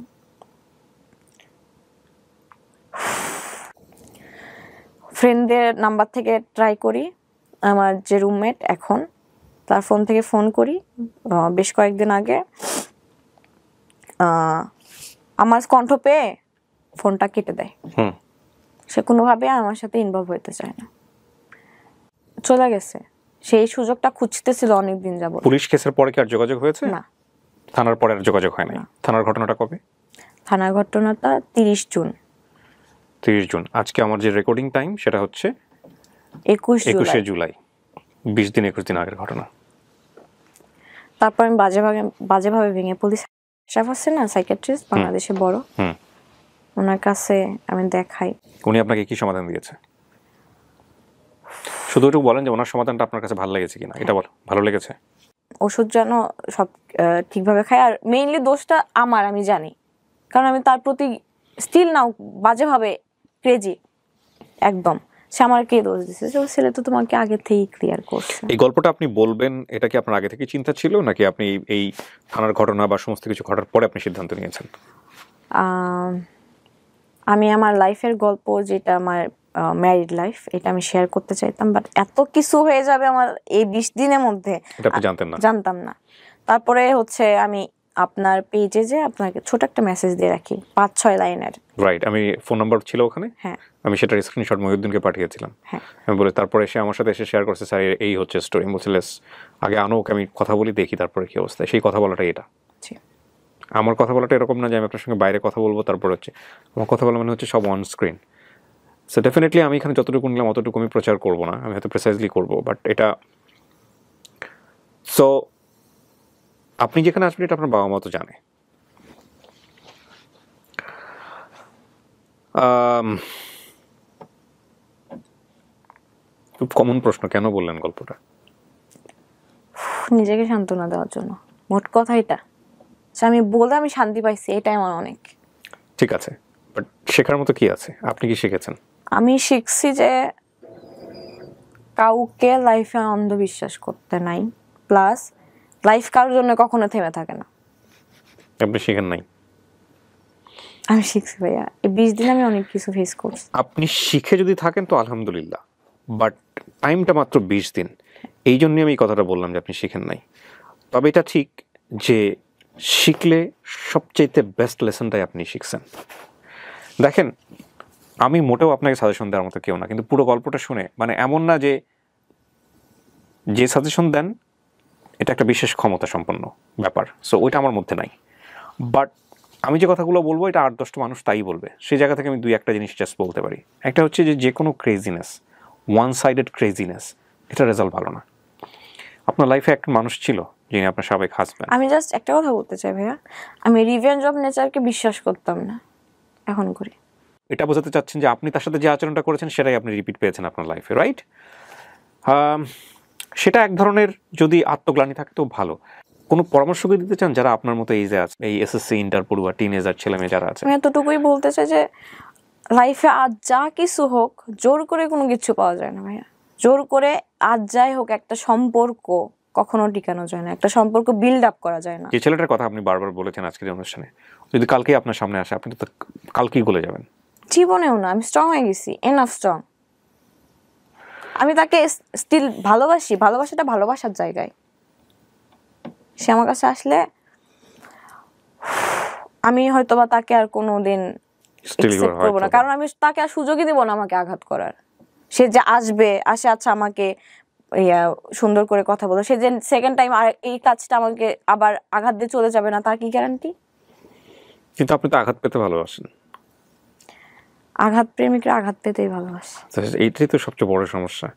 [SPEAKER 1] ফ্রেন্ডদের নাম্বার থেকে ট্রাই করি, আমার যে রুমমেট এখন তার ফোন থেকে ফোন করি। বেশ কয়েকদিন আগে আমার কণ্ঠ পেয়ে ফোনটা কেটে দেয়। সে কোনোভাবে আমার সাথে ইনভলভ হতে চায় না, চলে গেছে। সেই সুযোগটা খুঁজতেছিল অনেকদিন যাবত।
[SPEAKER 2] পুলিশ কেসের পরে কি আর যোগাযোগ হয়েছে?
[SPEAKER 1] না।
[SPEAKER 2] থানার পরে আর যোগাযোগ হয় নাই? থানার ঘটনাটা কবে?
[SPEAKER 1] থানার ঘটনাটা 30 জুন।
[SPEAKER 2] 30 জুন। আজকে আমার যে রেকর্ডিং টাইম সেটা হচ্ছে 21 জুলাই, 20 দিন 21 দিন আগের ঘটনা।
[SPEAKER 1] তারপর আমি বাজেভাবে ভেঙে পুলিশ স্টাফ আছে না, সাইকিয়াট্রিস্ট বাংলাদেশে বড়, ওনার কাছে আমি দেখাই।
[SPEAKER 2] উনি আপনাকে কি সমাধান দিয়েছে? শুধু একটু বলেন যে ওনার সমাধানটা আপনার কাছে ভালো লেগেছে কিনা, এটা বল। ভালো লেগেছে?
[SPEAKER 1] ওষুধ যেন সব ঠিকভাবে খাই, আর মেইনলি দোষটা আমার, আমি জানি, কারণ আমি তার প্রতি স্টিল নাও বাজেভাবে ক্রেজি একদম। সে আমাকে দোষ দিচ্ছে যে ওর ছেলে তো তোমাকে আগে থেকেই ক্লিয়ার করছে।
[SPEAKER 2] এই গল্পটা আপনি বলবেন, এটা কি আপনার আগে থেকে চিন্তা ছিল, নাকি আপনি এই থানার ঘটনা বা সমস্ত কিছু ঘটার পরে আপনি সিদ্ধান্ত নিয়েছেন?
[SPEAKER 1] আমি আমার লাইফের গল্প, যেটা আমার ম্যারিড লাইফ, এটা আমি শেয়ার করতে চাইতাম, বাট এত কিছু হয়ে যাবে আমার এই 20 দিনের মধ্যে,
[SPEAKER 2] এটা আপনি জানতেন না?
[SPEAKER 1] জানতাম না। তারপরে হচ্ছে আমি আপনার পেজে যে আপনাকে ছোট একটা মেসেজ দিয়ে রাখি 5-6 লাইনের।
[SPEAKER 2] রাইট, আমি ফোন নাম্বার ছিল ওখানে,
[SPEAKER 1] হ্যাঁ
[SPEAKER 2] আমি সেটার স্ক্রিনশট মহিউদ্দিনকে পাঠিয়েছিলাম।
[SPEAKER 1] হ্যাঁ
[SPEAKER 2] আমি বলে তারপরে সে আমার সাথে এসে শেয়ার করছে, স্যার এই হচ্ছে স্টোরি। বলছিলেস আগে আনো ওকে, আমি কথা বলি, দেখি তারপরে কি অবস্থা। সেই কথা বলাটা এটা।
[SPEAKER 1] জি।
[SPEAKER 2] আমার কথা বলাটা এরকম না যে আমি আপনার সঙ্গে বাইরে কথা বলবো তারপর হচ্ছে, আমার কথা বলা মানে হচ্ছে সব অন স্ক্রিন। সো ডেফিনেটলি আমি এখানে যতটুকু নিলাম অতটুকু আমি প্রচার করবো না, আমি হয়তো প্রিসাইজলি করবো, বাট এটা সো আপনি যেখানে আসবেন এটা আপনার বাবা মা তো জানে। খুব কমন প্রশ্ন, কেন বললেন গল্পটা?
[SPEAKER 1] নিজেকে সান্ত্বনা দেওয়ার জন্য, মোট কথা এটা। আমি বলে আমি শান্তি পাইছি, এটাই আমার অনেক।
[SPEAKER 2] ঠিক আছে, বাট শেখার মতো কি আছে? আপনি কি শিখেছেন?
[SPEAKER 1] আমি শিখছি যে কাউকে লাইফে অন্ধবিশ্বাস করতে নাই, প্লাস লাইফ কারোর জন্য কখনো থেমে থাকে না।
[SPEAKER 2] আপনি শিখেন নাই?
[SPEAKER 1] আমি শিখছি ভাইয়া, এই 20 দিন আমি অনেক কিছু ফেস করছি।
[SPEAKER 2] আপনি শিখে যদি থাকেন তো আলহামদুলিল্লাহ, বাট টাইমটা মাত্র 20 দিন। এই জন্যই আমি এই কথাটা বললাম যে আপনি শিখেন নাই। তবে এটা ঠিক যে শিখলে সবচাইতে বেস্ট লেসনটাই আপনি শিখছেন। দেখেন, আমি মোটেও আপনাকে সাজেশন দেওয়ার মতো কেউ না, কিন্তু পুরো গল্পটা শুনে মানে এমন না যে সাজেশন দেন এটা একটা বিশেষ ক্ষমতা সম্পন্ন ব্যাপার, সো ওইটা আমার মধ্যে নাই। বাট আমি যে কথাগুলো বলবো এটা 8-10টা মানুষ তাই বলবে। সেই জায়গা থেকে আমি 2-1টা জিনিস জাস্ট বলতে পারি। একটা হচ্ছে যে কোনো ক্রেজিনেস, ওয়ান সাইডেড ক্রেজিনেস, এটা রেজাল্ট ভালো না। আপনার লাইফে একটা মানুষ ছিল যিনি আপনার সাবেক হাজব্যান্ড।
[SPEAKER 1] আমি জাস্ট একটা কথা বলতে চাই ভাইয়া, আমি রিভেঞ্জ অফ নেচারকে বিশ্বাস করতাম না, এখন করি।
[SPEAKER 2] এটা বোঝাতে চাচ্ছেন যে আপনি তার সাথে যে আচরণটা করেছেন সেটাই আপনি রিপিট পেয়েছেন আপনার লাইফে, রাইট? সেটা এক ধরনের যদি আত্মগ্লানি থাকে তো ভালো। কোনো পরামর্শ কি দিতে চান যারা আপনার মতো এইজে আছে, এই এসএসসি ইন্টার পড়ুয়া টিনেজার ছেলেমেয়ে যারা আছে?
[SPEAKER 1] আমি এতটুকুই বলতে চাই যে লাইফে আজ যা কিছু হোক, জোর করে কোনো কিছু পাওয়া যায় না ভাইয়া। জোর করে আজ যাই হোক, একটা সম্পর্ক কখনো টিকানো যায় না, একটা সম্পর্ক বিল্ড আপ করা যায় না।
[SPEAKER 2] যে ছেলেটার কথা আপনি বারবার বলেছেন আজকের এই অনুষ্ঠানে, যদি কালকেই আপনার সামনে আসে আপনি তো কালকেই গলে যাবেন।
[SPEAKER 1] জীবনেও না, আমি স্ট্রং হয়ে গেছি, এনাফ স্ট্রং। আমি তাকে স্টিল ভালোবাসি, ভালোবাসাটা ভালোবাসার জায়গায়। সে আমার কাছে আসলে আমি হয়তোবা তাকে আর কোনোদিন accept করবো না, কারণ আমি তাকে আর সুযোগই দিব না আমাকে আঘাত করার। সে যে আসে, আচ্ছা আমাকে সুন্দর করে কথা বলো, সে যে সেকেন্ড টাইম আর এই কাজটা আমাকে আবার আঘাত দিয়ে চলে যাবে না, তার কি গ্যারান্টি?
[SPEAKER 2] কিন্তু আপনি তো আঘাত পেতে ভালোবাসেন।
[SPEAKER 1] আঘাত প্রেমিকরা আঘাত পেতেই ভালোবাসে।
[SPEAKER 2] এইটাই তো সবচেয়ে বড় সমস্যা।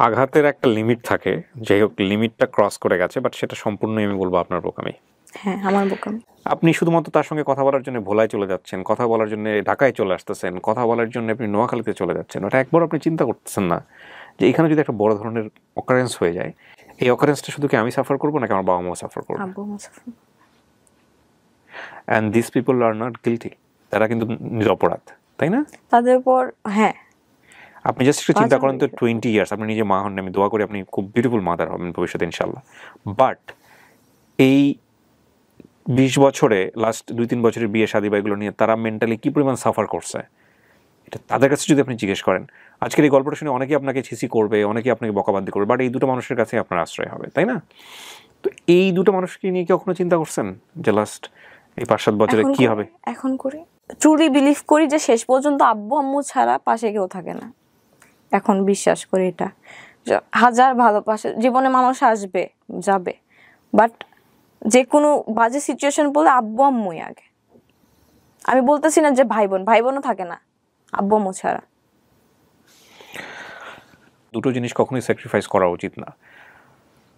[SPEAKER 2] আঘাতের একটা লিমিট থাকে, যাই হোক লিমিটটা ক্রস করে গেছে, বাট সেটা সম্পূর্ণই আমি বলবো আপনার বোকামি।
[SPEAKER 1] হ্যাঁ, আমার বোকামি।
[SPEAKER 2] আপনি শুধুমাত্র তার সঙ্গে কথা বলার জন্য ভোলায় চলে যাচ্ছেন, কথা বলার জন্য ঢাকায় চলে আসতেছেন, কথা বলার জন্য আপনি নোয়াখালীতে চলে যাচ্ছেন, ওটা একবার আপনি চিন্তা করতেছেন না যে এখানে যদি একটা বড় ধরনের অকারেন্স হয়ে যায়, এই অকারেন্সটা শুধু কি আমি সাফার করবো নাকি আমার বাবা মাও সাফার করবো?
[SPEAKER 1] আব্বু মুসাফির।
[SPEAKER 2] And this people are not guilty, তারা কিন্তু নিরপরাধ, তাই না?
[SPEAKER 1] তাদের উপর, হ্যাঁ।
[SPEAKER 2] আপনি জাস্ট একটু চিন্তা করেন তো, 20 ইয়ার্স আপনি নিজে মা হন, আমি দোয়া করি আপনি খুব বিউটিফুল মাদার হবেন ভবিষ্যতে ইনশাল্লাহ। বাট এই 20 বছরে লাস্ট 2-3 বছরের বিয়ে শাদী বা এগুলো নিয়ে তারা মেন্টালি কী পরিমাণ সাফার করছে, এটা তাদের কাছে যদি আপনি জিজ্ঞেস করেন, আজকের এই গল্পটা শুনে অনেকেই আপনাকে ছিসি করবে, অনেকেই আপনাকে বকাবাদ্দি করবে, বাট এই দুটো মানুষের কাছে আপনার আশ্রয় হবে, তাই না? তো এই দুটো মানুষকে নিয়ে কি কখনো চিন্তা করছেন যে লাস্ট এই 5-7 বছরে কি হবে?
[SPEAKER 1] এখন করি, ট্রুলি বিলিভ করি যে শেষ পর্যন্ত আব্বু আম্মু ছাড়া পাশে কেউ থাকে না। এখন বিশ্বাস করি এটা, হাজার ভালোবাসা জীবনে মানুষ আসবে যাবে, বাট যে কোনো বাজে সিচুয়েশন বলে আব্বু আম্মুই আগে। আমি বলতেছি না যে ভাই বোনও থাকে না আব্বু আম্মু ছাড়া।
[SPEAKER 2] দুটো জিনিস কখনোই স্যাক্রিফাইস করা উচিত না,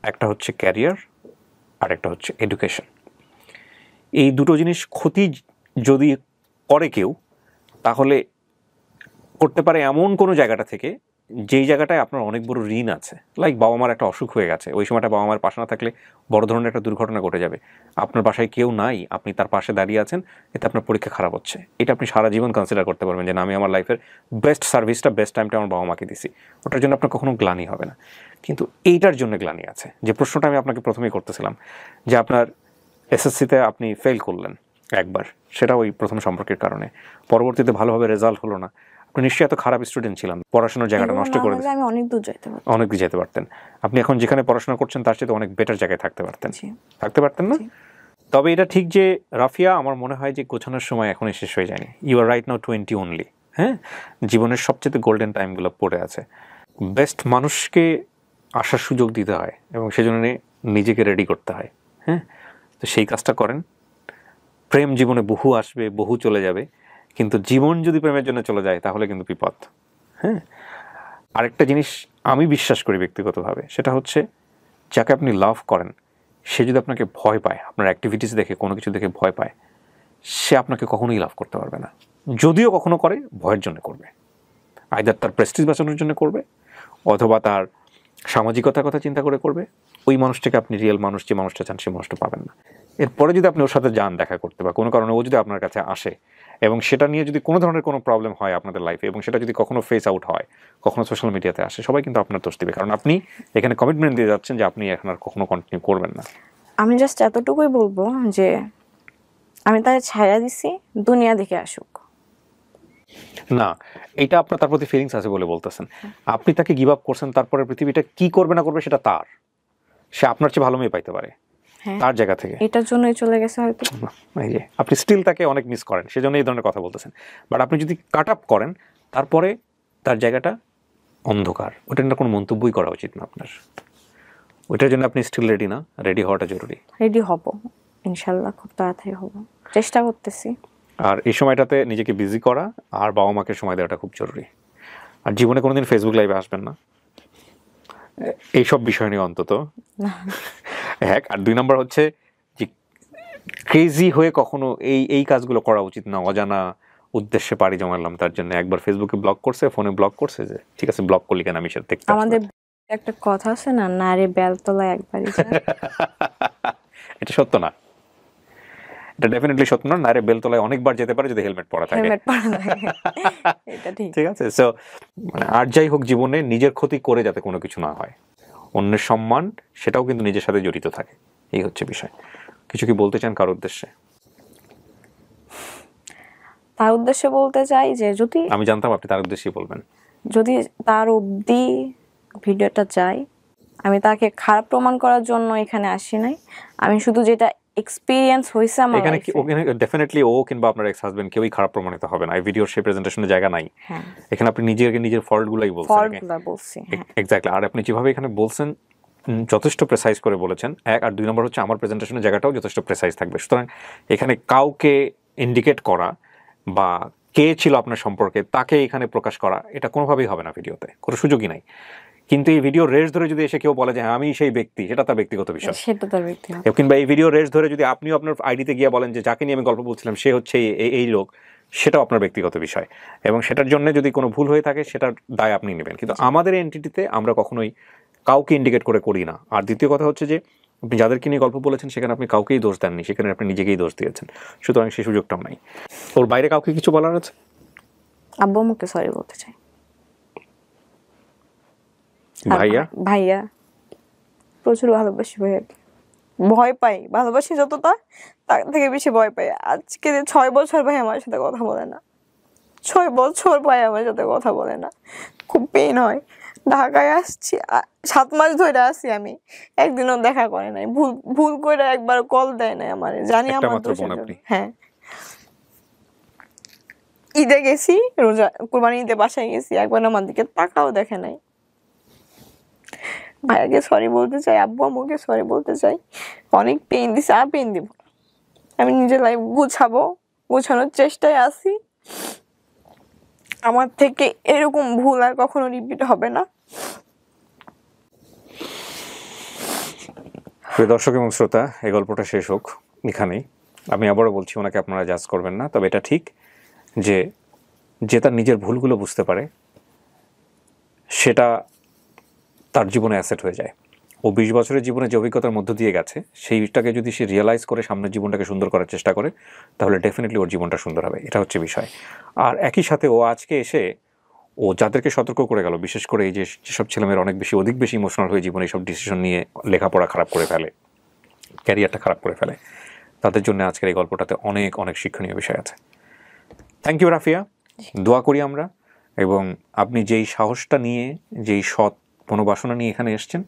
[SPEAKER 2] একটা হচ্ছে ক্যারিয়ার আর একটা হচ্ছে এডুকেশন। এই দুটো জিনিস ক্ষতি যদি করে কেউ, তাহলে করতে পারে এমন কোনো জায়গাটা থেকে যেই জায়গাটায় আপনার অনেক বড় ঋণ আছে, লাইক বাবা মার একটা অসুখ হয়ে গেছে, ওই সময়টা বাবা মার পাশে না থাকলে বড় ধরনের একটা দুর্ঘটনা ঘটে যাবে, আপনার বাসায় কেউ নাই, আপনি তার পাশে দাঁড়িয়ে আছেন, এতে আপনার পরীক্ষা খারাপ হচ্ছে, এটা আপনি সারা জীবন কনসিডার করতে পারবেন যে না, আমি আমার লাইফের বেস্ট সার্ভিসটা, বেস্ট টাইমটা আমার বাবা মাকে দিছি, ওটার জন্য আপনার কখনো গ্লানি হবে না। কিন্তু এইটার জন্য গ্লানি আছে, যে প্রশ্নটা আমি আপনাকে প্রথমেই করতেছিলাম, যে আপনার এসএসসিতে আপনি ফেল করলেন একবার, সেটা ওই প্রথম সম্পর্কের কারণে, পরবর্তীতে ভালোভাবে রেজাল্ট হলো না, আপনি নিশ্চয়ই এত খারাপ স্টুডেন্ট ছিলাম, পড়াশোনার জায়গাটা নষ্ট করে দিয়েছেন,
[SPEAKER 1] আমি অনেক দূর যেতে পারতাম,
[SPEAKER 2] অনেক দূর যেতে পারতেন, আপনি এখন যেখানে পড়াশোনা করছেন তার চেয়ে অনেক বেটার জায়গায় থাকতে পারতেন, না? তবে এটা ঠিক যে রাফিয়া, আমার মনে হয় যে গোছানোর সময় এখনই শেষ হয়ে যায়নি। You are right now 20 only. হ্যাঁ, জীবনের সবচেয়ে গোল্ডেন টাইমগুলো পড়ে আছে। বেস্ট মানুষকে আসার সুযোগ দিতে হয় এবং সেজন্য নিজেকে রেডি করতে হয়। হ্যাঁ, তো সেই কাজটা করেন। প্রেম জীবনে বহু আসবে, বহু চলে যাবে, কিন্তু জীবন যদি প্রেমের জন্য চলে যায় তাহলে কিন্তু বিপদ। হ্যাঁ, আরেকটা জিনিস আমি বিশ্বাস করি ব্যক্তিগতভাবে, সেটা হচ্ছে যাকে আপনি লাভ করেন সে যদি আপনাকে ভয় পায়, আপনার অ্যাক্টিভিটিস দেখে, কোনো কিছু দেখে ভয় পায়, সে আপনাকে কখনোই লাভ করতে পারবে না। যদিও কখনো করে, ভয়ের জন্য করবে, আইদার তার প্রেস্টিজ বাঁচানোর জন্য করবে, অথবা তার সামাজিকতার কথা চিন্তা করে করবে। ওই মানুষটাকে আপনি রিয়েল মানুষ, যে মানুষটা চান, সে মানুষটা পাবেন না। এরপরে যদি আপনি ওর সাথে যান দেখা করতে, বা কোনো কারণে ও যদি আপনার কাছে আসে এবং সেটা নিয়ে যদি কোনো ধরনের কোনো প্রবলেম হয় আপনাদের লাইফে, এবং সেটা যদি কখনো ফেস আউট হয়, কখনো সোশ্যাল মিডিয়াতে আসে, সবাই কিন্তু আপনার দোষ দেবে, কারণ আপনি এখানে কমিটমেন্ট দিয়ে যাচ্ছেন যে আপনি এখন আর কখনো কন্টিনিউ করবেন না।
[SPEAKER 1] আমি জাস্ট এতটুকুই বলবো যে আমি তাকে ছায়া দিছি, দুনিয়া দেখে আসুক।
[SPEAKER 2] না, এটা আপনার তার প্রতি ফিলিংস আছে বলে বলতেছেন, আপনি তাকে গিভ আপ করছেন, তারপরে পৃথিবীটা কি করবে না করবে সেটা তার, সে আপনার চেয়ে ভালো মেয়ে পাইতে পারে তার জায়গা থেকে,
[SPEAKER 1] এটার জন্যই চলে গেছে হয়তো।
[SPEAKER 2] এই যে আপনি স্টিল তাকে অনেক মিস করেন, সেজন্য এই ধরনের কথা বলতেছেন। বাট আপনি যদি কাট আপ করেন, তারপরে তার জায়গাটা অন্ধকার, ওটার জন্য কোনো মন্তব্যই করা উচিত না আপনার। ওইটার জন্য আপনি স্টিল রেডি না? রেডি হওয়াটা জরুরি।
[SPEAKER 1] রেডি হব ইনশাল্লাহ, খুব তাড়াতাড়ি হব, চেষ্টা করতেছি।
[SPEAKER 2] আর এই সময়টাতে নিজেকে বিজি করা আর বাবা মাকে সময় দেওয়াটা খুব জরুরি। আর জীবনে কোনোদিন ফেসবুক লাইভে আসবেন না এইসব বিষয় নিয়ে অন্তত, এক। আর 2 নম্বর হচ্ছে যে ক্রেজি হয়ে কখনো এই কাজগুলো করা উচিত না। অজানা উদ্দেশ্যে পাড়ি জমালাম, তার জন্য একবার ফেসবুকে ব্লক করছে, ফোনে ব্লক করছে, যে ঠিক আছে ব্লক করলি কেন, আমি সেটা দেখতে।
[SPEAKER 1] আমাদের একটা কথা আছে না, নারে বেলতলায় একবারই যায়।
[SPEAKER 2] এটা সত্য না, এটা ডেফিনেটলি সত্য না। নারে বেলতলায় অনেকবার যেতে পারে যদি হেলমেট পরা থাকে।
[SPEAKER 1] হেলমেট পরা থাকে, এটা ঠিক।
[SPEAKER 2] ঠিক আছে, সো মানে আর যাই হোক, জীবনে নিজের ক্ষতি করে যাতে কোনো কিছু না হয়, অন্যের সম্মান সেটাও কিন্তু নিজের সাথে জড়িত থাকে, এই হচ্ছে বিষয়। কিছু কি বলতে চান কারোর উদ্দেশ্যে?
[SPEAKER 1] তার উদ্দেশ্যে বলতে চাই যে যদি
[SPEAKER 2] আমি জানতাম আপনি তার উদ্দেশ্যেই বলবেন।
[SPEAKER 1] যদি তার অবধি ভিডিওটা যায়, আমি তাকে খারাপ প্রমাণ করার জন্য এখানে আসি নাই, আমি শুধু যেটা এক্সপিরিয়েন্স হয়েছে আমার
[SPEAKER 2] এখানে
[SPEAKER 1] লাইফে।
[SPEAKER 2] ওখানে ডেফিনেটলি ও কিংবা আপনার এক্স হাজবেন্ড কেউই খারাপ প্রমাণিত হবে না, এই ভিডিওর সেই প্রেজেন্টেশনের জায়গা নাই।
[SPEAKER 1] হ্যাঁ,
[SPEAKER 2] এখানে আপনি নিজের ফল্টগুলোই বলছেন।
[SPEAKER 1] ফল্টগুলো বলছি। হ্যাঁ,
[SPEAKER 2] এক্স্যাক্টলি। আর আপনি যেভাবে এখানে বলছেন যথেষ্ট প্রেসাইজ করে বলেছেন, এক। আর 2 নম্বর হচ্ছে আমার প্রেজেন্টেশনের জায়গাটাও যথেষ্ট প্রেসাইজ থাকবে। সুতরাং এখানে কাউকে ইন্ডিকেট করা বা কে ছিল আপনার সম্পর্কে তাকে এখানে প্রকাশ করা, এটা কোনোভাবেই হবে না ভিডিওতে, কোনো সুযোগই নাই। কিন্তু এই ভিডিও রেস ধরে যদি এসে কেউ বলে যে হ্যাঁ আমি সেই ব্যক্তি, সেটা তার ব্যক্তিগত বিষয়।
[SPEAKER 1] সেটা তার ব্যক্তিগত।
[SPEAKER 2] কিংবা এই ভিডিও রেস ধরে যদি আপনিও আপনার আইডিতে গিয়ে বলেন যে যাকে নিয়ে আমি গল্প বলছিলাম সে হচ্ছে এই লোক, সেটাও আপনার ব্যক্তিগত বিষয়, এবং সেটার জন্য যদি কোনো ভুল হয়ে থাকে সেটার দায় আপনি নেবেন। কিন্তু আমাদের এন্টিটিতে আমরা কখনোই কাউকে ইন্ডিকেট করে করি না। আর দ্বিতীয় কথা হচ্ছে যে আপনি যাদেরকে নিয়ে গল্প বলেছেন সেখানে আপনি কাউকেই দোষ দেননি, সেখানে আপনি নিজেকেই দোষ দিয়েছেন, সুতরাং সেই সুযোগটাও নাই। ওর বাইরে কাউকে কিছু বলার আছে?
[SPEAKER 1] আব্বু মুখে সরি বলতে চাই। ভাইয়া প্রচুর ভালোবাসি ভাইয়াকে, ভয় পাই, ভালোবাসি যতটা তার থেকে বেশি ভয় পাই। আজকে 6 বছর ভাই আমার সাথে কথা বলে না, 6 বছর ভাই আমার সাথে কথা বলে না, খুব পেইন হয়। ঢাকায় আসছি, 7 মাস ধরে আসি আমি, একদিনও দেখা করে নাই, ভুল করে একবার কল দেয় নাই আমার, জানি আমার দোষের জন্য। হ্যাঁ, ঈদে গেছি, রোজা কুরবানি ঈদে বাসায় গেছি, একবার আমার দিকে তাকাও দেখে নাই। ভাইয়াকে সরি বলতে চাই, আব্বু আম্মুকে সরি বলতে চাই, অনেক পেইন দিছে, আর পেইন দিব। আমি নিজের লাইফ গোছানোর চেষ্টায় আছি। আমার থেকে এরকম ভুল আর কখনো রিপিট হবে না।
[SPEAKER 2] প্রিয় দর্শক এবং শ্রোতা, এই গল্পটা শেষ হোক এখানেই। আমি আবারও বলছি, ওনাকে আপনারা জাজ করবেন না, তবে এটা ঠিক যে যে তার নিজের ভুলগুলো বুঝতে পারে সেটা তার জীবনে অ্যাসেট হয়ে যায়। ও 20 বছরের জীবনে যে অভিজ্ঞতার মধ্য দিয়ে গেছে সেইটাকে যদি সে রিয়েলাইজ করে সামনের জীবনটাকে সুন্দর করার চেষ্টা করে তাহলে ডেফিনেটলি ওর জীবনটা সুন্দর হবে, এটা হচ্ছে বিষয়। আর একই সাথে ও আজকে এসে ও যাদেরকে সতর্ক করে গেল, বিশেষ করে এই যে যেসব ছেলেমেয়েরা অধিক বেশি ইমোশনাল হয়ে জীবনে এইসব ডিসিশন নিয়ে লেখাপড়া খারাপ করে ফেলে, ক্যারিয়ারটা খারাপ করে ফেলে, তাদের জন্য আজকের এই গল্পটাতে অনেক অনেক শিক্ষণীয় বিষয় আছে। থ্যাংক ইউ রাফিয়া, দোয়া করি আমরা, এবং আপনি যেই সাহসটা নিয়ে, যেই সৎ মনোবাসনা নিয়ে এখানে এসেছেন,